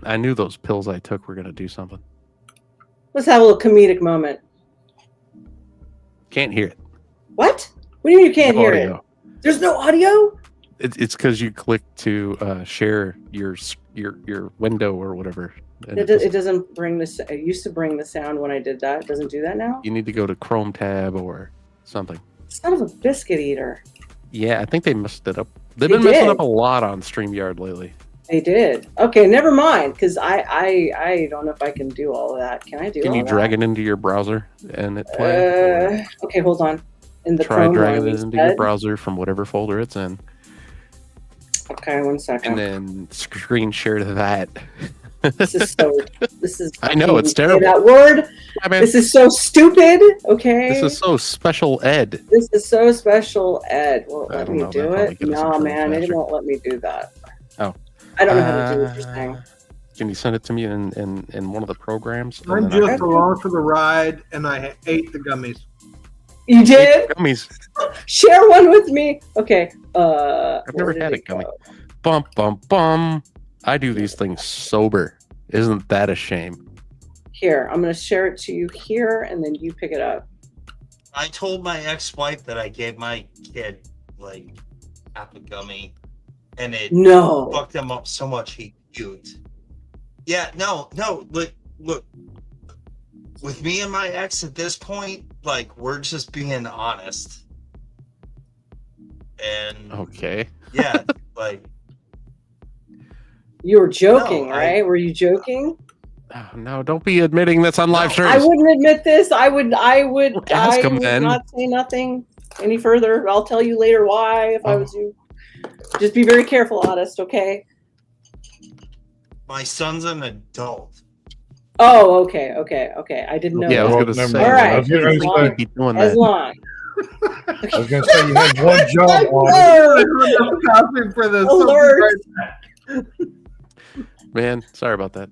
I knew those pills I took were gonna do something.
Let's have a little comedic moment.
Can't hear it.
What? What do you mean you can't
No
hear
audio.
it? There's no audio?
It's because you click to share your window or whatever. And
It doesn't bring this. It used to bring the sound when I did that. It doesn't do that now.
you need to go to Chrome tab or something.
Son of a biscuit eater.
Yeah, I think they messed it up. They've
They
been messing
did.
up a lot on StreamYard lately.
They did. Okay, never mind. Because I don't know if I can do all of that. Can I do?
Can
all
you
that?
drag it into your browser and it plays?
Okay, hold on. In the
Try
Chrome
dragging
one,
it into
you
your
said?
browser from whatever folder it's in,
Okay, one second.
and then screen share that.
This is so. This is.
I know, it's
say
terrible.
That word.
I mean,
This is so stupid. Okay.
this is so special ed.
This is so special ed. Won't
I
let
don't
me
know,
do
that probably
it.
get us in
No,
trouble
man, it
faster.
won't let me do that.
Oh,
I don't know how to do what you're saying.
Can you send it to me in one of the programs? And
I'm
then I
just
can-
along for the ride, and I ate the gummies.
You did?
Gummies.
Share one with me. Okay.
I've never had a gummy. Bum bum bum. I do these things sober. Isn't that a shame?
Here, I'm gonna share it to you here, and then you pick it up.
I told my ex-wife that I gave my kid like half a gummy, and it
No.
fucked him up so much he puked. Yeah, no. Look. With me and my ex at this point, like we're just being honest. And
Okay.
yeah, like
You were joking,
No,
right? Were you joking?
Oh, no, don't be admitting that's on live stream.
I wouldn't admit this. I would
Ask him then.
not say nothing any further. I'll tell you later why if I was you. Just be very careful, honest, okay?
my son's an adult.
Oh, okay. I didn't know.
Yeah, I
that.
was gonna say.
All right.
I was gonna
As long-
keep doing
as
that.
long.
I was going to say you had one job on.
I'm copying for this.
Alert.
Man, sorry about that.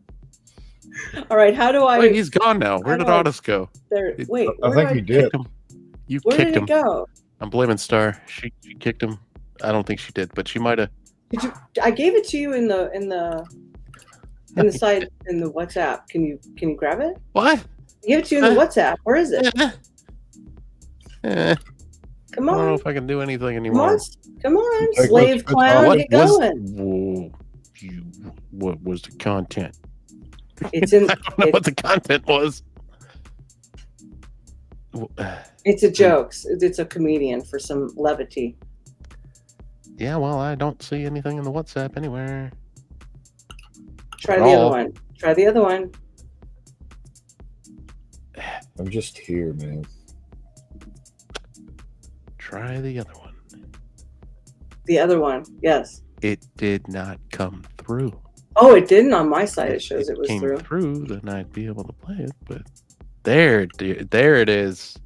All right. How do I?
Wait, he's gone now. Where did
do I-
Otis go?
There. Wait.
I
where
think
do
you did.
You
Where
kicked
did
him.
it go?
I'm blaming Star. She kicked him. I don't think she did, but she might have.
Did you? I gave it to you in the side in the WhatsApp. Can you grab it?
What?
I gave it to you in the WhatsApp. Where is it? Come
I don't know
on.
if I can do anything
Come
anymore.
on. Come on.
Hey,
Slave
what's-
clown.
What
Get
was?
going.
Whoa, what was the content?
It's in.
I don't know what the content was.
It's a joke. It's a comedian for some levity.
Yeah, well, I don't see anything in the WhatsApp anywhere.
Try
At
the other
all.
one. Try the other one.
I'm just here, man.
Try the other one.
The other one. Yes.
It did not come through.
Oh, it didn't on my side. It shows it was
came
through.
then I'd be able to play it. But there it is.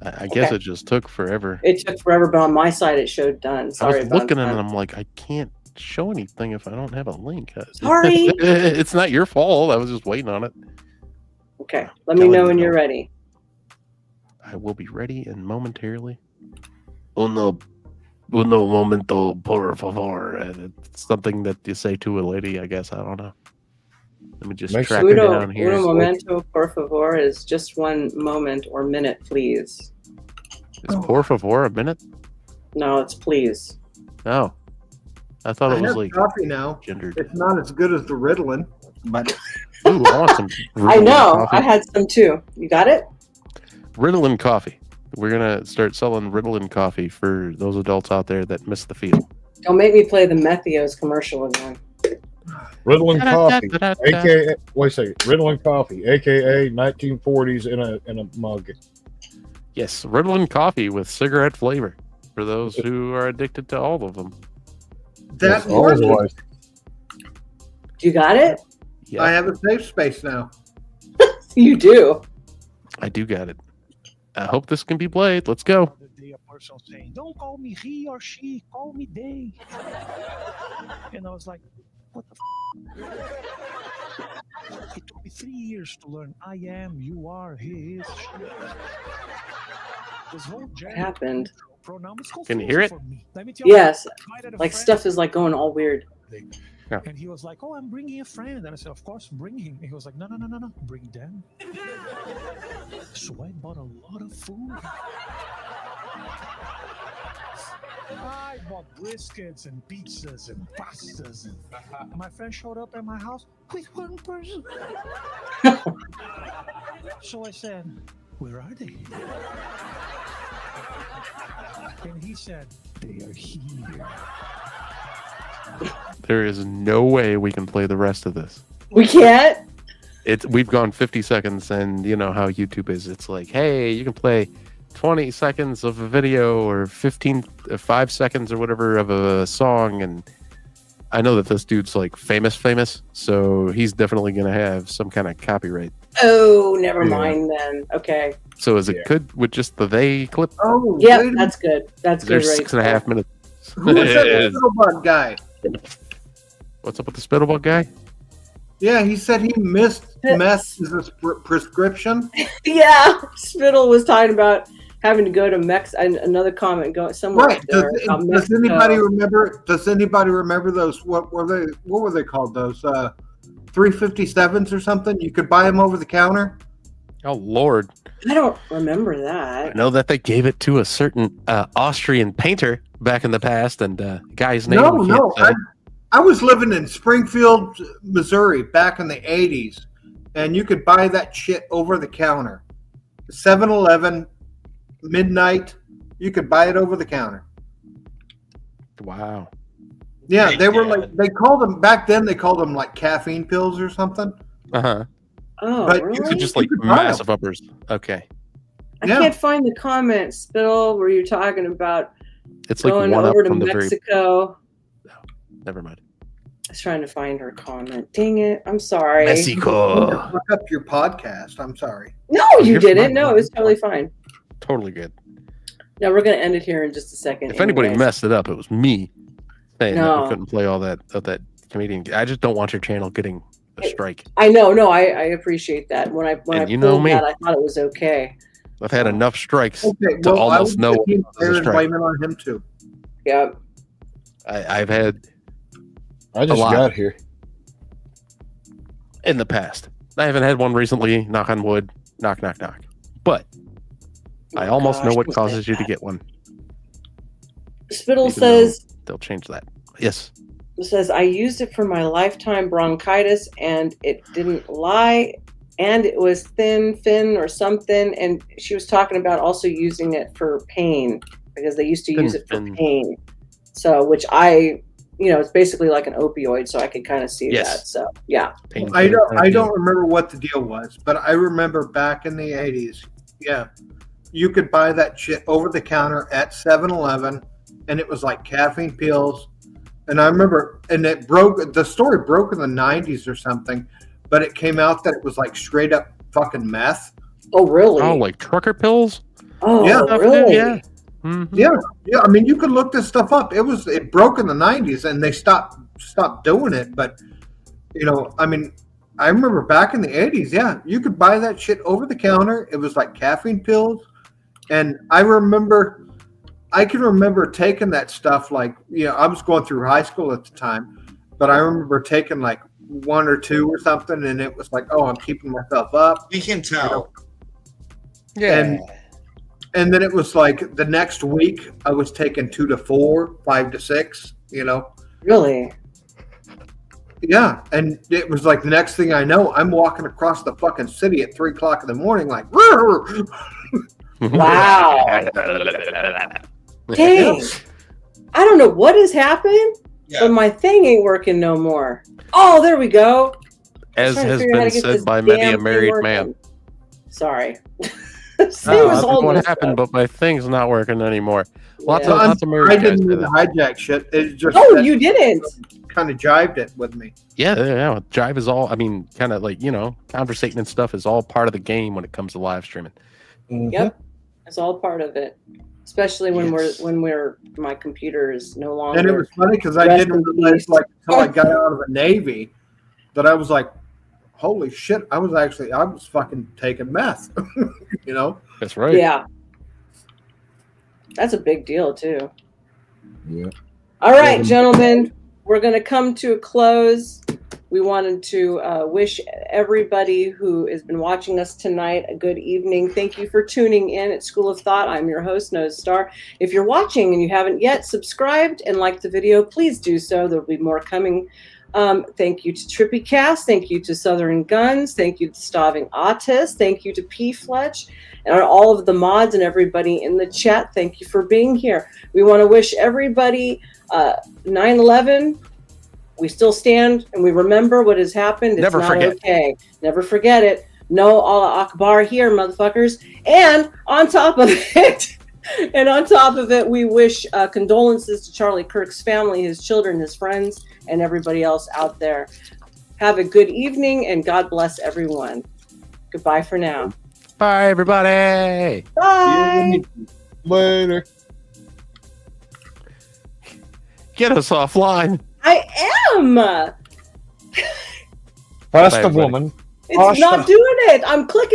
I guess
Okay.
it just took forever.
It took forever, but on my side it showed done.
I
Sorry
was
about
looking at it
that.
and I'm like, I can't show anything if I don't have a link.
Sorry.
It's not your fault. I was just waiting on it.
Okay. Let me
Telling
know
you
when
no.
you're ready.
I will be ready and momentarily. Uno momento, por favor. It's something that you say to a lady, I guess. I don't know. Let me just track her down here.
Uno momento, por favor, is just 1 moment or minute, please.
Is por favor a minute?
No, it's please.
No. I thought
I
it was
have
like
coffee now.
gendered.
It's not as good as the Ritalin, but
Ooh, I want some
I
Ritalin
know.
coffee.
I had some too. You got it?
Ritalin coffee. We're gonna start selling Ritalin coffee for those adults out there that miss the field.
Don't make me play the Methios commercial again.
Ritalin coffee,
Da-da-da-da-da.
aka wait a second. Ritalin coffee, aka 1940s in a mug.
Yes, Ritalin coffee with cigarette flavor for those who are addicted to all of them.
that
All the way.
You got it?
I have a safe space now.
You do.
I do got it. I hope this can be played. Let's go.
A person saying, "Don't call me he or she, call me they." And I was like, what the It took me 3 years to learn I am, you are, he is, she is. This whole
What happened?
pronoun is
Can you hear it?
for me. Let me tell you,
Yes.
I invited a
Like
friend.
stuff is like going all weird.
Yeah.
And he was like, "Oh, I'm bringing a friend." And I said, "Of course, bring him." And he was like, "No, bring them." So I bought a lot of food. I bought briskets and pizzas and pastas. And my friend showed up at my house with one person. So I said, "Where are they?" And he said, "They are here."
There is no way we can play the rest of this.
We can't?
We've gone 50 seconds, and you know how YouTube is. It's like, hey, you can play 20 seconds of a video or 5 seconds or whatever of a song. And I know that this dude's like famous, so he's definitely going to have some kind of copyright.
Oh, never mind then. Okay.
So is it good with just the they clip?
Oh,
yeah, that's good. That's good.
There's 6.5 minutes.
Who is that Spittlebug guy?
What's up with the Spittlebug guy?
Yeah, he said he missed his prescription.
Yeah, Spittle was talking about having to go to another comment going somewhere.
Right.
There
Does anybody remember? Does anybody remember those? What were they? What were they called? Those 357s or something? You could buy them over the counter.
Oh Lord!
I don't remember
I
that.
know that they gave it to a certain Austrian painter back in the past, and guy's name.
No. I was living in Springfield, Missouri back in the 80s, and you could buy that shit over the counter. 7-Eleven, midnight, you could buy it over the counter.
Wow.
Yeah, they were like, they called them, back then they called them like caffeine pills or something.
Uh-huh.
Oh,
But
really?
You could just like massive uppers. Okay.
I can't find the comment, Spittle, where you're talking about
It's like
going
one up
over to
from the
Mexico.
Never mind.
I was trying to find her comment. Dang it. I'm sorry.
Look up your podcast. I'm sorry.
No, you didn't. No, it was totally fine.
Totally good.
No, we're going to end it here in just a second.
If anybody
anyways.
messed it up, it was me saying that
No.
we couldn't play all that comedian. I just don't want your channel getting a strike.
I know. No, I appreciate that. When I
you
pulled
know me.
that, I thought it was okay.
I've had enough strikes
Okay,
to
well,
almost know it was a strike.
blame it on him too.
Yep.
I've had
I just
a lot
got here
in the past. I haven't had one recently. Knock on wood. Knock, knock, knock. But I almost know what causes you to get one.
Spittle
Even
says,
though they'll change that. Yes.
says, I used it for my lifetime bronchitis and it didn't lie. And it was fin or something. And she was talking about also using it for pain because they used to use it for pain. So, which it's basically like an opioid. So I could kind of see that. So, yeah.
I don't remember what the deal was, but I remember back in the 80s, yeah, you could buy that shit over the counter at 7-Eleven, and it was like caffeine pills. And I remember, and the story broke in the 90s or something, but it came out that it was like straight up fucking meth.
Oh, really?
Oh, like trucker pills?
Oh,
yeah,
really?
Yeah.
Mm-hmm.
Yeah. I mean, you could look this stuff up. It broke in the 90s, and they stopped doing it. But I mean, I remember back in the 80s. Yeah, you could buy that shit over the counter. It was like caffeine pills, and I can remember taking that stuff. Like, I was going through high school at the time, but I remember taking like 1 or 2 or something, and it was like, oh, I'm keeping myself up.
We can tell.
Yeah. And then it was like the next week I was taking 2 to 4, 5 to 6,
Really?
Yeah. And it was like the next thing I know, I'm walking across the fucking city at 3 o'clock in the morning, like,
wow. Dang. I don't know what has happened, but my thing ain't working no more. Oh, there we go.
As has been said by many a married man.
Sorry.
what happened, but my thing's not working anymore. Lots of
I
married guys
didn't
do
mean to
that.
hijack shit. It just
you didn't.
Kind of jived it with me.
Yeah. Jive is all. I mean, kind of like conversating and stuff is all part of the game when it comes to live streaming.
Yep, it's all part of it. Especially when my computer is no longer.
And it was funny because I didn't realize until I got out of the Navy that I was like, holy shit, I was fucking taking meth.
That's right.
Yeah. That's a big deal too.
Yeah.
All right, gentlemen, we're going to come to a close. We wanted to wish everybody who has been watching us tonight a good evening. Thank you for tuning in at School of Thought. I'm your host, Nose Star. If you're watching and you haven't yet subscribed and liked the video, please do so. There'll be more coming. Thank you to Trippy Cast. Thank you to Southern Guns. Thank you to Starving Autist. Thank you to P. Fletch and all of the mods and everybody in the chat. Thank you for being here. We want to wish everybody 9/11. We still stand and we remember what has happened. It's
Never
not
forget.
okay. Never forget it. No Allah Akbar here, motherfuckers. And on top of it, we wish condolences to Charlie Kirk's family, his children, his friends, and everybody else out there. Have a good evening and God bless everyone. Goodbye for now.
Bye, everybody.
Bye.
Later.
Get us offline.
I am.
That's the woman.
It's not doing it. I'm clicking.